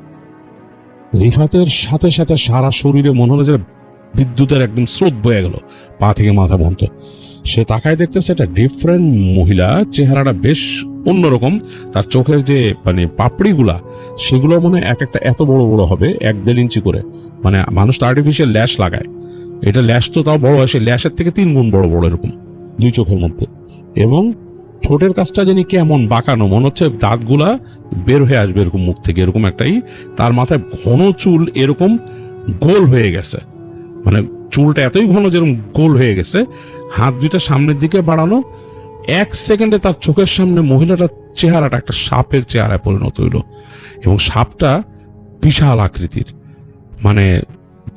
রিফাতের সাথে সাথে সারা শরীরে মনে হলো যে বিদ্যুতের একদম স্রোত বয়ে গেল পা থেকে মাথা পর্যন্ত। সে তাকায় দেখতেছে একটা ডিফারেন্ট মহিলা, চেহারাটা বেশ অন্যরকম, তার চোখের যে মানে পাপড়িগুলা সেগুলো মনে এক একটা এত বড় বড় হবে, 1-1.5 ইঞ্চি করে, মানে মানুষ তো আর্টিফিশিয়াল ল্যাশ লাগায়, এটা ল্যাশ তো তাও বড় হয়, সে ল্যাশের থেকে 3 গুণ বড় বড় এরকম দুই চোখের মধ্যে। এবং ঠোঁটের কাজটা জানি কেমন বাঁকানো, মনে হচ্ছে দাঁতগুলা বের হয়ে আসবে এরকম মুখ থেকে, এরকম একটাই। তার মাথায় ঘন চুল এরকম গোল হয়ে গেছে, মানে চুলটা এতই ঘন যেরকম গোল হয়ে গেছে, হাত দুইটা সামনের দিকে বাড়ানো। 1 সেকেন্ডে তার চোখের সামনে মহিলাটার চেহারাটা একটা সাপের চেহারায় পরিণত হইল, এবং সাপটা বিশাল আকৃতির, মানে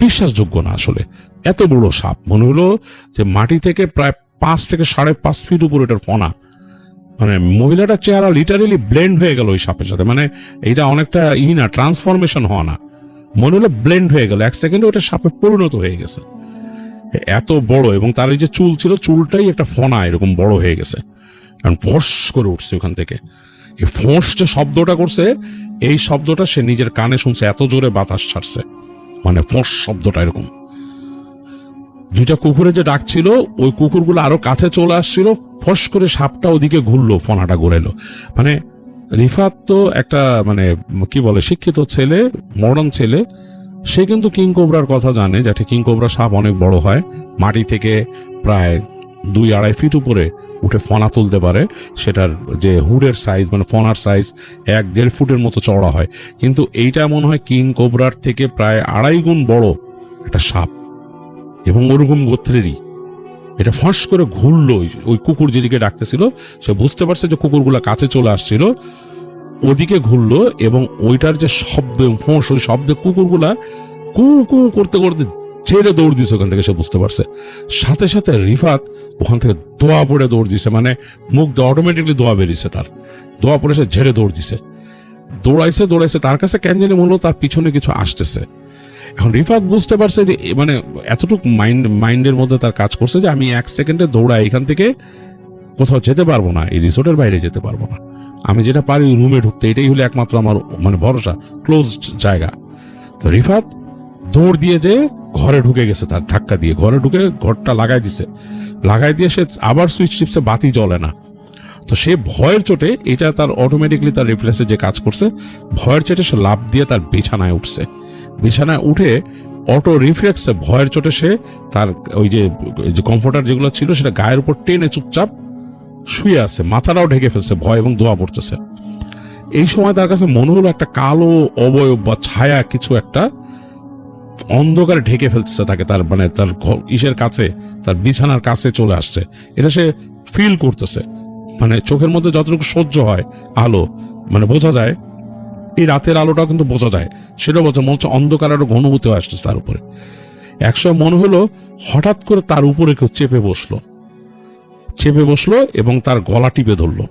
বিশ্বাসযোগ্য না আসলে, এত বড় সাপ। মনে হলো যে মাটি থেকে প্রায় 5 থেকে 5.5 ফিট উপর এটার ফনা, মানে মহিলাটার চেহারা লিটারেলি ব্লেন্ড হয়ে গেল ওই সাপের সাথে, মানে এটা অনেকটা না ট্রান্সফরমেশন হওয়া না, মনে হলো ব্লেন্ড হয়ে গেল, 1 সেকেন্ডে ওটা সাপে পরিণত হয়ে গেছে, এত বড়। এবং তার এই যে চুল ছিল, চুলটাই একটা ফনা এরকম বড় হয়ে গেছে, কারণ ফোঁস করে উঠছে ওখান থেকে। এই ফোঁস যে শব্দটা করছে, এই শব্দটা সে নিজের কানে শুনছে, এত জোরে বাতাস ছাড়ছে, মানে ফোঁস শব্দটা এরকম। দুইটা কুকুরের যে ডাক ছিল, ওই কুকুরগুলো আরো কাছে চলে আসছিল, ফস করে সাপটা ওদিকে ঘুরলো, ফনাটা ঘুরাইলো। মানে রিফাত তো একটা মানে কি বলে শিক্ষিত ছেলে, মডার্ন ছেলে, সে কিন্তু কিং কোবরার কথা জানে, যাতে কিং কোবরা সাপ অনেক বড় হয়, মাটি থেকে প্রায় 2-2.5 ফিট উপরে উঠে ফনা তুলতে পারে, সেটার যে হুডের সাইজ মানে ফনার সাইজ 1-1.5 ফুটের মতো চওড়া হয়, কিন্তু এইটা মনে হয় কিং কোবরার থেকে প্রায় 2.5 গুণ বড় একটা সাপ, এবং ওরকম গোত্রেরই। এটা ফস করে ঘুরলো, ওই কুকুর যেদিকে ডাকতেছিল সে বুঝতে পারছে যে কুকুরগুলা কাছে চলে আসছিল, ওদিকে ঘুরলো, এবং ওইটার যে শব্দ ফোঁস, ওই শব্দে কুকুরগুলা কু কু করতে করতে ছেড়ে দৌড় দিছে ওখান থেকে, সে বুঝতে পারছে। সাথে সাথে রিফাত ওখান থেকে দোয়া পড়ে দৌড় দিছে, মানে মুখ দিয়ে অটোমেটিকলি দোয়া বেরিয়েছে তার, দোয়া পড়ে সে ঝেড়ে দৌড় দিছে, দৌড়াইছে, তার কাছে কেন জানি মনে হলো তার পিছনে কিছু আসতেছে। এখন রিফাত বুঝতে পারছে যে মানে এতটুকু মাইন্ডের মধ্যে তার কাজ করছে যে আমি 1 সেকেন্ডে দৌড়াই এখান থেকে কোথাও যেতে পারবো না, এই রিসোর্টের বাইরে যেতে পারবো না, আমি যেটা পারি রুমে ঢুকতে, এটাই হলো একমাত্র আমার মানে ভরসা, ক্লোজড জায়গা। তো রিফাত দৌড় দিয়ে যে ঘরে ঢুকে গেছে, তার ধাক্কা দিয়ে ঘরে ঢুকে ঘরটা লাগাই দিয়ে সে আবার সুইচ টিপসে, বাতি জ্বলে না। তো সে ভয়ের চোটে, এটা তার অটোমেটিকলি তার রিফ্লেক্সে যে কাজ করছে, ভয়ের চোটে সে লাফ দিয়ে তার বিছানায় উঠছে, বিছানায় উঠে অটো রিফ্লেক্সে ভয়ের চোটে সে তার ওই যে কমফোর্টার যেগুলো ছিল সেটা গায়ের উপর টেনে চুপচাপ শুয়ে আছে, মাথাটাও ঢেকে ফেলছে ভয়, এবং দোয়া পড়তেছে। এই সময় তার কাছে মনে হলো একটা কালো অবয়ব বা ছায়া কিছু একটা অন্ধকারে ঢেকে ফেলতেছে তাকে, তার মানে তার ইসের কাছে, তার বিছানার কাছে চলে আসছে, এটা সে ফিল করতেছে। মানে চোখের মধ্যে যতটুকু সহ্য হয় আলো, মানে বোঝা যায়, এই রাতের আলোটা কিন্তু বোঝা যায়, সেটা বোঝা, মনে হচ্ছে অন্ধকার আরো ঘনীভূত হয়ে আসতেছে তার উপরে। একসময় মনে হলো হঠাৎ করে তার উপরে কেউ চেপে বসলো এবং তার গলা টিপে ধরলো,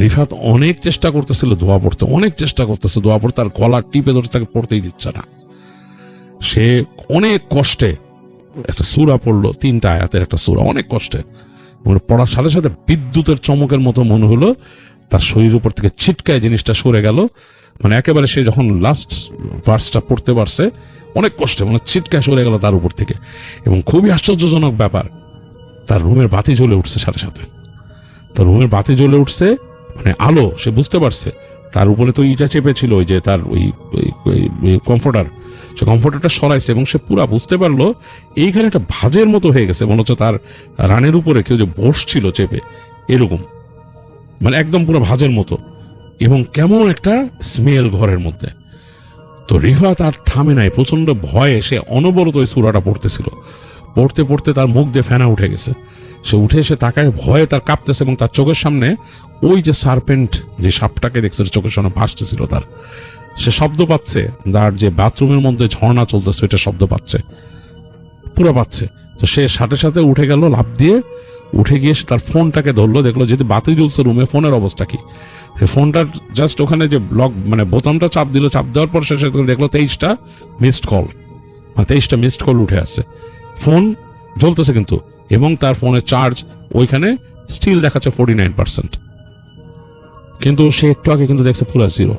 রিফাত অনেক চেষ্টা করতেছিল দোয়া পড়তে, অনেক চেষ্টা করতেছে দোয়া পড়তে, আর গলা টিপে ধরে তাকে পড়তেই দিচ্ছে না। সে অনেক কষ্টে একটা সূরা পড়লো, 3টা আয়াতের একটা সূরা, অনেক কষ্টে। পড়ার সাথে সাথে বিদ্যুতের চমকের মতো মনে হলো তার শরীর উপর থেকে ছিটকায় জিনিসটা সরে গেল। মানে একেবারে সে যখন লাস্ট ভার্সটা পড়তে পারছে অনেক কষ্টে, মানে ছিটকায় সরে গেল তার উপর থেকে। এবং খুবই আশ্চর্যজনক ব্যাপার, তার রুমের বাতি জ্বলে উঠছে সাথে সাথে। তার রুমের বাতি জ্বলে উঠছে, মানে আলো, সে বুঝতে পারছে। তার উপরে তো ইটা চেপে ছিল, ওই যে তার ওই কমফোর্টার, সে কমফোর্টারটা সরাইছে এবং সে পুরা বুঝতে পারলো এইখানে একটা ভাঁজের মতো হয়ে গেছে, মনে হচ্ছে তার রানের উপরে কেউ যে বসছিল চেপে, এরকম, মানে একদম পুরো ভাঁজের মতো, এবং কেমন একটা স্মেল ঘরের মধ্যে। তো রিফাত আর থামে নাই, প্রচন্ড ভয়ে সে অনবরত ওই সূরাটা পড়তেছিল। পড়তে পড়তে তার মুখ দিয়ে ফেনা উঠে গেছে। সে উঠে এসে তাকায়, ভয়ে তার কাঁপতেছে, এবং তার চোখের সামনে ওই যে সার্পেন্ট, যে সাপটাকে দেখছে চোখের সামনে ভাসতেছিল, তার সে শব্দ পাচ্ছে, তার যে বাথরুমের মধ্যে ঝর্ণা চলতেছে ওইটা শব্দ পাচ্ছে, পুরো পাচ্ছে। তো সে সাথে সাথে উঠে গেল, লাফ দিয়ে উঠে গিয়ে সে তার ফোনটাকে ধরলো, দেখলো যেহেতু বাতি জ্বলছে রুমে, ফোনের অবস্থা কি। সে ফোনটার জাস্ট ওখানে যে ব্লক, মানে বোতামটা চাপ দিল, চাপ দেওয়ার পর সে দেখলো 23টা মিসড কল, মানে 23টা মিসড কল উঠে আসছে, ফোন জ্বলতেছে কিন্তু, এবং তার ফোনের চার্জ ওইখানে স্টিল দেখাচ্ছে 49%, কিন্তু সে একটু আগে কিন্তু দেখছে পুরো 0।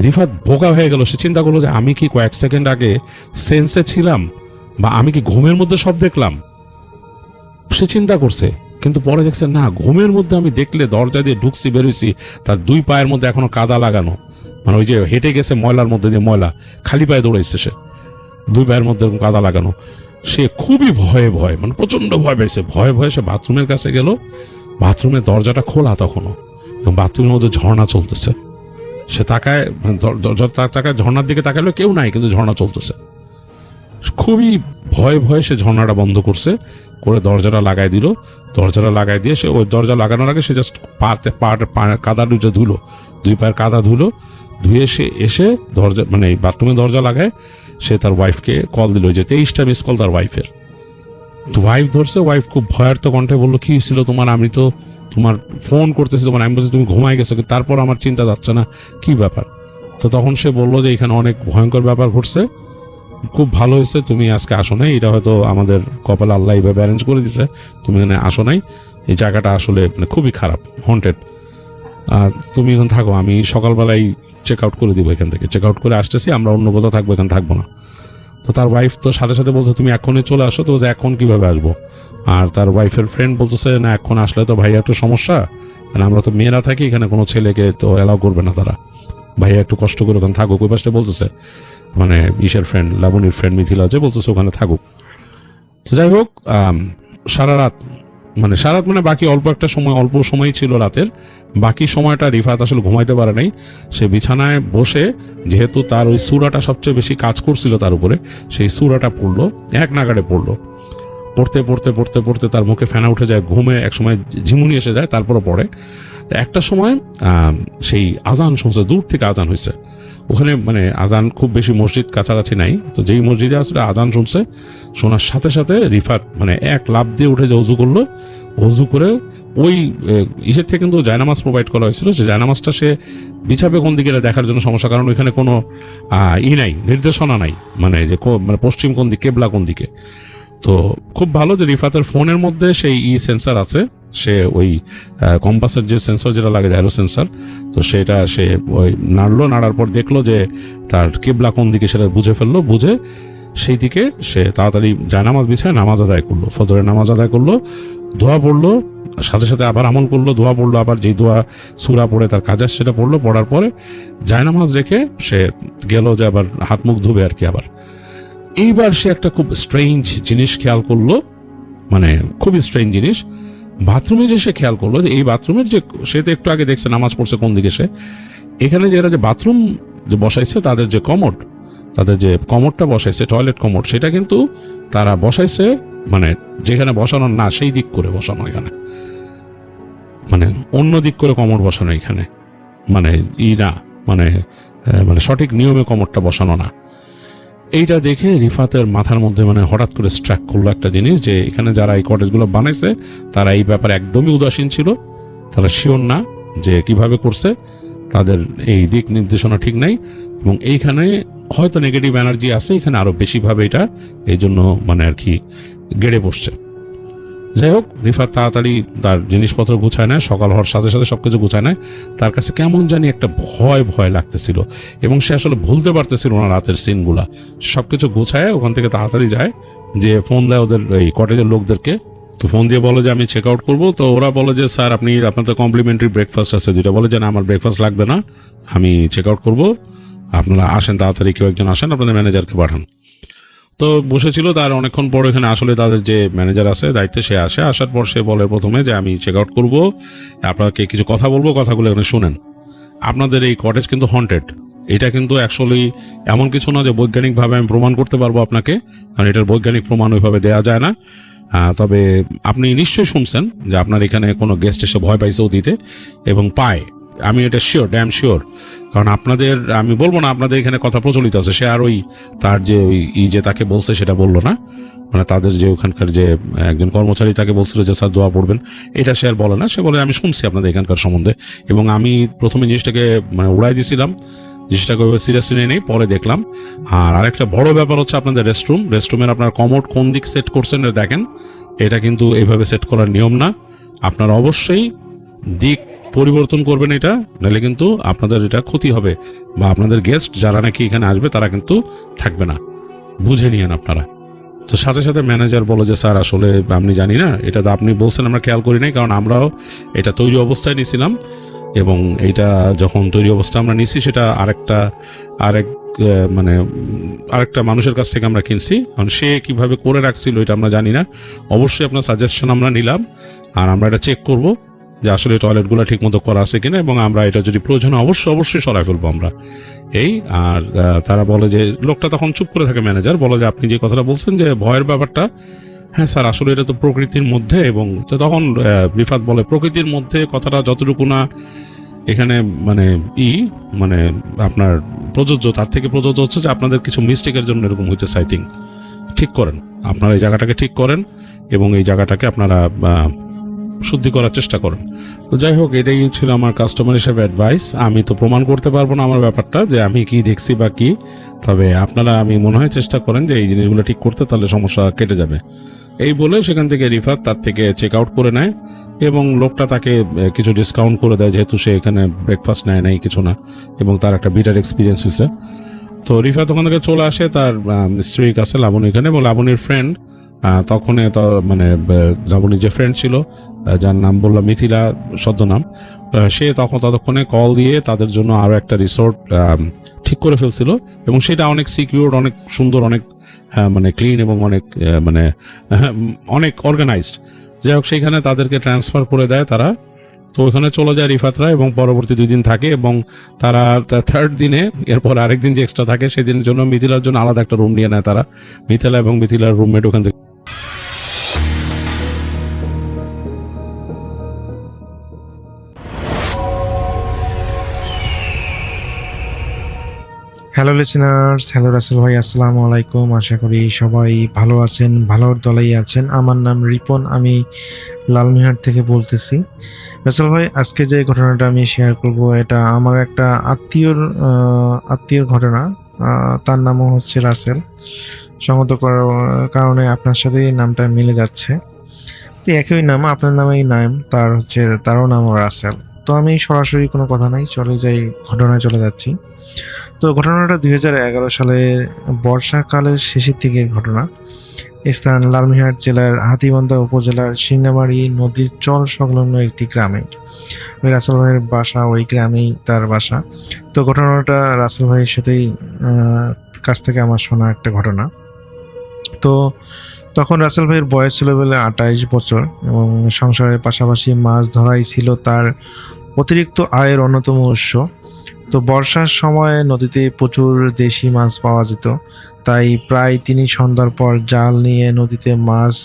রিফাত বোকা হয়ে গেল, সে চিন্তা করলো যে আমি কি কয়েক সেকেন্ড আগে সেন্সে ছিলাম, বা আমি কি ঘুমের মধ্যে সব দেখলাম, সে চিন্তা করছে। কিন্তু পরে দেখছে না, ঘুমের মধ্যে আমি দেখলে দরজা দিয়ে ঢুকছি বেরোইছি, তার 2 পায়ের মধ্যে এখনো কাদা লাগানো, মানে ওই যে হেঁটে গেছে ময়লার মধ্যে দিয়ে, ময়লা খালি পায়ে দৌড়াইছে, সে 2 পায়ের মধ্যে কাদা লাগানো। সে খুবই ভয়ে ভয়ে, মানে প্রচন্ড ভয় পেয়েছে, ভয়ে ভয়ে সে বাথরুমের কাছে গেল। বাথরুমের দরজাটা খোলা তখনও, এবং বাথরুমের মধ্যে ঝর্ণা চলতেছে। সে তাকায়, তাকায় ঝর্ণার দিকে তাকালো, কেউ নাই, কিন্তু ঝর্ণা চলতেছে। খুবই ভয়ে ভয়ে সে ঝর্ণাটা বন্ধ করছে, করে দরজাটা লাগাই দিল। দরজাটা লাগাই দিয়ে সে ওই দরজা লাগানোর আগে সে জাস্ট কাদা ডুজে ধুলো, 2 পায়ের কাদা ধুলো, ধুয়ে সে এসে দরজা, মানে বাথরুমের দরজা লাগায়, সে তার ওয়াইফকে কল দিল, যে 23টা মিস কল তার ওয়াইফের। ওয়াইফ ধরছে, ওয়াইফ খুব ভয়ার্ত কণ্ঠে বললো, কি ছিল তোমার, আমি তো তোমার ফোন করতেছি, তোমার আমি বলছি তুমি ঘুমাই গেছো, তারপর আমার চিন্তা যাচ্ছে না, কি ব্যাপার। তো তখন সে বললো যে এখানে অনেক ভয়ঙ্কর ব্যাপার ঘটছে, খুব ভালো হয়েছে তুমি আজকে আসো নাই, এটা হয়তো আমাদের কপালে আল্লাহ এইভাবে অ্যারেঞ্জ করে দিছে, তুমি এখানে আসো নাই, এই জায়গাটা আসলে মানে খুবই খারাপ, হন্টেড, তুমি এখন থাকো, আমি সকালবেলায় চেক আউট করে দিব, এখান থেকে চেক আউট করে আসতেছি, আমরা অন্য কোথাও থাকবো, এখানে থাকবো না। তো তার ওয়াইফ তো সাথে সাথে বলছে তুমি এখনই চলে আসো। তো বলছে এখন কিভাবে আসবো, আর তার ওয়াইফের ফ্রেন্ড বলতেছে না এখন আসলে তো ভাইয়া একটু সমস্যা, মানে আমরা তো মেয়েরা থাকি এখানে, কোনো ছেলেকে তো অ্যালাউ করবে না তারা, ভাইয়া একটু কষ্ট করে ওখানে থাকুক। ওই পাশে বলতেছে, মানে ইসের ফ্রেন্ড, লাবণীর ফ্রেন্ড মিথিলা, যে বলতেছে ওখানে থাকুক। তো যাই হোক, সারা রাত মানে বাকি অল্প একটা সময়, অল্প সময় ছিল রাতের, বাকি সময়টা রিফাত আসলে ঘুমাইতে পারে নাই। সে বিছানায় বসে, যেহেতু তার ওই সূরাটা সবচেয়ে বেশি কাজ করছিল তার উপরে, সেই সূরাটা পড়লো, এক নাগাড়ে পড়লো। পড়তে পড়তে পড়তে পড়তে তার মুখে ফেনা উঠে যায়, ঘুমে এক সময় ঝিমুনি এসে যায়, তারপরে পড়ে। একটা সময় সেই আজান শুনছে, দূর থেকে আজান হয়েছে। ওখানে মানে আজান খুব বেশি মসজিদ কাছাকাছি নাই, তো যেই মসজিদে আসলে আজান শুনছে, শোনার সাথে সাথে রিফাত মানে এক লাফ দিয়ে উঠে যে অজু করলো, অজু করে ওই ইসের থেকে কিন্তু জায়নামাজ প্রোভাইড করা হয়েছিল, যে জায়নামাজটা সে বিছাবে কোন দিকে দেখার জন্য সমস্যা, কারণ ওইখানে কোনো নাই, নির্দেশনা নাই, মানে যে মানে পশ্চিম কোন দিকে, কেবলা কোন দিকে। তো খুব ভালো যে রিফাতের ফোনের মধ্যে সেই সেন্সার আছে, সে ওই কম্পাসের যে সেন্সর যেটা লাগে, জাইরো সেন্সর, তো সেটা সে ওই নাড়ার পর দেখলো যে তার কেবলা কোন দিকে, সেটা বুঝে ফেললো, বুঝে সেই দিকে সে তাড়াতাড়ি জায়নামাজ বিছায় নামাজ আদায় করলো, ফজরের নামাজ আদায় করলো, দোয়া পড়লো, সাথে সাথে আবার আমল করলো, দোয়া পড়লো, আবার যেই দোয়া সূরা পড়ে তার কাজ সেটা পড়লো, পড়ার পরে জায়নামাজ রেখে সে গেল যে আবার হাত মুখ ধুবে আর কি। আবার এইবার সে একটা খুব স্ট্রেঞ্জ জিনিস খেয়াল করলো, মানে খুবই স্ট্রেঞ্জ জিনিস। বাথরুমে যে সে খেয়াল করলো যে এই বাথরুমের যে, সে তো একটু আগে দেখছে নামাজ পড়ছে কোন দিকে, সে এখানে যে এরা যে বাথরুম যে বসাইছে, তাদের যে কমোড, তাদের যে কমোডটা বসাইছে, টয়লেট কমোড, সেটা কিন্তু তারা বসাইছে মানে যেখানে বসানো না সেই দিক করে বসানো, এখানে মানে অন্য দিক করে কমোড বসানো, এখানে মানে না মানে মানে সঠিক নিয়মে কমোডটা বসানো না। এইটা দেখে রিফাতের মাথার মধ্যে মানে হঠাৎ করে স্ট্রাইক করলো একটা জিনিস, যে এখানে যারা এই কটেজগুলো বানাইছে তারা এই ব্যাপারে একদমই উদাসীন ছিল, তারা শিওর না যে কিভাবে করছে, তাদের এই দিক নির্দেশনা ঠিক নাই এবং এইখানে হয়তো নেগেটিভ এনার্জি আছে, এখানে আরো বেশিভাবে এটা এই জন্য মানে আর কি গেড়ে বসছে। যাই হোক, রিফাত তাড়াতাড়ি তার জিনিসপত্র গুছায় নেয়, সকাল হওয়ার সাথে সাথে সবকিছু গুছায় নেয়। তার কাছে কেমন জানি একটা ভয় ভয় লাগতেছিল এবং সে আসলে ভুলতে পারতেছিল না রাতের সিনগুলা। সবকিছু গুছায় ওখান থেকে তাড়াতাড়ি যায়, যে ফোন দেয় ওদের এই কটেজের লোকদেরকে। তো ফোন দিয়ে বলে যে আমি চেক আউট করবো। তো ওরা বলে যে স্যার আপনার তো কমপ্লিমেন্টারি ব্রেকফাস্ট আছে, যেটা বলে যে না আমার ব্রেকফাস্ট লাগবে না, আমি চেক আউট করবো, আপনারা আসেন তাড়াতাড়ি, কেউ একজন আসেন, আপনাদের ম্যানেজারকে পাঠান। তো বসেছিল, তার অনেকক্ষণ পর এখানে আসলে তাদের যে ম্যানেজার আছে দায়িত্বে সে আসে। আসার পর সে বলে প্রথমে যে আমি চেক আউট করবো, আপনাকে কিছু কথা বলবো, কথাগুলো এখানে শুনেন। আপনাদের এই কটেজ কিন্তু হন্টেড। এটা কিন্তু অ্যাকচুয়ালি এমন কিছু না যে বৈজ্ঞানিকভাবে আমি প্রমাণ করতে পারবো আপনাকে, কারণ এটার বৈজ্ঞানিক প্রমাণ ওইভাবে দেওয়া যায় না। তবে আপনি নিশ্চয়ই শুনছেন যে আপনার এখানে কোনো গেস্ট এসে ভয় পাইছে অতীতে এবং পায়। আমি এটা শিওর, ড্যাম শিওর, কারণ আপনাদের আমি বলবো না আপনাদের এখানে কথা প্রচলিত আছে। সে আর ওই তার যে ওই যে তাকে বলছে সেটা বললো না, মানে তাদের যে ওখানকার যে একজন কর্মচারী তাকে বলছিল যে স্যার দোয়া পড়বেন, এটা সে আর বলে না। সে বলে আমি শুনছি আপনাদের এখানকার সম্বন্ধে এবং আমি প্রথমে জিনিসটাকে মানে উড়াই দিয়েছিলাম, জিনিসটাকে সিরিয়াসলি নিয়ে নেই, পরে দেখলাম। আর আরেকটা বড় ব্যাপার হচ্ছে আপনাদের রেস্টরুমের আপনার কমোড কোন দিক সেট করছেন দেখেন, এটা কিন্তু এইভাবে সেট করার নিয়ম না। আপনারা অবশ্যই দিক পরিবর্তন করবেন, এটা নাহলে কিন্তু আপনাদের এটা ক্ষতি হবে বা আপনাদের গেস্ট যারা নাকি এখানে আসবে তারা কিন্তু থাকবে না, বুঝে নিয়েন আপনারা। তো সাথে সাথে ম্যানেজার বলে যে স্যার আসলে আমি জানি না, এটা তো আপনি বলছেন আমরা খেয়াল করি নাই, কারণ আমরাও এটা তৈরি অবস্থায় নিয়েছিলাম এবং এইটা যখন তৈরি অবস্থা আমরা নিছি সেটা আরেকটা মানুষের কাছ থেকে আমরা কিনছি, কারণ সে কিভাবে করে রাখছিল এটা আমরা জানি না। অবশ্যই আপনার সাজেশন আমরা নিলাম আর আমরা এটা চেক করব যে আসলে টয়লেটগুলো ঠিক মতো করা আছে কিনা, এবং আমরা এটা যদি প্রয়োজন অবশ্যই সরাই ফেলবো আমরা এই। আর তারা বলে যে লোকটা তখন চুপ করে থাকে, ম্যানেজার বলে যে আপনি যে কথাটা বলছেন যে ভয়ের ব্যাপারটা, হ্যাঁ স্যার আসলে এটা তো প্রকৃতির মধ্যে, এবং তখন রিফাত বলে প্রকৃতির মধ্যে কথাটা যতটুকু না এখানে মানে আপনার প্রযোজ্য, তার থেকে প্রযোজ্য হচ্ছে যে আপনাদের কিছু মিস্টেকের জন্য এরকম হইতেছে। আই থিঙ্ক ঠিক করেন, আপনারা এই জায়গাটাকে ঠিক করেন এবং এই জায়গাটাকে আপনারা শুদ্ধি করার চেষ্টা করেন। তো যাই হোক, এটাই ছিল আমার কাস্টমার হিসেবে অ্যাডভাইস। আমি তো প্রমাণ করতে পারবো না আমার ব্যাপারটা যে আমি কি দেখছি বা কি, তবে আপনারা আমি মনে হয় চেষ্টা করেন যে এই জিনিসগুলো ঠিক করতে, তাহলে সমস্যা কেটে যাবে। এই বলে সেখান থেকে রিফাত তার থেকে চেক আউট করে নেয় এবং লোকটা তাকে কিছু ডিসকাউন্ট করে দেয়, যেহেতু সে এখানে ব্রেকফাস্ট নেয় নাই কিছু না, এবং তার একটা বিটার এক্সপিরিয়েন্স হয়েছে। তো রিফাত ওখান থেকে চলে আসে তার স্ত্রীর কাছে, লাবণী এখানে, এবং লাবণীর ফ্রেন্ড তখন মানে লাবণীর যে ফ্রেন্ড ছিল যার নাম বললাম মিথিলা ছদ্মনাম, সে ততক্ষণে কল দিয়ে তাদের জন্য আরো একটা রিসোর্ট ঠিক করে ফেলছিল এবং সেটা অনেক সিকিউর, অনেক সুন্দর, অনেক মানে ক্লিন এবং অনেক অর্গানাইজড। যাই হোক, সেইখানে তাদেরকে ট্রান্সফার করে দেয় তারা। তো ওইখানে চলে যায় রিফাতরা এবং পরবর্তী 2 দিন থাকে, এবং তারা থার্ড দিনে এরপর আরেকদিন যে এক্সট্রা থাকে সেদিনের জন্য মিথিলার জন্য আলাদা একটা রুম নিয়ে নেয় তারা, মিথিলা এবং মিথিলার রুমমেট ওখান থেকে। হ্যালো লিসেনার্স, হ্যালো রাসেল ভাই, আসসালামু আলাইকুম। আশা করি সবাই ভালো আছেন, ভালোর দলেই আছেন। আমার নাম রিপন, আমি লালমিহাট থেকে বলতেছি। রাসেল ভাই, আজকে যে ঘটনাটা আমি শেয়ার করব এটা আমার একটা আত্মীয়র ঘটনা। তার নামও হচ্ছে রাসেল, সঙ্গত করার কারণে আপনার সাথে নামটা মিলে যাচ্ছে। তো একই নাম, আপনার নামেই নাম, তারও নাম রাসেল। তো আমি সরাসরি কোনো কথা নাই, ঘটনায় চলে যাচ্ছি। তো ঘটনাটা 2011 সালের বর্ষাকালের শেষের দিকের ঘটনা। স্থান লালমিহাট জেলার হাতীবান্ধা উপজেলার সিঙ্গামারি নদীর চর সংলগ্ন একটি গ্রামে। ওই রাসেল ভাইয়ের বাসা ওই গ্রামেই, তার বাসা। তো ঘটনাটা রাসেল ভাইয়ের সাথেই কাছ থেকে আমার শোনা একটা ঘটনা। তো তখন রাসেল ভাইয়ের বয়স ছিল বলে 28 বছর এবং সংসারের পাশাপাশি মাছ ধরাই ছিল তার অতিরিক্ত আয়ের অন্যতম উৎস। তো বর্ষার সময় নদীতে প্রচুর দেশি মাছ পাওয়া যেত, তাই প্রায় তিনি সন্ধ্যার পর জাল নিয়ে নদীতে মাছ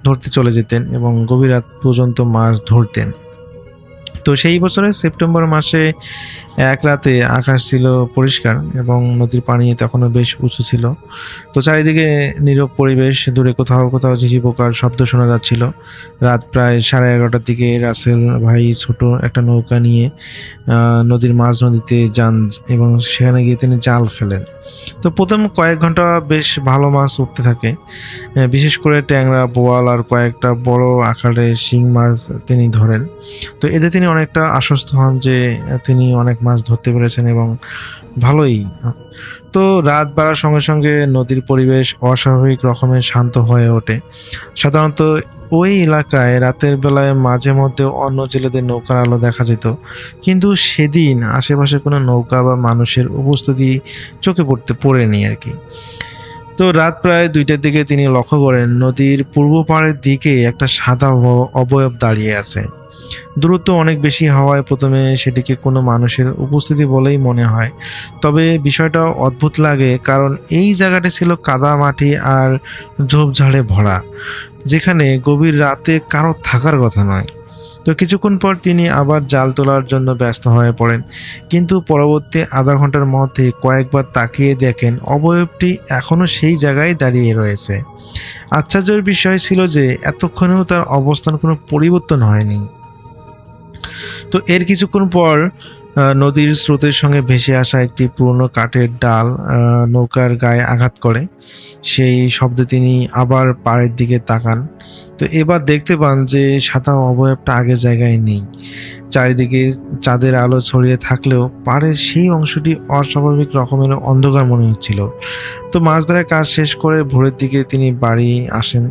ধরতে চলে যেতেন এবং গভীর রাত পর্যন্ত মাছ ধরতেন। তো সেই বছরের সেপ্টেম্বর মাসে এক রাতে আকাশ ছিল পরিষ্কার এবং নদীর পানি তখনও বেশ উঁচু ছিল। তো চারিদিকে নীরব পরিবেশ, দূরে কোথাও কোথাও ঝিঝি পোকার শব্দ শোনা যাচ্ছিল। রাত প্রায় 11:30টার দিকে রাসেল ভাই ছোট একটা নৌকা নিয়ে নদীর মাঝ নদীতে যান এবং সেখানে গিয়ে তিনি জাল ফেলেন। তো প্রথম কয়েক ঘন্টা বেশ ভালো মাছ উঠতে থাকে, বিশেষ করে ট্যাংরা, বোয়াল আর কয়েকটা বড় আকারের শিং মাছ তিনি ধরেন। তো এতে তিনি অনেকটা আশ্বস্ত হন যে তিনি অনেক মাছ ধরতে পেরেছেন এবং ভালোই। তো রাত বাড়ার সঙ্গে সঙ্গে নদীর পরিবেশ অস্বাভাবিক রকমের শান্ত হয়ে ওঠে। সাধারণত ওই এলাকায় রাতের বেলায় মাঝে মধ্যে অন্য জেলেদের নৌকার আলো দেখা যেত, কিন্তু সেদিন আশেপাশে কোনো নৌকা বা মানুষের উপস্থিতি চোখে পড়েনি আর কি। তো রাত প্রায় 2টার দিকে তিনি লক্ষ্য করেন নদীর পূর্ব পাড়ের দিকে একটা সাদা অবয়ব দাঁড়িয়ে আছে। দূরত্ব অনেক বেশি হওয়ায় প্রথমে সেটিকে কোনো মানুষের উপস্থিতি বলেই মনে হয়, তবে বিষয়টা অদ্ভুত লাগে কারণ এই জায়গাটি ছিল কাদা মাটি আর ঝোপঝাড়ে ভরা, যেখানে গভীর রাতে কারো থাকার কথা নয়। তো কিছুক্ষণ পর তিনি আবার জাল তোলার জন্য ব্যস্ত হয়ে পড়েন, কিন্তু পরবর্তী আধা ঘন্টার মধ্যে কয়েকবার তাকিয়ে দেখেন অবয়বটি এখনও সেই জায়গায় দাঁড়িয়ে রয়েছে। আশ্চর্যের বিষয় ছিল যে এতক্ষণেও তার অবস্থান কোনো পরিবর্তন হয়নি। তো এর কিছুক্ষণ পর নদীর স্রোতের সঙ্গে ভেসে আসা একটি পুরনো কাঠের ডাল নৌকার গায়ে আঘাত করে। সেই শব্দে তিনি আবার পাড়ের দিকে তাকান। তো এবার দেখতে পান যে সাদা অবয়বটা আগের জায়গায় নেই। চারিদিকে চাঁদের আলো ছড়িয়ে থাকলেও পাড়ের সেই অংশটি অস্বাভাবিক রকমের অন্ধকার মনে হচ্ছিল। তো মাছ ধরার কাজ শেষ করে ভোরের দিকে তিনি বাড়ি আসেন।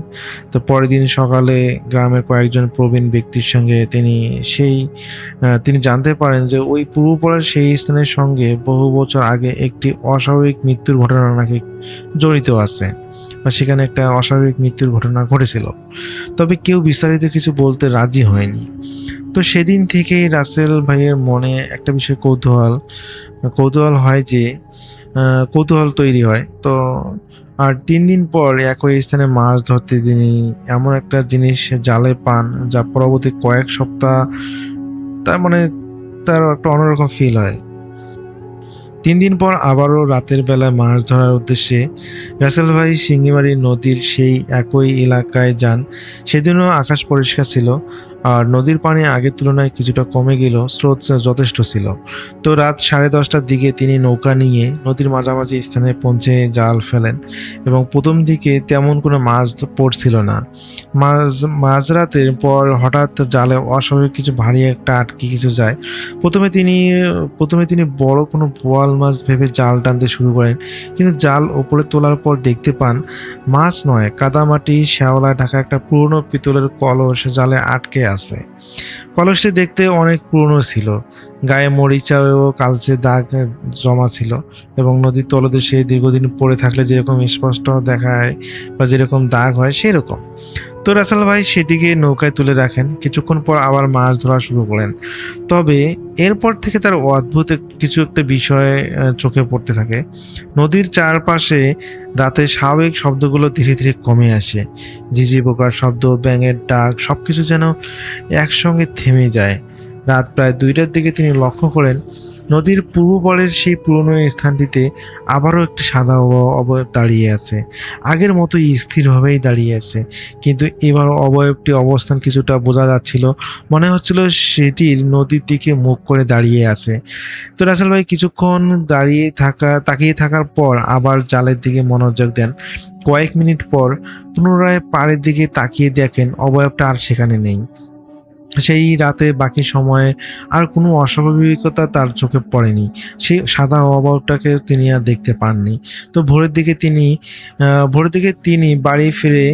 তো পরের দিন সকালে গ্রামের কয়েকজন প্রবীণ ব্যক্তির সঙ্গে তিনি জানতে পারেন যে ওই পূর্বপাড়ার সেই স্থানের সঙ্গে বহু বছর আগে একটি অস্বাভাবিক মৃত্যুর ঘটনা নাকি জড়িত আছে, বা সেখানে একটা অস্বাভাবিক মৃত্যুর ঘটনা ঘটেছিল। তবে কেউ বিস্তারিত কিছু বলতে রাজি হয়নি। তো সেদিন থেকেই রাসেল ভাইয়ের মনে একটা বিষয় কৌতূহল তৈরি হয়। তো আর 3 দিন পর একই স্থানে মাছ ধরতে তিনি এমন একটা জিনিস জালে পান যা পরবর্তী কয়েক সপ্তাহ তার একটা অন্যরকম ফিল হয়। 3 দিন পর আবারও রাতের বেলায় মাছ ধরার উদ্দেশ্যে রাসেল ভাই শিঙ্গিমারি নদীর সেই একই এলাকায় যান। সেদিনও আকাশ পরিষ্কার ছিল আর নদীর পানি আগের তুলনায় কিছুটা কমে গেলেও স্রোত যথেষ্ট ছিল। তো রাত 10:30টার দিকে তিনি নৌকা নিয়ে নদীর মাঝামাঝি স্থানে পৌঁছে জাল ফেলেন এবং প্রথম দিকে তেমন কোনো মাছ পড়ছিল না। মাঝরাতের পর হঠাৎ জালে অস্বাভাবিক কিছু ভারী একটা আটকে কিছু যায়। প্রথমে তিনি বড় কোনো বোয়াল মাছ ভেবে জাল টানতে শুরু করেন, কিন্তু জাল ওপরে তোলার পর দেখতে পান মাছ নয়, কাদামাটি শ্যাওলা ঢাকা একটা পুরনো পিতলের কলস জালে আটকে আছে। কলসটি দেখতে অনেক পুরনো ছিল, গায়ে মরিচা ও কালচে দাগ জমা ছিল এবং নদীর তলদেশে দীর্ঘদিন পড়ে থাকলে যেরকম স্পষ্ট দেখায় বা যেরকম দাগ হয় সেরকম। তো রাসেল ভাই সেটিকে নৌকায় তুলে রাখেন। কিছুক্ষণ পর আবার মাছ ধরা শুরু করেন। তবে এরপর থেকে তার অদ্ভুত কিছু একটা বিষয় চোখে পড়তে থাকে। নদীর চারপাশে রাতের স্বাভাবিক শব্দগুলো ধীরে ধীরে কমে আসে। ঝিঝি পোকার শব্দ, ব্যাঙের ডাক সবকিছু যেন একসঙ্গে থেমে যায়। রাত প্রায় 2টার দিকে তিনি লক্ষ্য করেন নদীর পূর্ব পাড়ের সেই পুরনো স্থানটিতে আবারও একটি সাদা অবয়ব দাঁড়িয়ে আছে। আগের মতোই স্থিরভাবেই দাঁড়িয়ে আছে, কিন্তু এবার অবয়বটি অবস্থান কিছুটা বোঝা যাচ্ছিল। মনে হচ্ছিল সেটির নদীর দিকে মুখ করে দাঁড়িয়ে আছে। তো রাসেল ভাই কিছুক্ষণ তাকিয়ে থাকার পর আবার জালের দিকে মনোযোগ দেন। কয়েক মিনিট পর পুনরায় পাড়ের দিকে তাকিয়ে দেখেন অবয়বটা আর সেখানে নেই। সেই রাতে বাকি সময়ে আর কোনো অস্বাভাবিকতা তার চোখে পড়েনি। সেই সাদা অবয়বটাকে তিনি আর দেখতে পাননি। তো ভোরের দিকে তিনি বাড়ি ফিরে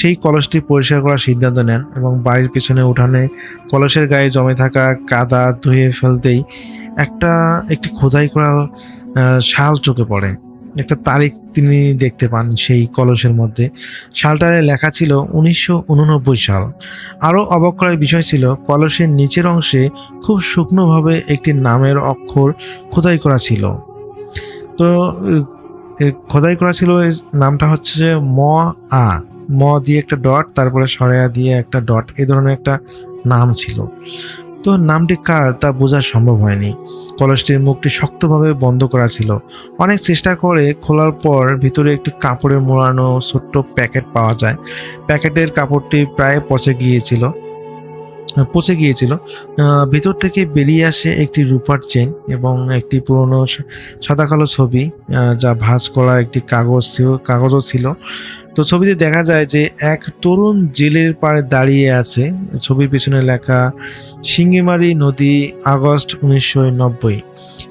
সেই কলসটি পরিষ্কার করার সিদ্ধান্ত নেন এবং বাড়ির পিছনে উঠানে কলসের গায়ে জমে থাকা কাদা ধুয়ে ফেলতেই একটি খোদাই করা শাল চোখে পড়ে। একটা তারিখ তিনি দেখতে পান সেই কলসের মধ্যে। সালটায় লেখা ছিল 1989 সাল। আরও অবাক করার বিষয় ছিল কলসের নিচের অংশে খুব শুকনোভাবে একটি নামের অক্ষর খোদাই করা ছিল। তো খোদাই করা ছিল, নামটা হচ্ছে ম দিয়ে একটা ডট, তারপরে সরেয়া দিয়ে একটা ডট, এই ধরনের একটা নাম ছিল। তো নামটি কার তা বোঝা সম্ভব হয়নি। কলসটির মুখটি শক্তভাবে বন্ধ করা ছিল। অনেক চেষ্টা করে খোলার পর ভিতরে একটি কাপড়ে মোড়ানো ছোট্ট প্যাকেট পাওয়া যায়। প্যাকেটের কাপড়টি প্রায় পচে গিয়েছিল। ভিতর থেকে বেরিয়ে আসে একটি রূপার চেন এবং একটি পুরনো সাদা কালো ছবি, যা ভাঁজ করা একটি কাগজও ছিল। তো ছবিতে দেখা যায় যে এক তরুণ জেলের পাড়ে দাঁড়িয়ে আছে। ছবির পিছনে লেখা সিঙ্গিমারি নদী, আগস্ট 1990।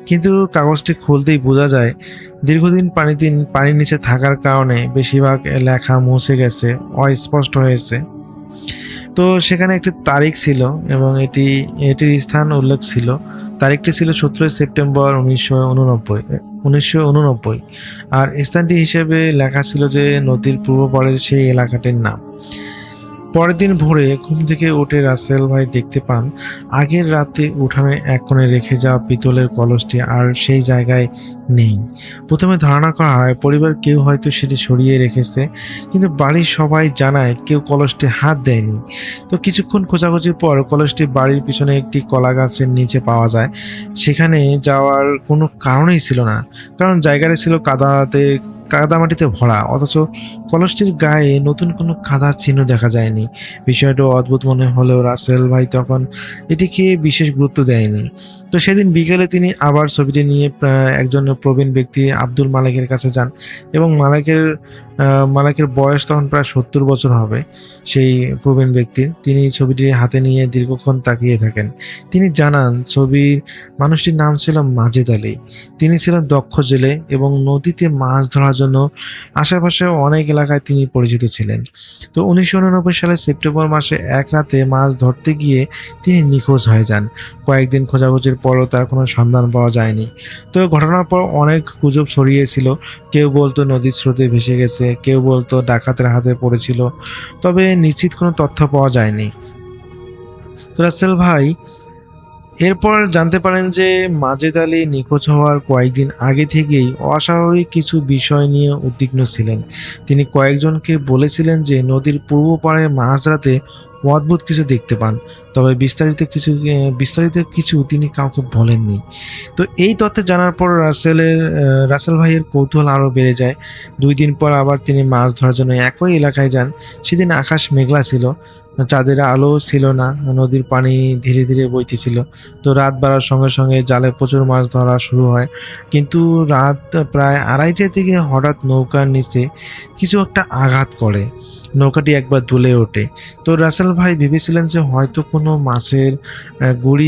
কিন্তু কাগজটি খুলতেই বোঝা যায় দীর্ঘদিন পানির নিচে থাকার কারণে বেশিরভাগ লেখা মুছে গেছে, অস্পষ্ট হয়েছে। তো সেখানে একটি তারিখ ছিল এবং এটির স্থান উল্লেখ ছিল। তারিখটি ছিল 17 সেপ্টেম্বর 1989। আর স্থানটি হিসেবে লেখা ছিল যে নদীর পূর্ব পাড়ের সেই এলাকাটির নাম। পরের দিন ভোরে ঘুম থেকে উঠে রাসেল ভাই দেখতে পান আগের রাতে উঠানে এক কোণে রেখে যাওয়া পিতলের কলসটি আর সেই জায়গায় নেই। প্রথমে ধারণা করা হয় পরিবার কেউ হয়তো সেটি সরিয়ে রেখেছে, কিন্তু বাড়ির সবাই জানায় কেউ কলসটি হাত দেয়নি। তো কিছুক্ষণ খোঁজাখুঁজির পর কলসটি বাড়ির পিছনে একটি কলা গাছের নিচে পাওয়া যায়। সেখানে যাওয়ার কোনো কারণই ছিল না, কারণ জায়গাটা ছিল কাদামাটিতে ভরা, অথচ কলসটির গায়ে নতুন কোনো কাদার চিহ্ন দেখা যায়নি। বিষয়টা অদ্ভুত মনে হলেও রাসেল ভাই তখন এটিকে বিশেষ গুরুত্ব দেয়নি। তো সেদিন বিকেলে তিনি আবার ছবিটি নিয়ে একজন প্রবীণ ব্যক্তি আব্দুল মালিকের কাছে যান এবং মালিকের বয়স তখন প্রায় 70 বছর হবে। সেই প্রবীণ ব্যক্তির তিনি ছবিটি হাতে নিয়ে দীর্ঘক্ষণ তাকিয়ে থাকেন। তিনি জানান ছবির মানুষটির নাম ছিল মাজেদ আলী। তিনি ছিলেন দক্ষ জেলে এবং নদীতে মাছ ধরার জন্য আশেপাশে অনেক এলাকায় তিনি পরিচিত ছিলেন। তো 1989 সালের সেপ্টেম্বর মাসে এক রাতে মাছ ধরতে গিয়ে তিনি নিখোঁজ হয়ে যান। কয়েকদিন খোঁজাখুঁজির পরও তার কোনো সন্ধান পাওয়া যায়নি। তো ঘটনার পর অনেক গুজব ছড়িয়েছিল। কেউ বলতো নদীর স্রোতে ভেসে গেছে, কেউ বলতো ডাকাতের হাতে পড়েছিল, তবে নিশ্চিত কোনো তথ্য পাওয়া যায়নি। তো রাসেল ভাই এরপর জানতে পারেন যে মাজেদ আলী নিখোঁজ হওয়ার কয়েকদিন আগে থেকেই অস্বাভাবিক কিছু বিষয় নিয়ে উদ্বিগ্ন ছিলেন। তিনি কয়েকজনকে বলেছিলেন যে নদীর পূর্ব পাড়ে মাঝরাতে অদ্ভুত কিছু দেখতে পান, তবে বিস্তারিত কিছু তিনি কাউকে বলেননি। তো এই তথ্য জানার পর রাসেল ভাইয়ের কৌতূহল আরও বেড়ে যায়। 2 দিন পর আবার তিনি মাছ ধরার জন্য একই এলাকায় যান। সেদিন আকাশ মেঘলা ছিল, চাঁদের আলো ছিল না, নদীর পানি ধীরে ধীরে বইতেছিল। তো রাত বাড়ার সঙ্গে সঙ্গে জালে প্রচুর মাছ ধরা শুরু হয়। কিন্তু রাত প্রায় 2:30টার দিকে হঠাৎ নৌকার নিচে কিছু একটা আঘাত করে। নৌকাটি একবার দুলে ওঠে। তো রাসেল ভাই ভেবেছিলেন যে হয়তো কোনো গাছের গুড়ি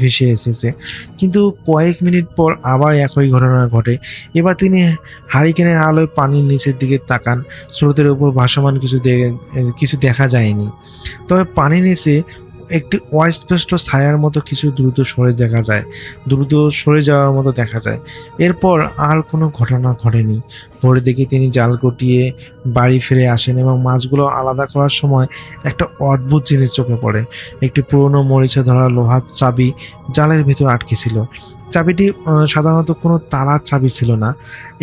ভেসে এসেছে। কিন্তু কয়েক মিনিট পর আবার একই ঘটনা ঘটে। এবার তিনি হারিকেনের আলোয় পানির নিচের দিকে তাকান। স্রোতের উপর ভাসমান কিছু দেখা যায়নি, তবে পানির নিচে একটি অস্পষ্ট ছায়ার মতো কিছু দ্রুত সরে যাওয়ার মতো দেখা যায়। এরপর আর কোনো ঘটনা ঘটেনি। ভোরের দিকে তিনি জাল গুটিয়ে বাড়ি ফিরে আসেন এবং মাছগুলো আলাদা করার সময় একটা অদ্ভুত জিনিস চোখে পড়ে। একটি পুরনো মরিচা ধরা লোহার চাবি জালের ভিতর আটকে ছিল। চাবিটি সাধারণত কোনো তালার চাবি ছিল না,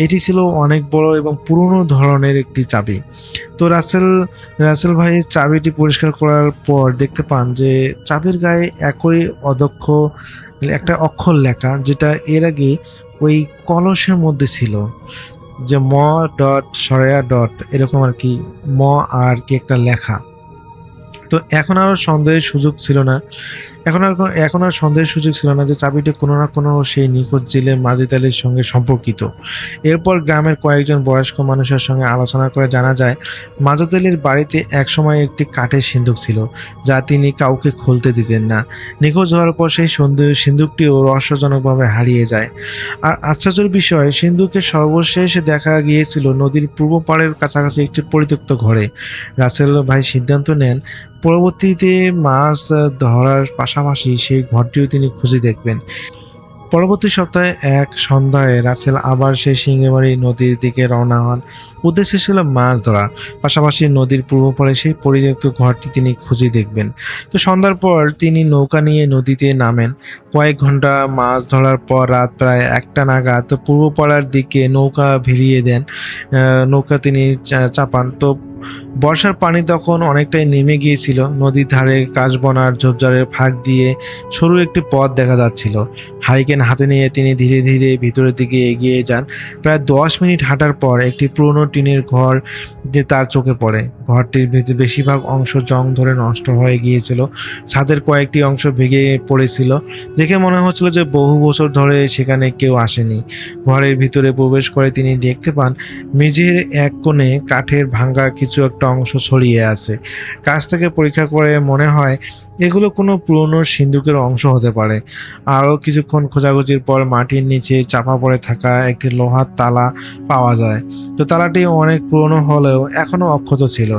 এটি ছিল অনেক বড় এবং পুরনো ধরনের একটি চাবি। তো রাসেল ভাই চাবিটি পরিষ্কার করার পর দেখতে পান যে চাবির গায়ে একই একটা অক্ষর লেখা, যেটা এর আগে ওই কলসের মধ্যে ছিল, যে ম ডট সরেয়া ডট এরকম আর কি, ম আর কি একটা লেখা। তো এখন আর সন্দেহের সুযোগ ছিল না যে চাবিটি কোনো না কোনো সেই নিখোঁজ জেলে মাজেদ আলীর সঙ্গে সম্পর্কিত। এরপর গ্রামের কয়েকজন বয়স্ক মানুষের সঙ্গে আলোচনা করে জানা যায় মাজেদ আলীর বাড়িতে একসময় একটি কাঠের সিন্দুক ছিল, যা তিনি কাউকে খুলতে দিতেন না। নিখোঁজ হওয়ার পর সেই সিন্দুকটিও রহস্যজনকভাবে হারিয়ে যায়। আর আশ্চর্যের বিষয়, সিন্দুকের সর্বশেষ দেখা গিয়েছিল নদীর পূর্ব পাড়ের কাছাকাছি একটি পরিত্যক্ত ঘরে। রাসেল ভাই সিদ্ধান্ত নেন পরবর্তীতে মাছ ধরার পাশাপাশি সেই ঘরটিও তিনি খুঁজে দেখবেন। পরবর্তী সপ্তাহে এক সন্ধ্যায় রাসেল আবার সেই সিঙ্গিমারি নদীর দিকে রওনা হন। উদ্দেশ্য ছিল মাছ ধরা, পাশাপাশি নদীর পূর্ব পাড়ে সেই পরিত্যক্ত ঘরটি তিনি খুঁজে দেখবেন। তো সন্ধ্যার পর তিনি নৌকা নিয়ে নদীতে নামেন। কয়েক ঘন্টা মাছ ধরার পর রাত প্রায় 1টা নাগাদ পূর্ব পাড়ার দিকে নৌকা ভিড়িয়ে দেন। নৌকা তিনি চাপান। তো বর্ষার পানি তখন অনেকটাই নেমে গিয়েছিল। নদীর ধারে কাশবনার ঝোপঝাড়ের ফাঁক দিয়ে সরু একটি পথ দেখা যাচ্ছিল। হারিকেন হাতে নিয়ে তিনি ধীরে ধীরে ভিতরের দিকে এগিয়ে যান। প্রায় 10 মিনিট হাঁটার পর একটি পুরনো টিনের ঘর যে তার চোখে পড়ে। ঘরটির বেশিরভাগ অংশ জং ধরে নষ্ট হয়ে গিয়েছিল, ছাদের কয়েকটি অংশ ভেঙে পড়েছিল। দেখে মনে হচ্ছিল যে বহু বছর ধরে সেখানে কেউ আসেনি। ঘরের ভিতরে প্রবেশ করে তিনি দেখতে পান মেঝের এক কোণে কাঠের ভাঙা কিছু একটা অংশ ছড়িয়ে আছে। কাছ থেকে পরীক্ষা করে মনে হয় এগুলো কোনো পুরনো সিন্দুকের অংশ হতে পারে। আরও কিছুক্ষণ খোঁজাখুঁজির পর মাটির নিচে চাপা পড়ে থাকা একটি লোহার তালা পাওয়া যায়। তো তালাটি অনেক পুরনো হলেও এখনও অক্ষত ছিল।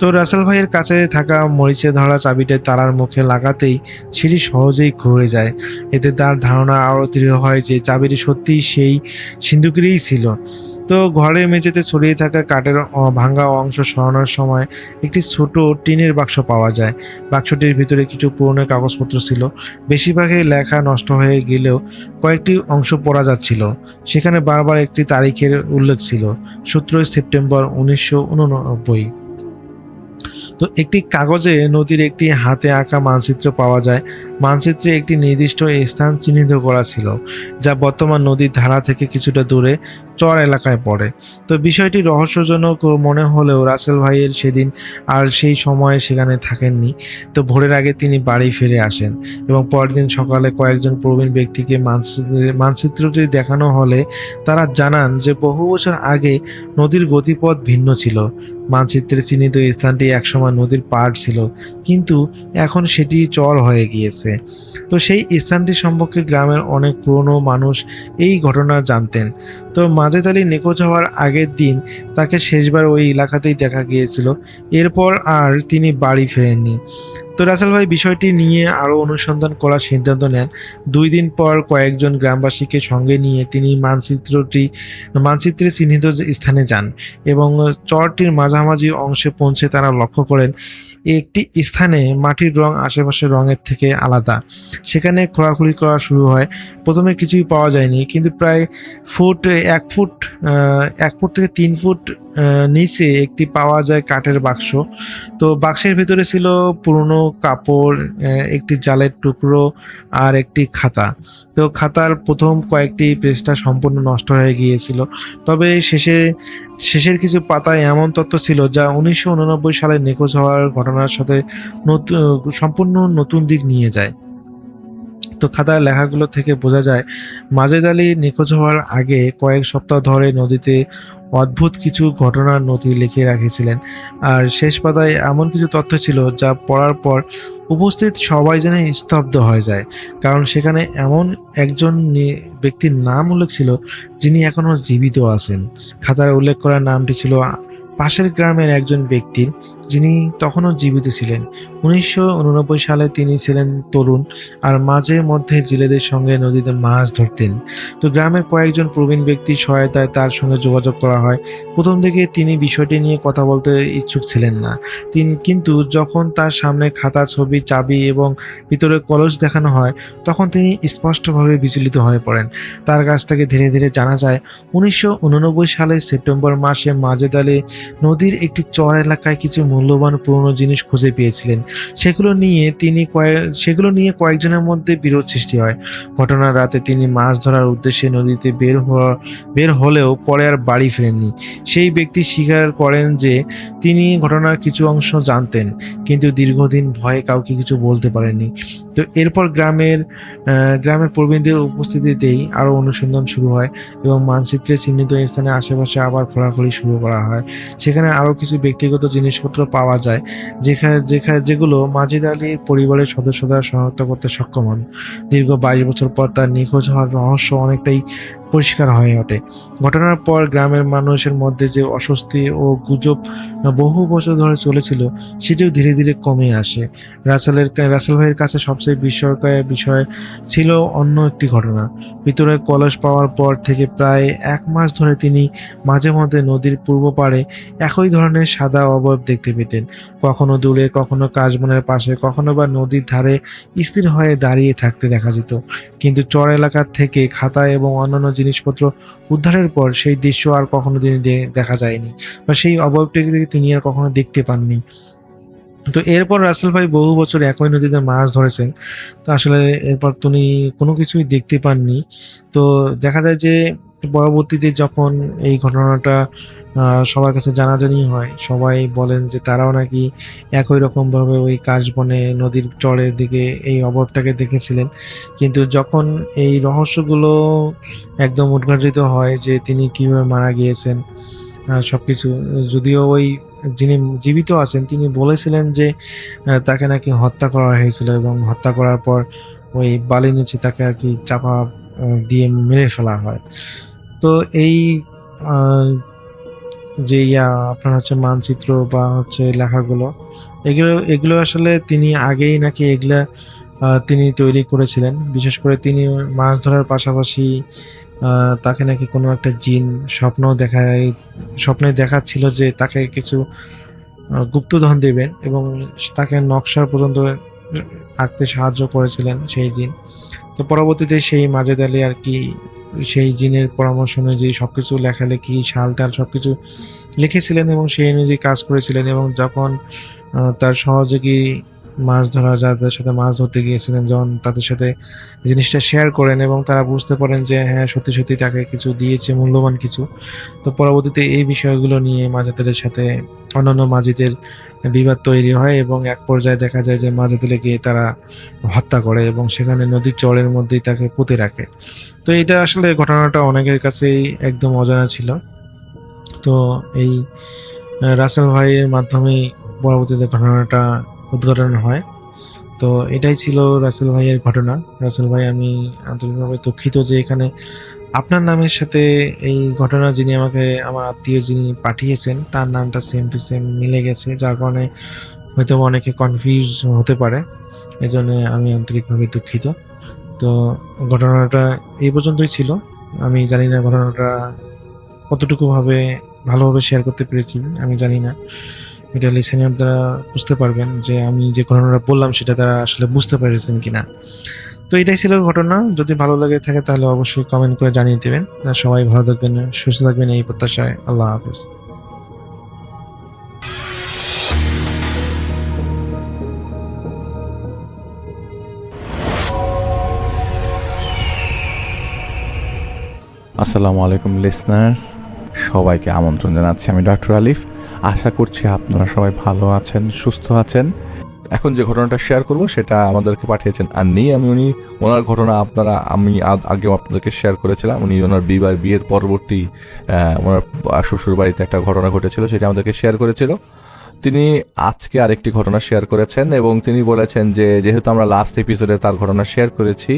তো রাসেল ভাইয়ের কাছে থাকা মরিচে ধরা চাবিটা তালার মুখে লাগাতেই সেটি সহজেই খুলে যায়। এতে তার ধারণা আরও দৃঢ় হয় যে চাবিটি সত্যিই সেই সিন্দুকেরই ছিল। তো ঘরের মেঝেতে ছড়িয়ে থাকা কাঠের ভাঙা অংশ সরানোর সময় একটি ছোট টিনের বাক্স পাওয়া যায়। বাক্সটির ভিতরে কিছু পুরনো কাগজপত্র ছিল। বেশিরভাগই লেখা নষ্ট হয়ে গেলেও কয়েকটি অংশ পড়া যাচ্ছিল। সেখানে বারবার একটি তারিখের উল্লেখ ছিল, 17 সেপ্টেম্বর 1989। তো একটি কাগজে নদীর একটি হাতে আঁকা মানচিত্র পাওয়া যায়। মানচিত্রে একটি নির্দিষ্ট স্থান চিহ্নিত করা ছিল, যা বর্তমান নদীর ধারা থেকে কিছুটা দূরে চর এলাকায় পড়ে। তো বিষয়টি রহস্যজনক মনে হলেও রাসেল ভাইয়ের সেদিন আর সেই সময়ে সেখানে থাকেননি। তো ভোরের আগে তিনি বাড়ি ফিরে আসেন এবং পরের দিন সকালে কয়েকজন প্রবীণ ব্যক্তিকে মানচিত্রটি দেখানো হলে তারা জানান যে বহু বছর আগে নদীর গতিপথ ভিন্ন ছিল। মানচিত্রে চিহ্নিত স্থানটি একসময় নদীর পাড় ছিল, কিন্তু এখন সেটি চর হয়ে গিয়েছে। তো সেই স্থানটি সম্পর্কে গ্রামের অনেক পুরনো মানুষ এই ঘটনা জানতেন। তো মাজেদ আলী নিখোঁজ হওয়ার আগের দিন তাকে শেষবার ওই এলাকাতেই দেখা গিয়েছিল। এরপর আর তিনি বাড়ি ফেরেননি। তো রাসেল ভাই বিষয়টি নিয়ে আরও অনুসন্ধান করার সিদ্ধান্ত নেন। 2 দিন পর কয়েকজন গ্রামবাসীকে সঙ্গে নিয়ে তিনি মানচিত্রে চিহ্নিত স্থানে যান এবং চরটির মাঝামাঝি অংশে পৌঁছে তারা লক্ষ্য করেন একটি স্থানে মাটির রং আশেপাশের রঙের থেকে আলাদা। সেখানে খোঁড়াখুড়ি করা শুরু হয়। প্রথমে কিছুই পাওয়া যায়নি, কিন্তু প্রায় 1 ফুট থেকে 3 ফুট নিচে একটি পাওয়া যায় কাঠের বাক্স। তো বাক্সের ভিতরে ছিল পুরনো কাপড়, একটি জালের টুকরো আর একটি খাতা। তো খাতার প্রথম কয়েকটি পৃষ্ঠা সম্পূর্ণ নষ্ট হয়ে গিয়েছিল, তবে শেষের কিছু পাতায় এমন তথ্য ছিল যা 1989 সালে নিখোঁজ হওয়ার ঘটনার সাথে সম্পূর্ণ নতুন দিক নিয়ে যায়। তো খাতার লেখাগুলো থেকে বোঝা যায় মাজেদ আলী নিখোঁজ হওয়ার আগে কয়েক সপ্তাহ ধরে নদীতে অদ্ভুত কিছু ঘটনার নথি লিখে রেখেছিলেন। আর শেষ পাতায় এমন কিছু তথ্য ছিল যা পড়ার পর উপস্থিত সবাই যেন স্তব্ধ হয়ে যায়, কারণ সেখানে এমন একজন ব্যক্তির নাম উল্লেখ ছিল যিনি এখনও জীবিত আছেন। খাতায় উল্লেখ করা নামটি ছিল পাশের গ্রামের একজন ব্যক্তির, যিনি তখনও জীবিত ছিলেন। 1989 সালে তিনি ছিলেন তরুণ আর মাঝে মধ্যে জেলেদের সঙ্গে নদীতে মাছ ধরতেন। তো গ্রামের কয়েকজন প্রবীণ ব্যক্তির সহায়তায় তার সঙ্গে যোগাযোগ করা হয়। প্রথম থেকে তিনি বিষয়টি নিয়ে কথা বলতে ইচ্ছুক ছিলেন না। কিন্তু যখন তার সামনে খাতা, ছবি, চাবি এবং ভিতরের কলস দেখানো হয়, তখন তিনি স্পষ্টভাবে বিচলিত হয়ে পড়েন। তার কাছ থেকে ধীরে ধীরে জানা যায় 1989 সালের সেপ্টেম্বর মাসে মাজেদ আলী নদীর একটি চর এলাকায় কিছু মূল্যবান পুরনো জিনিস খুঁজে পেয়েছিলেন। সেগুলো নিয়ে কয়েকজনের মধ্যে বিরোধ সৃষ্টি হয়। ঘটনার রাতে তিনি মাছ ধরার উদ্দেশ্যে নদীতে বের হলেও পরে আর বাড়ি ফেরেননি। সেই ব্যক্তি স্বীকার করেন যে তিনি ঘটনার কিছু অংশ জানতেন, কিন্তু দীর্ঘদিন ভয়ে কাউকে কিছু বলতে পারেননি। তো এরপর গ্রামের প্রবীণদের উপস্থিতিতেই আরও অনুসন্ধান শুরু হয় এবং মানচিত্রে চিহ্নিত স্থানে আশেপাশে আবার খোঁড়াখুড়ি শুরু করা হয়। সেখানে আরও কিছু ব্যক্তিগত জিনিসপত্র পাওয়া যায় যেগুলো মাজেদ আলীর পরিবারের সদস্যরা শনাক্ত করতে সক্ষম হন। দীর্ঘ 22 বছর পর তার নিখোঁজ হওয়ার রহস্য অনেকটাই পরিষ্কার হয়ে ওঠে। ঘটনার পর গ্রামের মানুষের মধ্যে যে অস্বস্তি ও গুজব বহু বছর ধরে চলেছিল, সেটিও ধীরে ধীরে কমে আসে। রাসেল ভাইয়ের কাছে সবচেয়ে বিস্ময়কর বিষয় ছিল অন্য একটি ঘটনা। ভিতরে কলস পাওয়ার পর থেকে প্রায় 1 মাস ধরে তিনি মাঝে মধ্যে নদীর পূর্ব পাড়ে একই ধরনের সাদা অবয়ব দেখতে পেতেন। কখনো দূরে, কখনো কাশবনের পাশে, কখনো বা নদীর ধারে স্থির হয়ে দাঁড়িয়ে থাকতে দেখা যেত। কিন্তু চর এলাকার থেকে খাতা এবং অন্যান্য জিনিসপত্র উদ্ধারের পর সেই দৃশ্য আর কখনো তিনি দেখা যায়নি, বা সেই অবয়বটিকে তিনি আর কখনো দেখতে পাননি। তো এরপর রাসেল ভাই বহু বছর একই নদীতে মাছ ধরেছেন। তো আসলে এরপর তিনি কোনো কিছুই দেখতে পাননি। তো দেখা যায় যে পরবর্তীতে যখন এই ঘটনাটা সবার কাছে জানাজানি হয়, সবাই বলেন যে তারাও নাকি একই রকমভাবে ওই কাশবনে নদীর চরের দিকে এই অবয়বটাকে দেখেছিলেন। কিন্তু যখন এই রহস্যগুলো একদম উদ্ঘাটিত হয় যে তিনি কিভাবে মারা গিয়েছেন, সবকিছু, যদিও ওই যিনি জীবিত আছেন তিনি বলেছিলেন যে তাকে নাকি হত্যা করা হয়েছিল এবং হত্যা করার পর ওই বালির নিচে তাকে আর কি চাপা দিয়ে মেরে ফেলা হয়। তো এই আহ, যে আপনার হচ্ছে মানচিত্র বা হচ্ছে লেখাগুলো, এগুলো এগুলো আসলে তিনি আগেই নাকি এগুলা তিনি তৈরি করেছিলেন। বিশেষ করে তিনি মাছ ধরার পাশাপাশি তাকে নাকি কোনো একটা জিন স্বপ্নে দেখাচ্ছিল যে তাকে কিছু গুপ্তধন দেবেন এবং তাকে নকশা পর্যন্ত আঁকতে সাহায্য করেছিলেন সেই জিন। তো পরবর্তীতে সেই মাজেদ আলী আর কি সেই জিনের পরামর্শ অনুযায়ী সবকিছু লেখালেখি শালটাল সবকিছু লিখেছিলেন এবং সেই অনুযায়ী কাজ করেছিলেন। এবং যখন তার সহযোগী যাদের সাথে মাছ ধরতে গিয়েছিলেন, যখন তাদের সাথে জিনিসটা শেয়ার করেন এবং তারা বুঝতে পারেন যে হ্যাঁ সত্যি সত্যি তাকে কিছু দিয়েছে, মূল্যবান কিছু। তো পরবর্তীতে এই বিষয়গুলো নিয়ে মাজেদের সাথে অন্যান্য মাজিদের বিবাদ তৈরি হয় এবং এক পর্যায়ে দেখা যায় যে মাজেদুলকে তারা হত্যা করে এবং সেখানে নদীর চরের মধ্যেই তাকে পুঁতে রাখে। তো এটা আসলে ঘটনাটা অনেকের কাছেই একদম অজানা ছিল। তো এই রাসেল ভাইয়ের মাধ্যমেই পরবর্তীতে ঘটনাটা উদ্ঘাটন হয়। তো এটাই ছিল রাসেল ভাইয়ের ঘটনা। রাসেল ভাই, আমি আন্তরিকভাবে দুঃখিত যে এখানে আপনার নামের সাথে এই ঘটনা যিনি আমাকে আমার আত্মীয় যিনি পাঠিয়েছেন তার নামটা সেম টু সেম মিলে গেছে, যার কারণে হয়তো অনেকে কনফিউজ হতে পারে। এই জন্য আমি আন্তরিকভাবে দুঃখিত। তো ঘটনাটা এই পর্যন্তই ছিল। আমি জানি না ঘটনাটা কতটুকু ভালোভাবে শেয়ার করতে পেরেছি, আমি জানি না। এটা লিসেনার দ্বারা বুঝতে পারবেন যে আমি যে ঘটনাটা বললাম সেটা তারা আসলে বুঝতে পেরেছেন কিনা। তো এটাই ছিল ঘটনা। যদি ভালো লাগে থাকে তাহলে অবশ্যই কমেন্ট করে জানিয়ে দেবেন। আর সবাই ভালো থাকবেন, সুস্থ থাকবেন এই প্রত্যাশায়। আল্লাহ হাফেজ। আসসালামু আলাইকুম লিসনার্স, সবাইকে আমন্ত্রণ জানাচ্ছি। আমি ডক্টর আলিফ। আশা করছি আপনারা সবাই ভালো আছেন, সুস্থ আছেন। এখন যে ঘটনাটা শেয়ার করব সেটা আমাদেরকে পাঠিয়েছেন আন্নি। ওনার ঘটনা আমি আগেও আপনাদেরকে শেয়ার করেছিলাম। ওনার বিয়ের পরবর্তী ওনার শ্বশুর বাড়িতে একটা ঘটনা ঘটেছিল, সেটা আমাদেরকে শেয়ার করেছিল। তিনি আজকে আরেকটি ঘটনা শেয়ার করেছেন এবং তিনি বলেছেন যে যেহেতু আমরা লাস্ট এপিসোডে তার ঘটনা শেয়ার করেছি,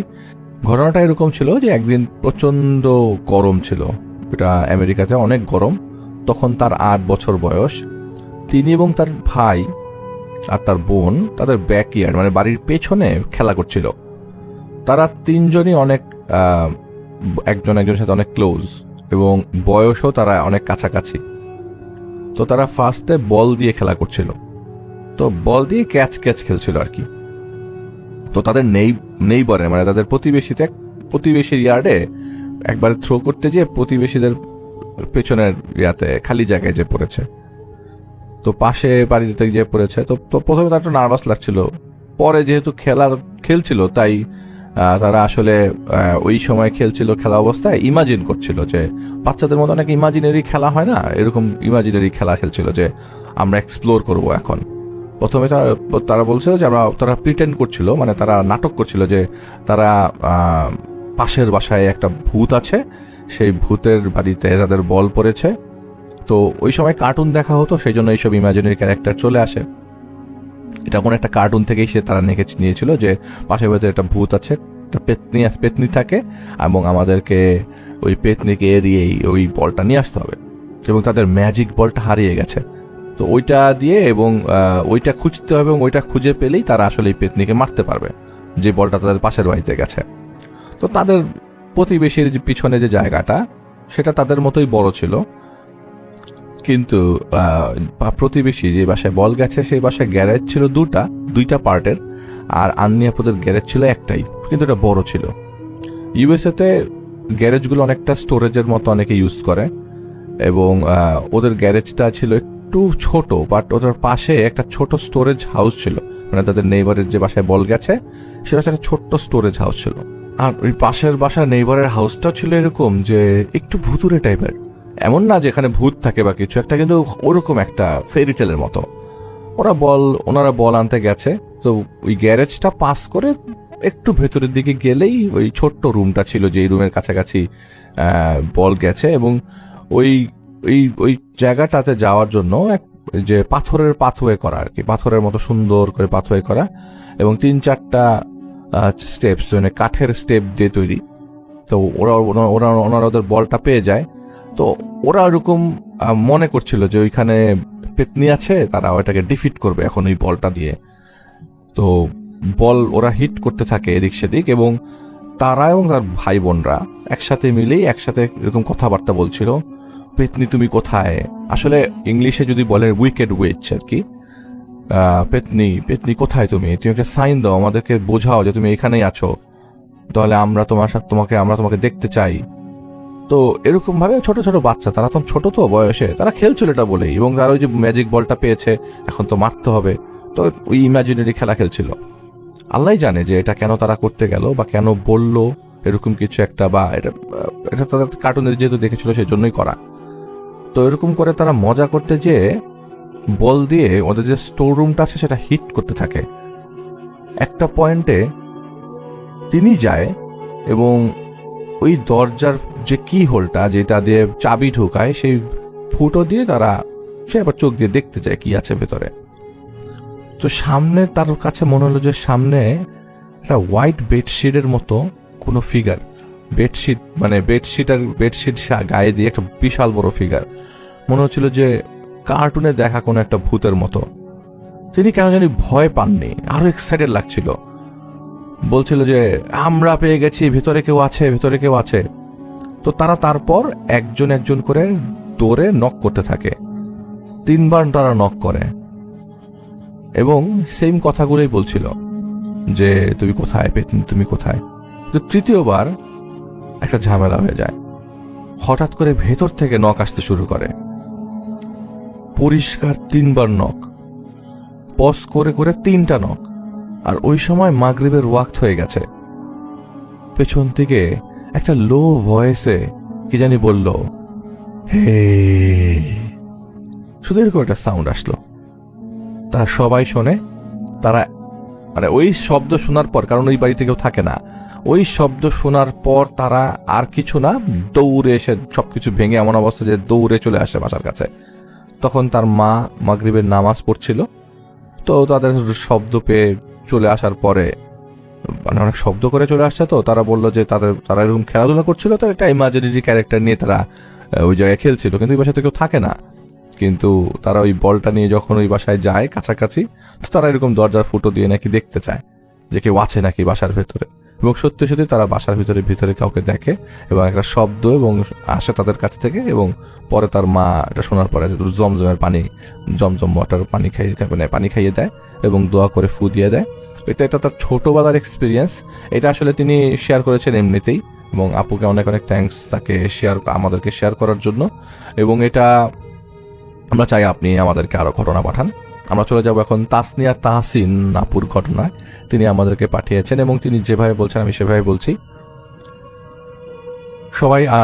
ঘটনাটা এরকম ছিল যে একদিন প্রচণ্ড গরম ছিল, এটা আমেরিকাতে অনেক গরম। তখন তার 8 বছর বয়স। তিনি এবং তার ভাই আর তার বোন তাদের ব্যাকইয়ার্ড মানে বাড়ির পেছনে খেলা করছিল। তারা তিনজনই অনেক একজনের সাথে অনেক ক্লোজ এবং বয়সও তারা অনেক কাছাকাছি। তো তারা ফার্স্টে বল দিয়ে খেলা করছিল, তো বল দিয়ে ক্যাচ খেলছিল আর কি। তো তাদের নেইবারে মানে তাদের প্রতিবেশীর ইয়ার্ডে একবার থ্রো করতে যেয়ে প্রতিবেশীদের পেছনের ইয়াতে খালি জায়গায় যে পড়েছে, তো পাশে বাড়িতে যে পড়েছে। তো প্রথমে তার একটু নার্ভাস লাগছিল, পরে যেহেতু খেলছিল তাই তারা আসলে ওই সময় খেলা অবস্থায় ইমাজিন করছিল যে বাচ্চাদের মতো অনেক ইমাজিনারি খেলা হয় না, এরকম ইমাজিনারি খেলা খেলছিল যে আমরা এক্সপ্লোর করব এখন। প্রথমে তারা বলছিল যে তারা প্রিটেন্ড করছিল, মানে তারা নাটক করছিল যে তারা পাশের বাসায় একটা ভূত আছে, সেই ভূতের বাড়িতে তাদের বল পড়েছে। তো ওই সময় কার্টুন দেখা হতো, সেই জন্য এইসব ইমাজিনারি ক্যারেক্টার চলে আসে। এটা কোনো একটা কার্টুন থেকেই তারা নিয়েছিল যে পাশের বাড়িতে একটা ভূত আছে, একটা পেতনি থাকে এবং আমাদেরকে ওই পেতনিকে এড়িয়েই ওই বলটা নিয়ে আসতে হবে, এবং তাদের ম্যাজিক বলটা হারিয়ে গেছে। তো ওইটা দিয়ে এবং ওইটা খুঁজতে হবে এবং ওইটা খুঁজে পেলেই তারা আসলে এই পেতনিকে মারতে পারবে, যে বলটা তাদের পাশের বাড়িতে গেছে। তো তাদের প্রতিবেশীর যে পিছনে যে জায়গাটা সেটা তাদের মতোই বড় ছিল, কিন্তু প্রতিবেশী যে বাসায় বল গেছে সেই বাসায় গ্যারেজ ছিল দুইটা পার্টের, আর আন্নিয়াপুদের গ্যারেজ ছিল একটাই, কিন্তু এটা বড় ছিল। ইউএসএতে গ্যারেজগুলো অনেকটা স্টোরেজের মতো অনেকে ইউজ করে, এবং ওদের গ্যারেজটা ছিল একটু ছোট, বাট ওদের পাশে একটা ছোট স্টোরেজ হাউস ছিল, মানে তাদের নেইবারের যে বাসায় বল গেছে সে বাসায় একটা ছোট্ট স্টোরেজ হাউস ছিল। আর ওই পাশের বাসার নেইবারের হাউসটা ছিল এরকম যে একটু ভুতুরে টাইপের, এমন না যে এখানে ভূত থাকে বা কিছু একটা, কিন্তু ওরকম একটা ফেরিটেলের মতো। ওনারা বল আনতে গেছে, তো ওই গ্যারেজটা পাস করে একটু ভেতরের দিকে গেলেই ওই ছোট্ট রুমটা ছিল, যেই রুমের কাছাকাছি বল গেছে। এবং ওই ওই ওই জায়গাটাতে যাওয়ার জন্য এক যে পাথরের পাথওয়ে করা আর কি, পাথরের মতো সুন্দর করে পাথওয়ে করা, এবং 3-4টা স্টেপস, মানে কাঠের স্টেপ দিয়ে তৈরি। তো ওনারা ওদের বলটা পেয়ে যায়। তো ওরা ওরকম মনে করছিল যে ওইখানে পেতনি আছে, তারা ওইটাকে ডিফিট করবে এখন ওই বলটা দিয়ে। তো বল ওরা হিট করতে থাকে এদিক সেদিক, এবং তারা এবং তার ভাই বোনরা একসাথে মিলেই একসাথে এরকম কথাবার্তা বলছিল, পেতনি তুমি কোথায়, আসলে ইংলিশে যদি বলেন উইকেড উইচ আর কি, পেতনি পেতনি কোথায় তুমি একটা সাইন দাও, আমাদেরকে বোঝাও যে তুমি এখানেই আছো, তাহলে আমরা তোমাকে দেখতে চাই। তো এরকম ভাবে ছোট ছোট বাচ্চা, তারা তখন ছোট তো বয়সে, তারা খেলছিল এটা বলেই, এবং তারা ওই যে ম্যাজিক বলটা পেয়েছে এখন তো মারতে হবে, তো ওই ইমাজিনারি খেলা খেলছিল। আল্লাহ জানে যে এটা কেন তারা করতে গেল বা কেন বললো এরকম কিছু একটা, বা এটা তাদের কার্টুনের যেহেতু দেখেছিল সেই জন্যই করা। তো এরকম করে তারা মজা করতে যেয়ে বল দিয়ে ওদের যে স্টোর রুমটা আছে সেটা হিট করতে থাকে। একটা পয়েন্টে তিনি যায় এবং ওই দরজার যে কি হোলটা যেটা দিয়ে চাবি ঢুকায় সেই ফুটো দিয়ে সে আবার চোখ দিয়ে দেখতে চায় কি আছে ভেতরে। তো সামনে তার কাছে মনে হলো যে সামনে একটা হোয়াইট বেডশিটের মতো কোনো ফিগার, বেডশিট গায়ে দিয়ে একটা বিশাল বড় ফিগার, মনে হচ্ছিল যে কার্টুনে দেখা কোনো একটা ভূতের মতো। তিনি কেন জানি ভয় পাননি, আরো এক্সাইটেড লাগছিল, বলছিল যে আমরা পেয়ে গেছি, ভেতরে কেউ আছে। তো তারা তারপর একজন একজন করে ডোরে নক করতে থাকে, 3বার তারা নক করে এবং সেম কথাগুলোই বলছিল যে তুমি কোথায় পেতনি, তুমি কোথায়। তো তৃতীয়বার একটা ঝামেলা হয়ে যায়, হঠাৎ করে ভেতর থেকে নক আসতে শুরু করে, পরিষ্কার 3বার নক, পজ করে করে 3টা নক। আর ওই সময় মাগরিবের ওয়াক্ত হয়ে গেছে। পেছন থেকে একটা লো ভয়েসে কি জানি বলল, হে, শুধু এরকম একটা সাউন্ড আসলো। তারা সবাই শোনে, তারা মানে ওই শব্দ শোনার পর, কারণ ওই বাড়িতে কেউ থাকে না, ওই শব্দ শোনার পর তারা আর কিছু না, দৌড়ে এসে সবকিছু ভেঙে এমন অবস্থা যে দৌড়ে চলে আসে বাসার কাছে। তখন তার মা মাগরিবের নামাজ পড়ছিল, তো তাদের শব্দ পেয়ে চলে আসার পরে, মানে অনেক শব্দ করে চলে আসছে, তো তারা বললো যে তারা এরকম খেলাধুলা করছিল, তো একটা ইমাজিনারি ক্যারেক্টার নিয়ে তারা ওই জায়গায় খেলছিল, কিন্তু ওই বাসাতে কেউ থাকে না। কিন্তু তারা ওই বলটা নিয়ে যখন ওই বাসায় যায় কাছাকাছি, তো তারা এরকম দরজার ফুটো দিয়ে নাকি দেখতে চায় যে কেউ আছে নাকি বাসার ভেতরে, এবং সত্যি সত্যি তারা বাসার ভিতরে কাউকে দেখে এবং একটা শব্দ এবং আসে তাদের কাছ থেকে। এবং পরে তার মা এটা শোনার পরে জমজম ওয়াটার পানি খাইয়ে দেয় এবং দোয়া করে ফু দিয়ে দেয়। এটা তার ছোটবেলার এক্সপিরিয়েন্স, এটা আসলে তিনি শেয়ার করেছেন এমনিতেই, এবং আপুকে অনেক অনেক থ্যাঙ্কস তাকে আমাদেরকে শেয়ার করার জন্য। এবং এটা আমরা চাই আপনি আমাদেরকে আরো ঘটনা পাঠান। আমরা চলে যাব এখন তাসনিয়া তাহসিন আপুর ঘটনায়। তিনি আমাদেরকে পাঠিয়েছেন এবং তিনি যেভাবে বলছেন আমি সেভাবে বলছি।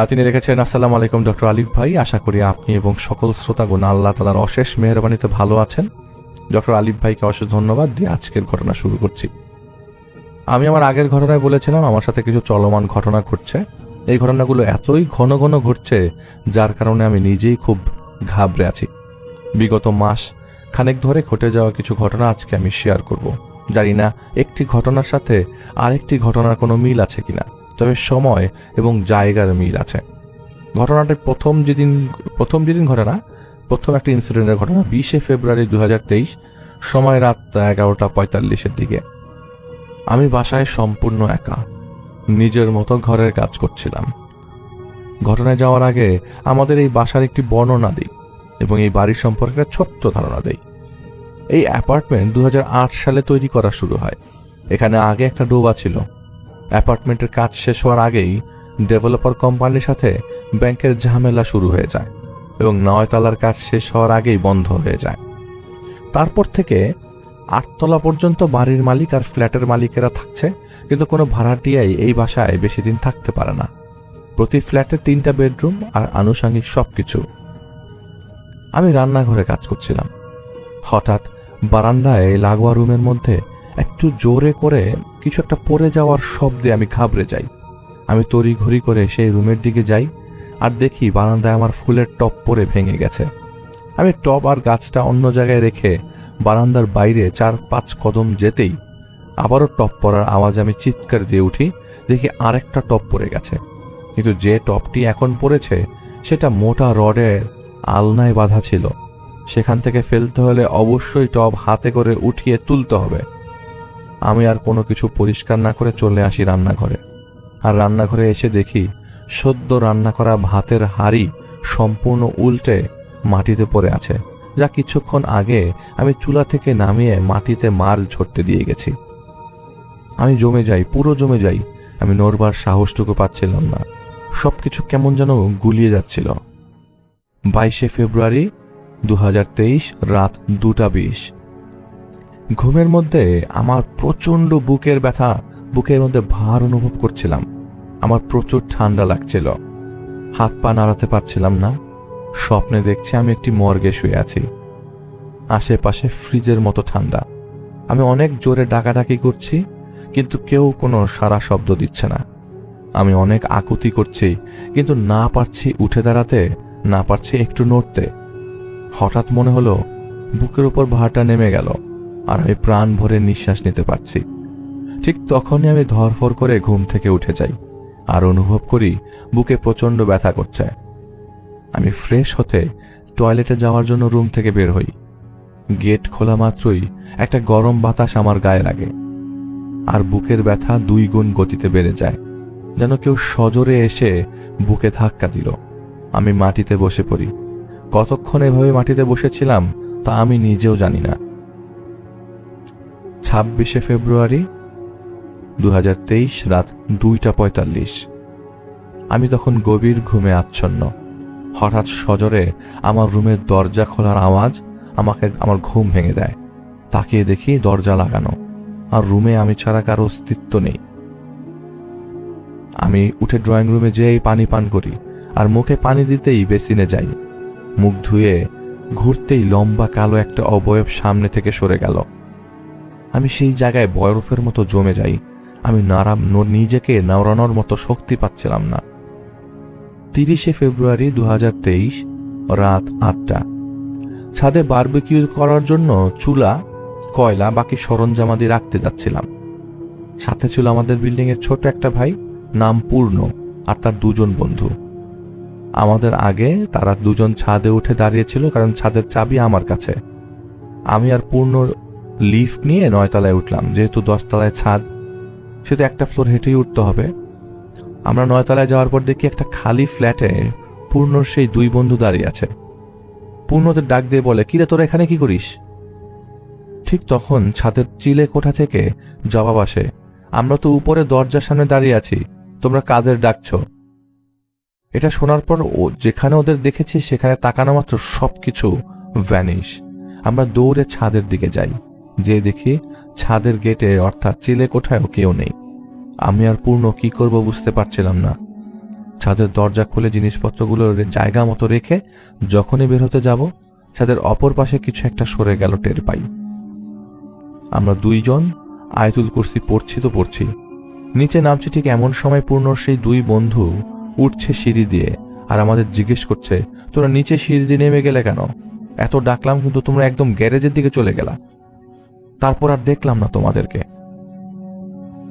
তিনি লিখেছেন, আসসালামু আলাইকুম ডক্টর আলিফ ভাই, আশা করি আপনি এবং সকল শ্রোতাগণ আল্লাহ তাআলার অশেষ মেহেরবানিতে ভালো আছেন। ডক্টর আলিফ ভাইকে অশেষ ধন্যবাদ দিয়ে আজকের ঘটনা শুরু করছি। আমি আমার আগের ঘটনায় বলেছিলাম আমার সাথে কিছু চলমান ঘটনা ঘটছে। এই ঘটনাগুলো এতই ঘন ঘন ঘটছে যার কারণে আমি নিজেই খুব ঘাবড়ে আছি। বিগত মাস খানেক ধরে ঘটে যাওয়া কিছু ঘটনা আজকে আমি শেয়ার করব। জানি না একটি ঘটনার সাথে আরেকটি ঘটনার কোনো মিল আছে কিনা, তবে সময় এবং জায়গার মিল আছে। ঘটনাটি প্রথম একটা ইনসিডেন্টের ঘটনা 20 ফেব্রুয়ারি 2023, সময় রাত 11:45 দিকে। আমি বাসায় সম্পূর্ণ একা নিজের মতো ঘরের কাজ করছিলাম। ঘটনায় যাওয়ার আগে আমাদের এই বাসার একটি বর্ণনা দিই এবং এই বাড়ির সম্পর্কে একটা ছোট্ট ধারণা দেই। এই অ্যাপার্টমেন্ট 2008 সালে তৈরি করা শুরু হয়। এখানে আগে একটা ডোবা ছিল। অ্যাপার্টমেন্টের কাজ শেষ হওয়ার আগেই ডেভেলপার কোম্পানির সাথে ব্যাংকের ঝামেলা শুরু হয়ে যায় এবং 9 তলার কাজ শেষ হওয়ার আগেই বন্ধ হয়ে যায়। তারপর থেকে 8 তলা পর্যন্ত বাড়ির মালিক আর ফ্ল্যাটের মালিকেরা থাকছে, কিন্তু কোনো ভাড়াটিয়াই এই বাসায় বেশি দিন থাকতে পারে না। প্রতি ফ্ল্যাটে 3টা বেডরুম আর আনুষঙ্গিক সবকিছু। আমি রান্নাঘরে কাজ করছিলাম। হঠাৎ বারান্দায় লাগোয়া রুমের মধ্যে একটু জোরে করে কিছু একটা পড়ে যাওয়ার শব্দে আমি ঘাবড়ে যাই। আমি তড়িঘড়ি করে সেই রুমের দিকে যাই আর দেখি বারান্দায় আমার ফুলের টব পড়ে ভেঙে গেছে। আমি টব আর গাছটা অন্য জায়গায় রেখে বারান্দার বাইরে 4-5 কদম যেতেই আবারও টব পড়ার আওয়াজ। আমি চিৎকার দিয়ে উঠি, দেখি আরেকটা টব পড়ে গেছে, কিন্তু যে টবটি এখন পড়েছে সেটা মোটা রডের আলনায় বাঁধা ছিল। সেখান থেকে ফেলতে হলে অবশ্যই টব হাতে করে উঠিয়ে তুলতে হবে। আমি আর কোনো কিছু পরিষ্কার না করে চলে আসি রান্নাঘরে। আর রান্নাঘরে এসে দেখি সদ্য রান্না করা ভাতের হাঁড়ি সম্পূর্ণ উল্টে মাটিতে পড়ে আছে, যা কিছুক্ষণ আগে আমি চুলা থেকে নামিয়ে মাটিতে মার ঝরতে দিয়ে গেছি। আমি জমে যাই, পুরো জমে যাই। আমি নড়বার সাহসটুকু পাচ্ছিলাম না, সবকিছু কেমন যেন গুলিয়ে যাচ্ছিল। 22 ফেব্রুয়ারি 2023 রাত 2:20। ঘুমের মধ্যে আমার প্রচন্ড বুকের ব্যথা, বুকের মধ্যে ভার অনুভব করছিলাম। আমার প্রচুর ঠান্ডা লাগছিল, হাত পা নাড়াতে পারছিলাম না। স্বপ্নে দেখছি আমি একটি মর্গে শুয়ে আছি, আশেপাশে ফ্রিজের মতো ঠান্ডা। আমি অনেক জোরে ডাকাডাকি করছি, কিন্তু কেউ কোনো সাড়া শব্দ দিচ্ছে না। আমি অনেক আকুতি করছি, কিন্তু না পারছি উঠে দাঁড়াতে, না পারছি একটু নড়তে। হঠাৎ মনে হলো বুকের উপর ভারটা নেমে গেল আর আমি প্রাণ ভরে নিঃশ্বাস নিতে পারছি। ঠিক তখনই আমি ধরফর করে ঘুম থেকে উঠে যাই আর অনুভব করি বুকে প্রচন্ড ব্যথা করছে। আমি ফ্রেশ হতে টয়লেটে যাওয়ার জন্য রুম থেকে বের হই। গেট খোলা মাত্রই একটা গরম বাতাস আমার গায়ে লাগে আর বুকের ব্যথা 2 গুণ গতিতে বেড়ে যায়, যেন কেউ সজোরে এসে বুকে ধাক্কা দিল। আমি মাটিতে বসে পড়ি। কতক্ষণ এভাবে মাটিতে বসেছিলাম তা আমি নিজেও জানি না। 26 ফেব্রুয়ারি 2023 রাত 2:45। আমি তখন গভীর ঘুমে আচ্ছন্ন। হঠাৎ সজোরে আমার রুমের দরজা খোলার আওয়াজ আমার ঘুম ভেঙে দেয়। তাকিয়ে দেখি দরজা লাগানো আর রুমে আমি ছাড়া কারো অস্তিত্ব নেই। আমি উঠে ড্রয়িং রুমে যেয়েই পানি পান করি আর মুখে পানি দিতেই বেসিনে যাই। মুখ ধুয়ে ঘুরতেই লম্বা কালো একটা অবয়ব সামনে থেকে সরে গেল। আমি সেই জায়গায় বরফের মতো জমে যাই। আমি নিজেকে নাড়ানোর মতো শক্তি পাচ্ছিলাম না। 30 ফেব্রুয়ারি 2023 রাত 8টা। ছাদে বারবিকিউ করার জন্য চুলা, কয়লা, বাকি সরঞ্জামাদি রাখতে যাচ্ছিলাম। সাথে ছিল আমাদের বিল্ডিং এর ছোট একটা ভাই, নাম পূর্ণ, আর তার 2 জন বন্ধু। আমাদের আগে তারা 2 জন ছাদে উঠে দাঁড়িয়েছিল, কারণ ছাদের চাবি আমার কাছে। আমি আর পূর্ণ লিফট নিয়ে 9 তলায় উঠলাম। যেহেতু 10 তলায় ছাদ, সেটা একটা ফ্লোর হেঁটেই উঠতে হবে। আমরা 9 তলায় যাওয়ার পর দেখি একটা খালি ফ্ল্যাটে পূর্ণর সেই 2 বন্ধু দাঁড়িয়ে আছে। পূর্ণদের ডাক দিয়ে বলে, কিরে তোরা এখানে কি করিস? ঠিক তখন ছাদের চিলে কোঠা থেকে জবাব আসে, আমরা তো উপরে দরজার সামনে দাঁড়িয়ে আছি, তোমরা কাদের ডাকছ? এটা শোনার পর যেখানে ওদের দেখেছি সেখানে তাকানো মাত্র সবকিছু ভ্যানিশ। আমরা দৌড়ে ছাদের দিকে যাই, যে দেখি ছাদের গেটে অর্থাৎ চিলে কোঠায়ও কেউ নেই। আমি আর পূর্ণ কি করব বুঝতে পারছিলাম না। ছাদের দরজা খুলে জিনিসপত্রগুলো জায়গা মতো রেখে যখনই বের হতে যাব, ছাদের অপর পাশে কিছু একটা সরে গেল টের পাই। আমরা 2 জন আয়াতুল কুরসি পড়ছি। নিচে নামছি ঠিক এমন সময় পূর্ণর সেই 2 বন্ধু উঠছে সিঁড়ি দিয়ে আর আমাদের জিজ্ঞেস করছে, তোরা নিচে সিঁড়ি দিয়ে নেমে গেলে কেন? এত ডাকলাম কিন্তু তোমরা একদম গ্যারেজের দিকে চলে গেলা, তারপর আর দেখলাম না তোমাদেরকে।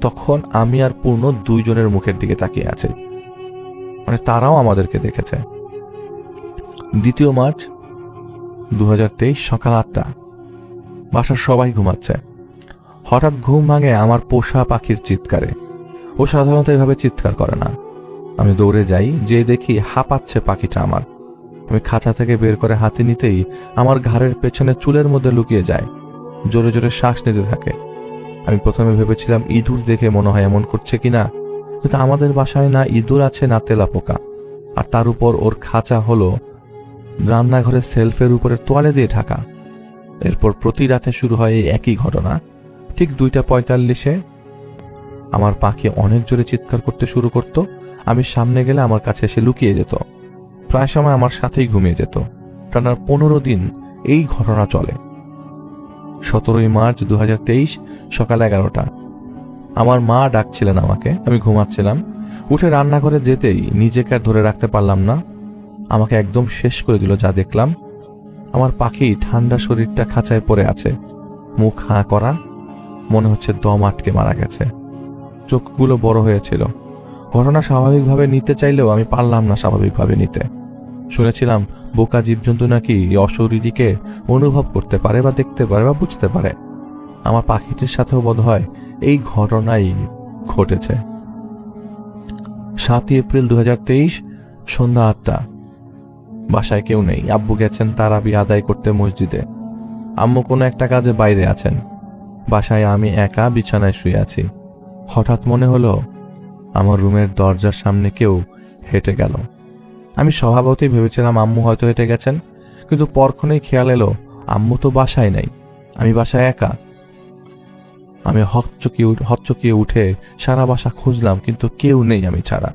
তখন আমি আর পূর্ণ 2 জনের মুখের দিকে তাকিয়ে আছে, মানে তারাও আমাদেরকে দেখেছে। 2 মার্চ 2023 সকাল 8টা। বাসার সবাই ঘুমাচ্ছে। হঠাৎ ঘুম ভাঙে আমার পোষা পাখির চিৎকারে। ও সাধারণত এভাবে চিৎকার করে না। আমি দৌড়ে যাই, যে দেখি হাঁপাচ্ছে পাখিটা আমার। আমি খাঁচা থেকে বের করে হাতে নিতেই আমার ঘাড়ের পেছনে চুলের মধ্যে লুকিয়ে যায়, জোরে জোরে শ্বাস নিতে থাকে। আমি প্রথমে ভেবেছিলাম ইঁদুর দেখে মনে হয় এমন করছে কিনা, কিন্তু আমাদের বাসায় না ইঁদুর আছে না তেলাপোকা, আর তার উপর ওর খাঁচা হলো রান্নাঘরের সেলফের উপরে তোয়ালে দিয়ে ঢাকা। এরপর প্রতি রাতে শুরু হয় এই একই ঘটনা। ঠিক 2:45 আমার পাখি অনেক জোরে চিৎকার করতে শুরু করত। আমি সামনে গেলে আমার কাছে এসে লুকিয়ে যেত, প্রায় সময় আমার সাথেই ঘুমিয়ে যেত। টানা 15 দিন এই ঘটনা চলে। 17 মার্চ 2023 সকাল 11টা আমার মা ডাকছিলেন আমাকে, আমি ঘুমাচ্ছিলাম। উঠে রান্নাঘরে যেতেই নিজেকে আর ধরে রাখতে পারলাম না, আমাকে একদম শেষ করে দিল যা দেখলাম। আমার পাখি ঠান্ডা শরীরটা খাঁচায় পড়ে আছে, মুখ হাঁ করা, মনে হচ্ছে দম আটকে মারা গেছে। চোখগুলো বড় হয়েছিল। ঘটনা স্বাভাবিকভাবে নিতে চাইলেও আমি পারলাম না স্বাভাবিকভাবে নিতে। শুনেছিলাম বোকা জীবজন্তু নাকি অশরীরীকে অনুভব করতে পারে বা দেখতে পারে বা বুঝতে পারে। আমার পাখিটির সাথেও বোধহয় এই ঘটনাই ঘটেছে। 7 এপ্রিল 2023 সন্ধ্যা 8টা। বাসায় কেউ নেই। আব্বু গেছেন তারাবি আদায় করতে মসজিদে, আম্মু কোনো একটা কাজে বাইরে আছেন। বাসায় আমি একা বিছানায় শুয়ে আছি। হঠাৎ মনে হলো আমার রুমের দরজার সামনে কেউ হেঁটে গেল। আমি স্বভাবতই ভেবেছিলাম আম্মু হয়তো হেঁটে গেছেন, কিন্তু পরক্ষণেই খেয়াল এলো আম্মু তো বাসায় নাই, আমি বাসায় একা। আমি হকচকিয়ে উঠে সারা বাসা খুঁজলাম, কিন্তু কেউ নেই আমি ছাড়া।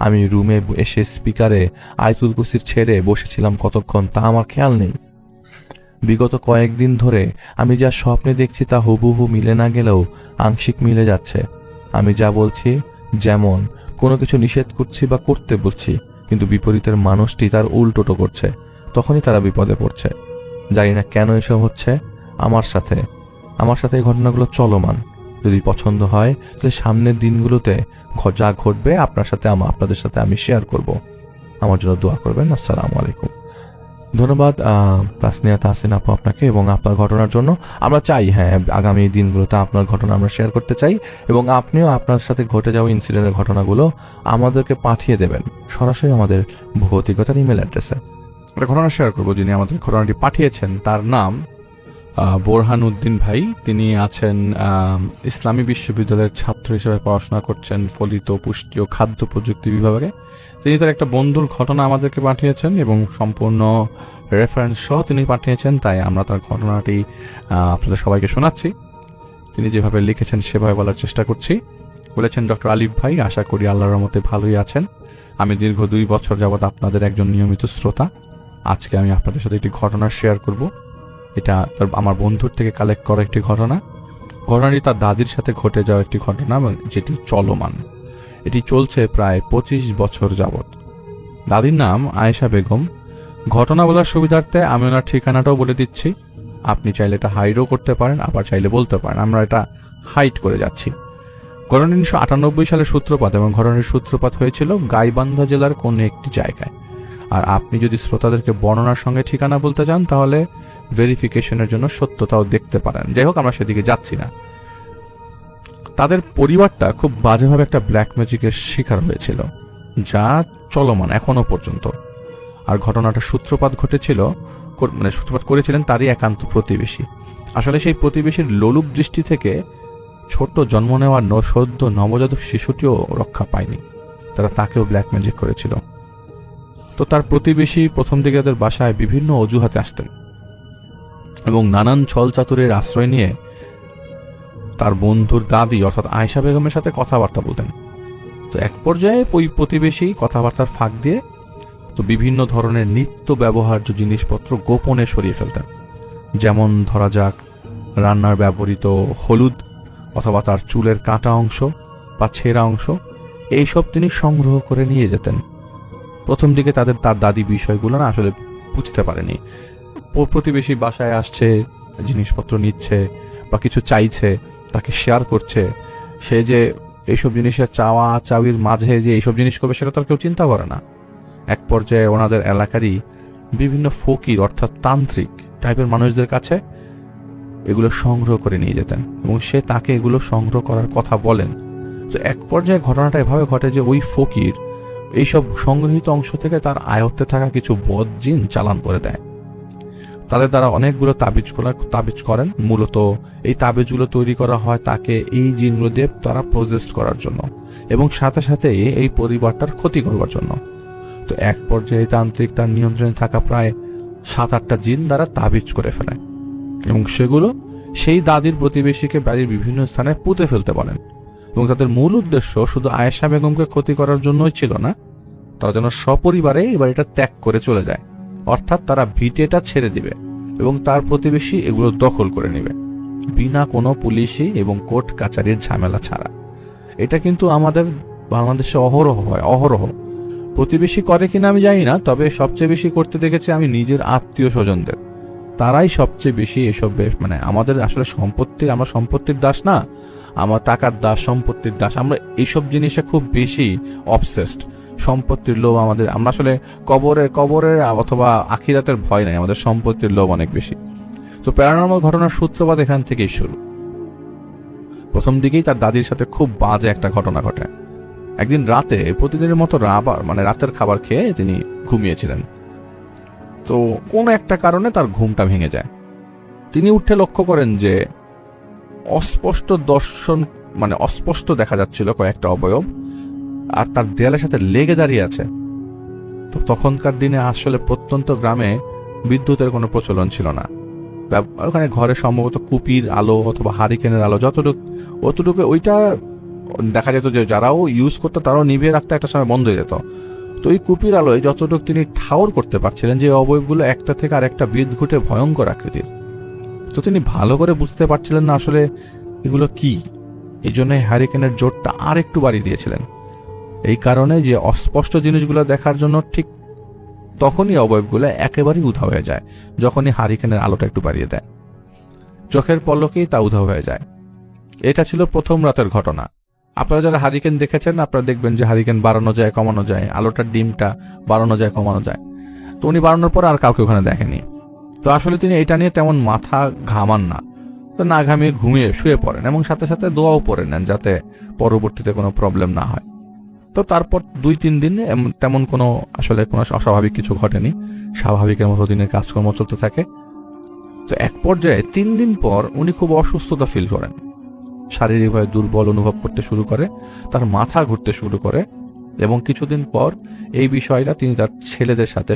আমি রুমে এসে স্পিকারে আয়াতুল কুরসির ছেড়ে বসেছিলাম কতক্ষণ তা আমার খেয়াল নেই। বিগত কয়েকদিন ধরে আমি যা স্বপ্নে দেখছি তা হুবহু মিলে না গেলেও আংশিক মিলে যাচ্ছে। আমি যা বলছি, যেমন কোনো কিছু নিষেধ করছি বা করতে বলছি, কিন্তু বিপরীতের মানুষটি তার উল্টোটো করছে, তখনই তারা বিপদে পড়ছে। জানি না কেন এসব হচ্ছে আমার সাথে এই ঘটনাগুলো চলমান। যদি পছন্দ হয় তাহলে সামনের দিনগুলোতে যা ঘটবে আপনাদের সাথে আমি শেয়ার করব। আমার জন্য দোয়া করবেন। আসসালামু আলাইকুম। ধন্যবাদ তাসনিয়া তাহসিন আপু আপনাকে এবং আপনার ঘটনার জন্য। আমরা চাই আগামী দিনগুলোতে আপনার ঘটনা আমরা শেয়ার করতে চাই, এবং আপনিও আপনার সাথে ঘটে যাওয়া ইনসিডেন্টের ঘটনাগুলো আমাদেরকে পাঠিয়ে দেবেন সরাসরি আমাদের ভৌতিকতার ইমেল অ্যাড্রেসে। একটা ঘটনা শেয়ার করবো। যিনি আমাদের ঘটনাটি পাঠিয়েছেন তার নাম বোরহান উদ্দিন ভাই। তিনি আছেন ইসলামী বিশ্ববিদ্যালয়ের ছাত্র হিসেবে পড়াশোনা করছেন ফলিত পুষ্টি ও খাদ্য প্রযুক্তি বিভাগে। তিনি তার একটা বন্ধুর ঘটনা আমাদেরকে পাঠিয়েছেন এবং সম্পূর্ণ রেফারেন্স সহ তিনি পাঠিয়েছেন, তাই আমরা তার ঘটনাটি আপনাদের সবাইকে শোনাচ্ছি। তিনি যেভাবে লিখেছেন সেভাবে বলার চেষ্টা করছি। বলেছেন, ডক্টর আলিফ ভাই, আশা করি আল্লাহর রহমতে ভালোই আছেন। আমি দীর্ঘ 2 বছর যাবৎ আপনাদের একজন নিয়মিত শ্রোতা। আজকে আমি আপনাদের সাথে একটি ঘটনা শেয়ার করব। এটা আমার বন্ধুর থেকে কালেক্ট করা একটি ঘটনাটি তার দাদির সাথে ঘটে যাওয়া একটি ঘটনা, যেটি চলমান। এটি চলছে প্রায় 25 বছর যাবৎ। দাদির নাম আয়েশা বেগম। ঘটনা বলার সুবিধার্থে আমি ওনার ঠিকানাটাও বলে দিচ্ছি। আপনি চাইলে এটা হাইডও করতে পারেন, আবার চাইলে বলতে পারেন। আমরা এটা হাইড করে যাচ্ছি। ঘটনাটি 1998 সালের সূত্রপাত, এবং ঘটনাটির সূত্রপাত হয়েছিল গাইবান্ধা জেলার কোন একটি জায়গায়। আর আপনি যদি শ্রোতাদেরকে বর্ণনার সঙ্গে ঠিকানা বলতে চান তাহলে ভেরিফিকেশনের জন্য সত্যতাও দেখতে পারেন। যাই হোক, আমরা সেদিকে যাচ্ছি না। তাদের পরিবারটা খুব বাজেভাবে একটা ব্ল্যাক ম্যাজিকের শিকার হয়েছিল, যা চলমান এখনো পর্যন্ত। আর ঘটনাটা সূত্রপাত করেছিলেন তারই একান্ত প্রতিবেশী। আসলে সেই প্রতিবেশীর লোলুপ দৃষ্টি থেকে ছোট্ট জন্ম নেওয়া সদ্য নবজাতক শিশুটিও রক্ষা পায়নি। তাকেও ব্ল্যাক ম্যাজিক করেছিল। তো তার প্রতিবেশী প্রথম দিকে তাদের বাসায় বিভিন্ন অজুহাতে আসতেন এবং নানান ছল চাতুরের আশ্রয় নিয়ে তার বন্ধুর দাদি অর্থাৎ আয়েশা বেগমের সাথে কথাবার্তা বলতেন। তো এক পর্যায়ে ওই প্রতিবেশী কথাবার্তার ফাঁক দিয়ে তো বিভিন্ন ধরনের নিত্য ব্যবহার্য জিনিসপত্র গোপনে সরিয়ে ফেলতেন। যেমন ধরা যাক রান্নার ব্যবহৃত হলুদ অথবা তার চুলের কাটা অংশ বা ছেঁড়া অংশ, এইসব তিনি সংগ্রহ করে নিয়ে যেতেন। প্রথম দিকে তার দাদি বিষয়গুলো না আসলে বুঝতে পারেনি। প্রতিবেশী বাসায় আসছে, জিনিসপত্র নিচ্ছে বা কিছু চাইছে, তাকে শেয়ার করছে, সে যে এইসব জিনিসের চাওয়ির মাঝে যে এইসব জিনিস করবে সেটা তার কেউ চিন্তা করে না। এক পর্যায়ে ওনাদের এলাকারই বিভিন্ন ফকির অর্থাৎ তান্ত্রিক টাইপের মানুষদের কাছে এগুলো সংগ্রহ করে নিয়ে যেতেন এবং সে তাকে এগুলো সংগ্রহ করার কথা বলেন। তো এক পর্যায়ে ঘটনাটা এভাবে ঘটে যে ওই ফকির এইসব সংগৃহীত অংশ থেকে তার আয়ত্তে থাকা কিছু বদ জিন চালান করে দেয়। তাদের দ্বারা অনেকগুলো তাবিজ করেন। মূলত এই তাবিজগুলো তৈরি করা হয় তাকে এই জিনগুলো দিয়ে তারা প্রজেস্ট করার জন্য এবং সাথে সাথে এই পরিবারটার ক্ষতি করবার জন্য। তো এক পর্যায়ে তান্ত্রিক তার নিয়ন্ত্রণে থাকা প্রায় 7-8টা জিন দ্বারা তাবিজ করে ফেলে এবং সেগুলো সেই দাদির প্রতিবেশীকে বাড়ির বিভিন্ন স্থানে পুঁতে ফেলতে বলেন। এবং তাদের মূল উদ্দেশ্য শুধু আয়েশা বেগমকে ক্ষতি করার জন্যই ছিল না, তারা যেন সপরিবারে এই বাড়িটা ত্যাগ করে চলে যায়, অর্থাৎ তারা ভিটেটা ছেড়ে দিবে এবং তার প্রতিবেশী এগুলো দখল করে নেবে বিনা কোনো পুলিশি এবং কোর্ট কাচারির ঝামেলা ছাড়া। এটা কিন্তু আমাদের বাংলাদেশে অহরহ হয়, অহরহ। প্রতিবেশী করে কিনা আমি জানি না, তবে সবচেয়ে বেশি করতে দেখেছি আমি নিজের আত্মীয় স্বজনদের। তারাই সবচেয়ে বেশি এসব মানে আমাদের আসলে আমরা সম্পত্তির দাস না, আমার টাকার দাস, সম্পত্তির দাস। আমরা এইসব জিনিসে খুব বেশি অবসেসড। সম্পত্তির লোভ আমাদের, আমরা আসলে কবরের অথবা আখিরাতের ভয় নাই, আমাদের সম্পত্তির লোভ অনেক বেশি। তো প্যারানর্মাল ঘটনার সূত্রপাত এখান থেকেই শুরু। প্রথম দিকেই তার দাদির সাথে খুব বাজে একটা ঘটনা ঘটে। একদিন রাতে প্রতিদিনের মতো রাতের খাবার খেয়ে তিনি ঘুমিয়েছিলেন। তো কোনো একটা কারণে তার ঘুমটা ভেঙে যায়। তিনি উঠে লক্ষ্য করেন যে অস্পষ্ট দেখা যাচ্ছিল কয়েকটা অবয়ব, আর তার দেয়ালের সাথে লেগে দাঁড়িয়ে আছে। তো তখনকার দিনে আসলে প্রত্যন্ত গ্রামে বিদ্যুতের কোনো প্রচলন ছিল না। ওখানে ঘরে সম্ভবত কুপির আলো অথবা হারিকেনের আলো অতটুকু ওইটা দেখা যেত, যে যারাও ইউজ করতো তারাও নিভিয়ে রাখতে একটা সময় বন্ধ হয়ে যেত। তো এই কুপির আলোয় যতটুকু তিনি ঠাউর করতে পারছিলেন যে অবয়বগুলো একটা থেকে আর একটা বিদঘুটে ভয়ঙ্কর আকৃতির। তো তিনি ভালো করে বুঝতে পারছিলেন না আসলে এগুলো কি। এই জন্য হ্যারিকেনের জোরটা আর একটু বাড়িয়ে দিয়েছিলেন। এই কারণে যে অস্পষ্ট জিনিসগুলো দেখার জন্য ঠিক তখনই অবয়বগুলো একেবারেই উধাও হয়ে যায়, যখনই হারিকেনের আলোটা একটু বাড়িয়ে দেয়। চোখের পলকেই তা উধাও হয়ে যায়। এটা ছিল প্রথম রাতের ঘটনা। আপনারা যারা হারিকেন দেখেছেন, আপনারা দেখবেন যে হারিকেন বাড়ানো যায়, কমানো যায়, আলোটার ডিমটা বাড়ানো যায়, কমানো যায়। তো উনি বাড়ানোর পর আর কাউকে ওখানে দেখেনি। তো আসলে তিনি এটা নিয়ে তেমন মাথা ঘামান না, তো না ঘামিয়ে ঘুমিয়ে শুয়ে পড়েন এবং সাথে সাথে দোয়াও পড়ে নেন যাতে পরবর্তীতে কোনো প্রবলেম না হয়। তো তারপর 2-3 দিন তেমন কোনো অস্বাভাবিক কিছু ঘটেনি, স্বাভাবিকের মতো দিনের কাজকর্ম চলতে থাকে। তো এক পর্যায়ে 3 দিন পর উনি খুব অসুস্থতা ফিল করেন, শারীরিকভাবে দুর্বল অনুভব করতে শুরু করে, তার মাথা ঘুরতে শুরু করে এবং কিছুদিন পর এই বিষয়টা তিনি তার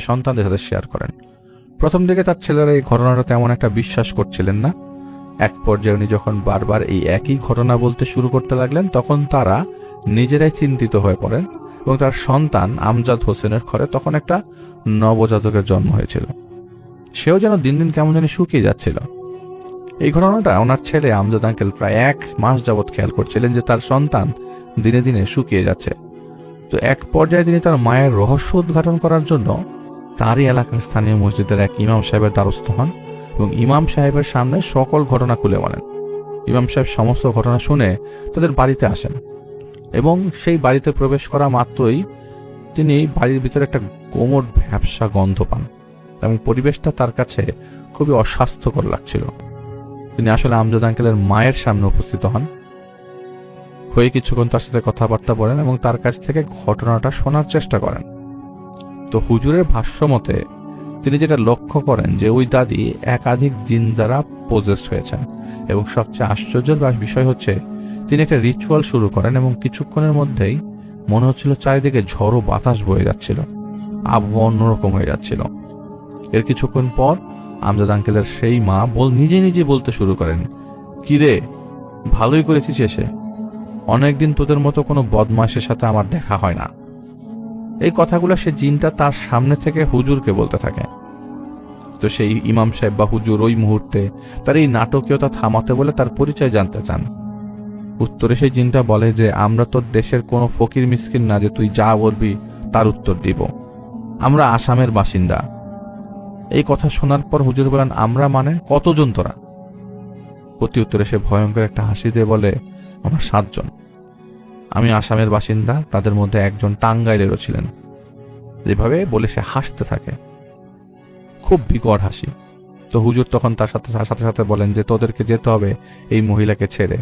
সন্তানদের সাথে শেয়ার করেন। প্রথম দিকে তার ছেলেরা এই ঘটনাটা তেমন একটা বিশ্বাস করছিলেন না। এক পর্যায়ে উনি যখন বারবার এই একই ঘটনা বলতে শুরু করতে লাগলেন, তখন তারা নিজেরাই চিন্তিত হয়ে পড়েন এবং তার সন্তান আমজাদ হোসেনের ঘরে তখন একটা নবজাতকের জন্ম হয়েছিল। সেও যেন দিন দিন কেমন জানি শুকিয়ে যাচ্ছিল। এই ঘটনাটা ওনার ছেলে আমজাদ আঙ্কেল প্রায় 1 মাস যাবৎ খেয়াল করছিলেন যে তার সন্তান দিনে দিনে শুকিয়ে যাচ্ছে। তো এক পর্যায়ে তিনি তার মায়ের রহস্য উদ্ঘাটন করার জন্য তারই এলাকার স্থানীয় মসজিদের এক ইমাম সাহেবের দ্বারস্থ হন এবং ইমাম সাহেবের সামনে সকল ঘটনা খুলে বলেন। ইমাম সাহেব সমস্ত ঘটনা শুনে তাদের বাড়িতে আসেন এবং সেই বাড়িতে প্রবেশ করা মাত্রই তিনি বাড়ির ভিতরে একটা কোমর ভ্যাপসা গন্ধ পান এবং পরিবেশটা তার কাছে খুবই অস্বাস্থ্যকর লাগছিল। তিনি আসলে আমজাদ আঙ্কেলের মায়ের সামনে উপস্থিত হয়ে কিছুক্ষণ তার সাথে কথাবার্তা বলেন এবং তার কাছ থেকে ঘটনাটা শোনার চেষ্টা করেন। তো হুজুরের ভাষ্য মতে তিনি যেটা লক্ষ্য করেন যে ওই দাদি একাধিক জিন দ্বারা পজেসড হয়েছেন এবং সবচেয়ে আশ্চর্যের বিষয় হচ্ছে তিনি একটা রিচুয়াল শুরু করেন এবং কিছুক্ষণের মধ্যেই মনে হচ্ছিল চারিদিকে ঝড়ো বাতাস বয়ে যাচ্ছিল, আবহাওয়া অন্যরকম হয়ে যাচ্ছিল। এর কিছুক্ষণ পর আমজাদ আঙ্কেলের সেই মা নিজে নিজে বলতে শুরু করেন, কিরে ভালোই করেছিস এসে, অনেকদিন তোদের মতো কোনো বদমাশের সাথে আমার দেখা হয় না। এই কথাগুলো সে জিনটা তার সামনে থেকে হুজুরকে বলতে থাকে। তো সেই ইমাম সাহেব বা হুজুর ওই মুহূর্তে তার এই নাটকীয়তা থামাতে বলে তার পরিচয় জানতে চান। উত্তরে সেই জিনটা বলে যে আমরা তোর দেশের কোনো ফকির মিসকিন না যে তুই যা বলবি তার উত্তর দিব, আমরা আসামের বাসিন্দা। এই কথা শোনার পর হুজুর বলেন, আমরা মানে কতজন তোরা? প্রতি উত্তরে সে ভয়ঙ্কর একটা হাসি দিয়ে বলে, আমরা 7 জন। আমি আসামের বাসিন্দা, তাদের মধ্যে একজন টাঙ্গাইলেরও ছিলেন। যেভাবে বলে সে হাসতে থাকে, খুব বিকট হাসি। তো হুজুর তখন তার সাথে সাথে বলেন যে তোদেরকে যেতে হবে এই মহিলাকে ছেড়ে,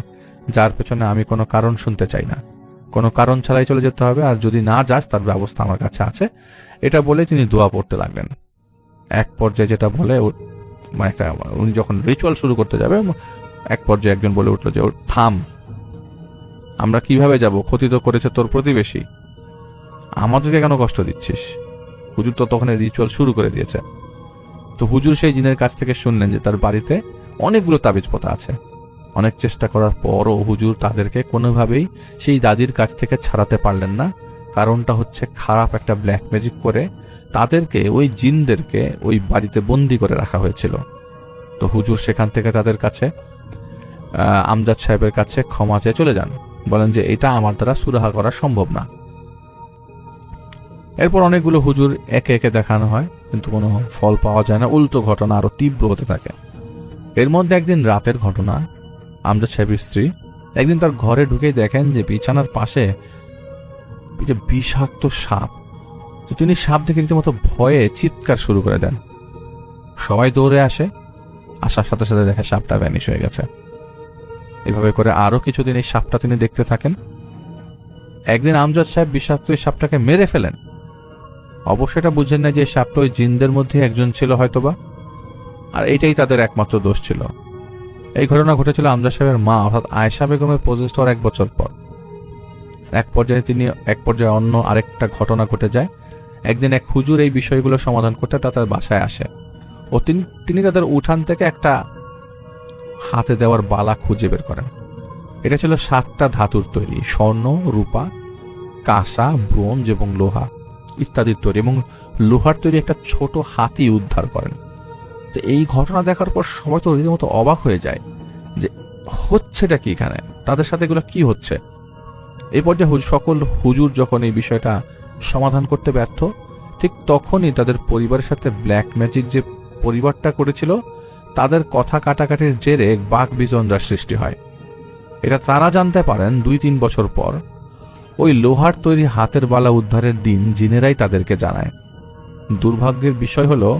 যার পেছনে আমি কোনো কারণ শুনতে চাই না, কোনো কারণ ছাড়াই চলে যেতে হবে, আর যদি না যাস তার ব্যবস্থা আমার কাছে আছে। এটা বলে তিনি দোয়া পড়তে লাগলেন। এক পর্যায়ে যেটা বলে মানে একটা, উনি যখন রিচুয়াল শুরু করতে যাবে, এক পর্যায়ে একজন বলে উঠলো যে, ওর থাম, আমরা কিভাবে যাব, ক্ষতি তো করেছে তোর প্রতিবেশী, আমাদেরকে কেন কষ্ট দিচ্ছিস। হুজুর তো তখন রিচুয়াল শুরু করে দিয়েছে। তো হুজুর সেই জিনের কাছ থেকে শুনলেন যে তার বাড়িতে অনেকগুলো তাবিজ পোতা আছে। অনেক চেষ্টা করার পরও হুজুর তাদেরকে কোনোভাবেই সেই দাদির কাছ থেকে ছাড়াতে পারলেন না। কারণটা হচ্ছে খারাপ একটা ব্ল্যাক ম্যাজিক করে তাদেরকে, ওই জিনদেরকে ওই বাড়িতে বন্দি করে রাখা হয়েছিল। তো হুজুর সেখান থেকে তাদের কাছে, আমজাদ সাহেবের কাছে ক্ষমা চেয়ে চলে যান, বলেন যে এটা আমার দ্বারা সুরাহা করা সম্ভব না। এরপর অনেকগুলো হুজুর একে একে দেখানো হয়, কিন্তু কোনো ফল পাওয়া যায় না, উল্টো ঘটনা আরো তীব্র হতে থাকে। এর মধ্যে একদিন রাতের ঘটনা, আমজাদ সাহেবের স্ত্রী একদিন তার ঘরে ঢুকেই দেখেন যে বিছানার পাশে বিষাক্ত সাপ। তো তিনি সাপ দেখে রীতিমতো ভয়ে চিৎকার শুরু করে দেন। সবাই দৌড়ে আসে, আসার সাথে সাথে দেখে সাপটা ভ্যানিশ হয়ে গেছে। এভাবে করে আরো কিছুদিন এই সাপটা তিনি দেখতে থাকেন। একদিন আমজাদ সাহেব বিষাক্ত এই সাপটাকে মেরে ফেলেন। অবশ্যই এটা বুঝেন না যে সাপটা ওই জিনদের মধ্যে একজন ছিল হয়তোবা, আর এইটাই তাদের একমাত্র দোষ ছিল। এই ঘটনা ঘটেছিল আমজাদ সাহেবের মা অর্থাৎ আয়েশা বেগমের প্রজেস্ট হওয়ার 1 বছর পর। এক পর্যায়ে অন্য আরেকটা ঘটনা ঘটে যায়। একদিন এক হুজুর এই বিষয়গুলো সমাধান করতে তাদের বাসায় আসে ও তিনি তাদের উঠান থেকে একটা হাতে দেওয়ার বালা খুঁজে বের করেন। এটা ছিল 7টা ধাতুর তৈরি, স্বর্ণ, রূপা, কাঁসা, ব্রোঞ্জ এবং লোহা ইত্যাদির তৈরি, এবং লোহার তৈরি একটা ছোট হাতি উদ্ধার করেন। তো এই ঘটনা দেখার পর সবাই তো রীতিমতো অবাক হয়ে যায় যে হচ্ছেটা কি, এখানে তাদের সাথে এগুলো কি হচ্ছে। এই পর্যায়ে সকল হুজুর যখন এই বিষয়টা সমাধান করতে ব্যর্থ, ঠিক তখনই তাদের পরিবারের সাথে ব্ল্যাক ম্যাজিক যে পরিবারটা করেছিল তাদের কথা কাটাকাটির জেরে বাক বিতন্ডার সৃষ্টি হয়। এটা তারা জানতে পারেন 2-3 বছর পর। ওই লোহার তৈরি হাতের বালা উদ্ধারের দিন জিনেরাই তাদেরকে জানায়। দুর্ভাগ্যের বিষয় হলো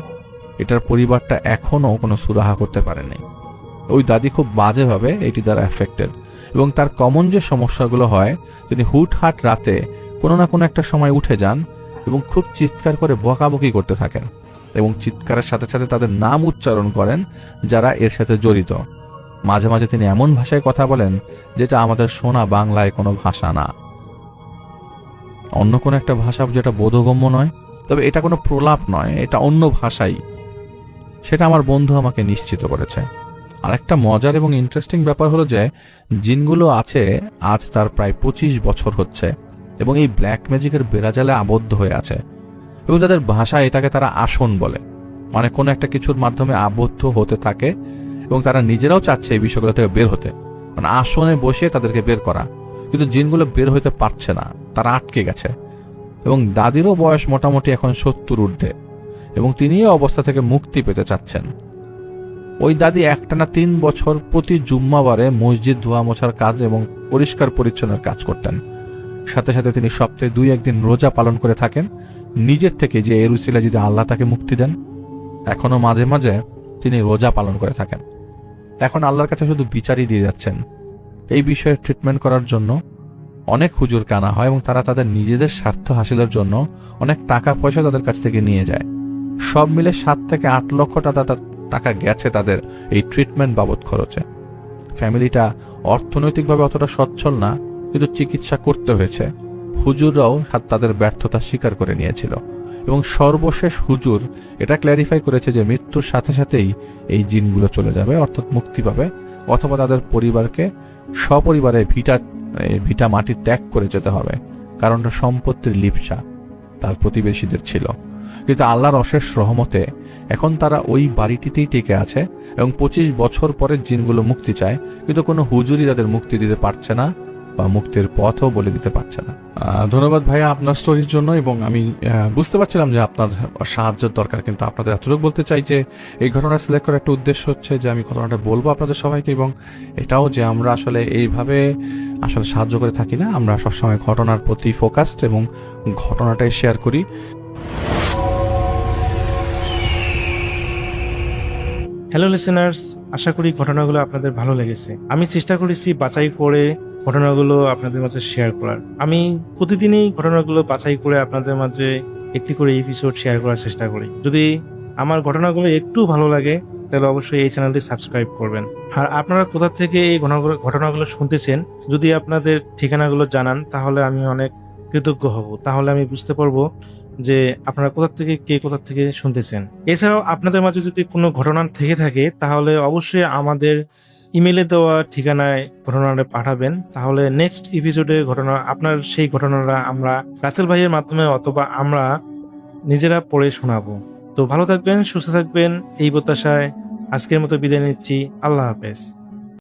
এটার পরিবারটা এখনো কোনো সুরাহা করতে পারেনি। ওই দাদি খুব বাজেভাবে এটি দ্বারা এফেক্টেড, এবং তার কমন যে সমস্যাগুলো হয়, তিনি হুটহাট রাতে কোনো না কোনো একটা সময় উঠে যান এবং খুব চিৎকার করে বকাবকি করতে থাকেন, এবং চিৎকারের সাথে সাথে তাদের নাম উচ্চারণ করেন যারা এর সাথে জড়িত। মাঝে মাঝে তিনি এমন ভাষায় কথা বলেন যেটা আমাদের শোনা বাংলায় কোনো ভাষা না, অন্য কোনো একটা ভাষা যেটা বোধগম্য নয়। তবে এটা কোনো প্রলাপ নয়, এটা অন্য ভাষাই। সেটা আমার বন্ধু আমাকে নিশ্চিত করেছে। আরেকটা মজার এবং ইন্টারেস্টিং ব্যাপার হলো যে জিনগুলো আছে আজ তার প্রায় 25 বছর হচ্ছে, এবং এই ব্ল্যাক ম্যাজিকের বেড়াজালে আবদ্ধ হয়ে আছে, এবং তাদের ভাষায় এটাকে তারা আসন বলে। মানে কোনো একটা কিছুর মাধ্যমে আবদ্ধ হতে থাকে, এবং তারা নিজেরাও চাচ্ছে এই বিষয়গুলো থেকে বের হতে, মানে আসনে বসে তাদেরকে বের করা। কিন্তু জিনগুলো বের হতে পারছে না, তারা আটকে গেছে। এবং দাদিরও বয়স মোটামুটি এখন 70 ঊর্ধ্বে, এবং তিনি এই অবস্থা থেকে মুক্তি পেতে চাচ্ছেন। ওই দাদি একটানা 3 বছর প্রতি জুম্মাবারে মসজিদ ধোয়া মোছার কাজ এবং পরিষ্কার পরিচ্ছন্নের কাজ করতেন। সাথে সাথে তিনি সপ্তাহে 2-1 দিন রোজা পালন করে থাকেন নিজের থেকে, যে এর উসিলায় যদি আল্লাহ তাকে মুক্তি দেন। এখনো মাঝে মাঝে তিনি রোজা পালন করে থাকেন। এখন আল্লাহর কাছে শুধু বিচারই দিয়ে যাচ্ছেন। এই বিষয়ে ট্রিটমেন্ট করার জন্য অনেক হুজুরকে আনা হয়, এবং তারা তাদের নিজেদের স্বার্থ হাসিলের জন্য অনেক টাকা পয়সা তাদের কাছ থেকে নিয়ে যায়। সব মিলে 7 থেকে 8 লক্ষ টাকা গেছে তাদের এই ট্রিটমেন্ট বাবদ খরচে। ফ্যামিলিটা অর্থনৈতিকভাবে অতটা সচ্ছল না, কিন্তু চিকিৎসা করতে হয়েছে। হুজুররাও তাদের ব্যর্থতা স্বীকার করে নিয়েছিল, এবং সর্বশেষ হুজুর এটা ক্ল্যারিফাই করেছে যে মৃত্যুর সাথে সাথেই এই জিনগুলো চলে যাবে, অর্থাৎ মুক্তি পাবে, অথবা তাদের পরিবারকে সপরিবারে ভিটা মাটি ত্যাগ করে যেতে হবে। কারণটা সম্পত্তির লিপ্সা তার প্রতিবেশীদের ছিল। কিন্তু আল্লাহর অশেষ রহমতে এখন তারা ওই বাড়িটিতেই টিকে আছে, এবং 25 বছর পরে জিনগুলো মুক্তি চায়, কিন্তু কোনো হুজুরই তাদের মুক্তি দিতে পারছে না বা মুক্তির পথও বলে দিতে পারছে না। ধন্যবাদ ভাইয়া আপনার স্টোরির জন্য, এবং আমি বুঝতে পারছিলাম যে আপনার সাহায্যের দরকার, কিন্তু আপনাদের এতটুকু বলতে চাই যে এই ঘটনা সিলেক্ট করার একটা উদ্দেশ্য হচ্ছে যে আমি ঘটনাটা বলবো আপনাদের সবাইকে, এবং এটাও যে আমরা আসলে এইভাবে আসলে সাহায্য করে থাকি না, আমরা সবসময় ঘটনার প্রতি ফোকাসড এবং ঘটনাটাই শেয়ার করি। হ্যালো লিসেনার্স, আশা করি ঘটনাগুলো আপনাদের ভালো লেগেছে। আমি চেষ্টা করেছি বাছাই করে ঘটনাগুলো আপনাদের মাঝে শেয়ার করার। আমি প্রতিদিনই ঘটনাগুলো বাছাই করে আপনাদের মাঝে একটি করে এপিসোড শেয়ার করার চেষ্টা করি। যদি আমার ঘটনাগুলো একটু ভালো লাগে তাহলে অবশ্যই এই চ্যানেলটি সাবস্ক্রাইব করবেন। আর আপনারা কোথা থেকে এই ঘটনাগুলো শুনতেছেন, যদি আপনাদের ঠিকানাগুলো জানান তাহলে আমি অনেক কৃতজ্ঞ হব। তাহলে আমি বুঝতে পারবো যে আপনারা কোথা থেকে শুনতেছেন। এছাড়াও আপনাদের মাঝে যদি কোনো ঘটনা থেকে থাকে তাহলে অবশ্যই আমাদের ইমেলে দেওয়া ঠিকানায় ঘটনাটা পাঠাবেন। তাহলে নেক্সট এপিসোডে আপনার সেই ঘটনাটা আমরা রাসেল ভাইয়ের মাধ্যমে অথবা আমরা নিজেরা পড়ে শোনাবো। তো ভালো থাকবেন, সুস্থ থাকবেন, এই প্রত্যাশায় আজকের মতো বিদায় নিচ্ছি। আল্লাহ হাফেজ।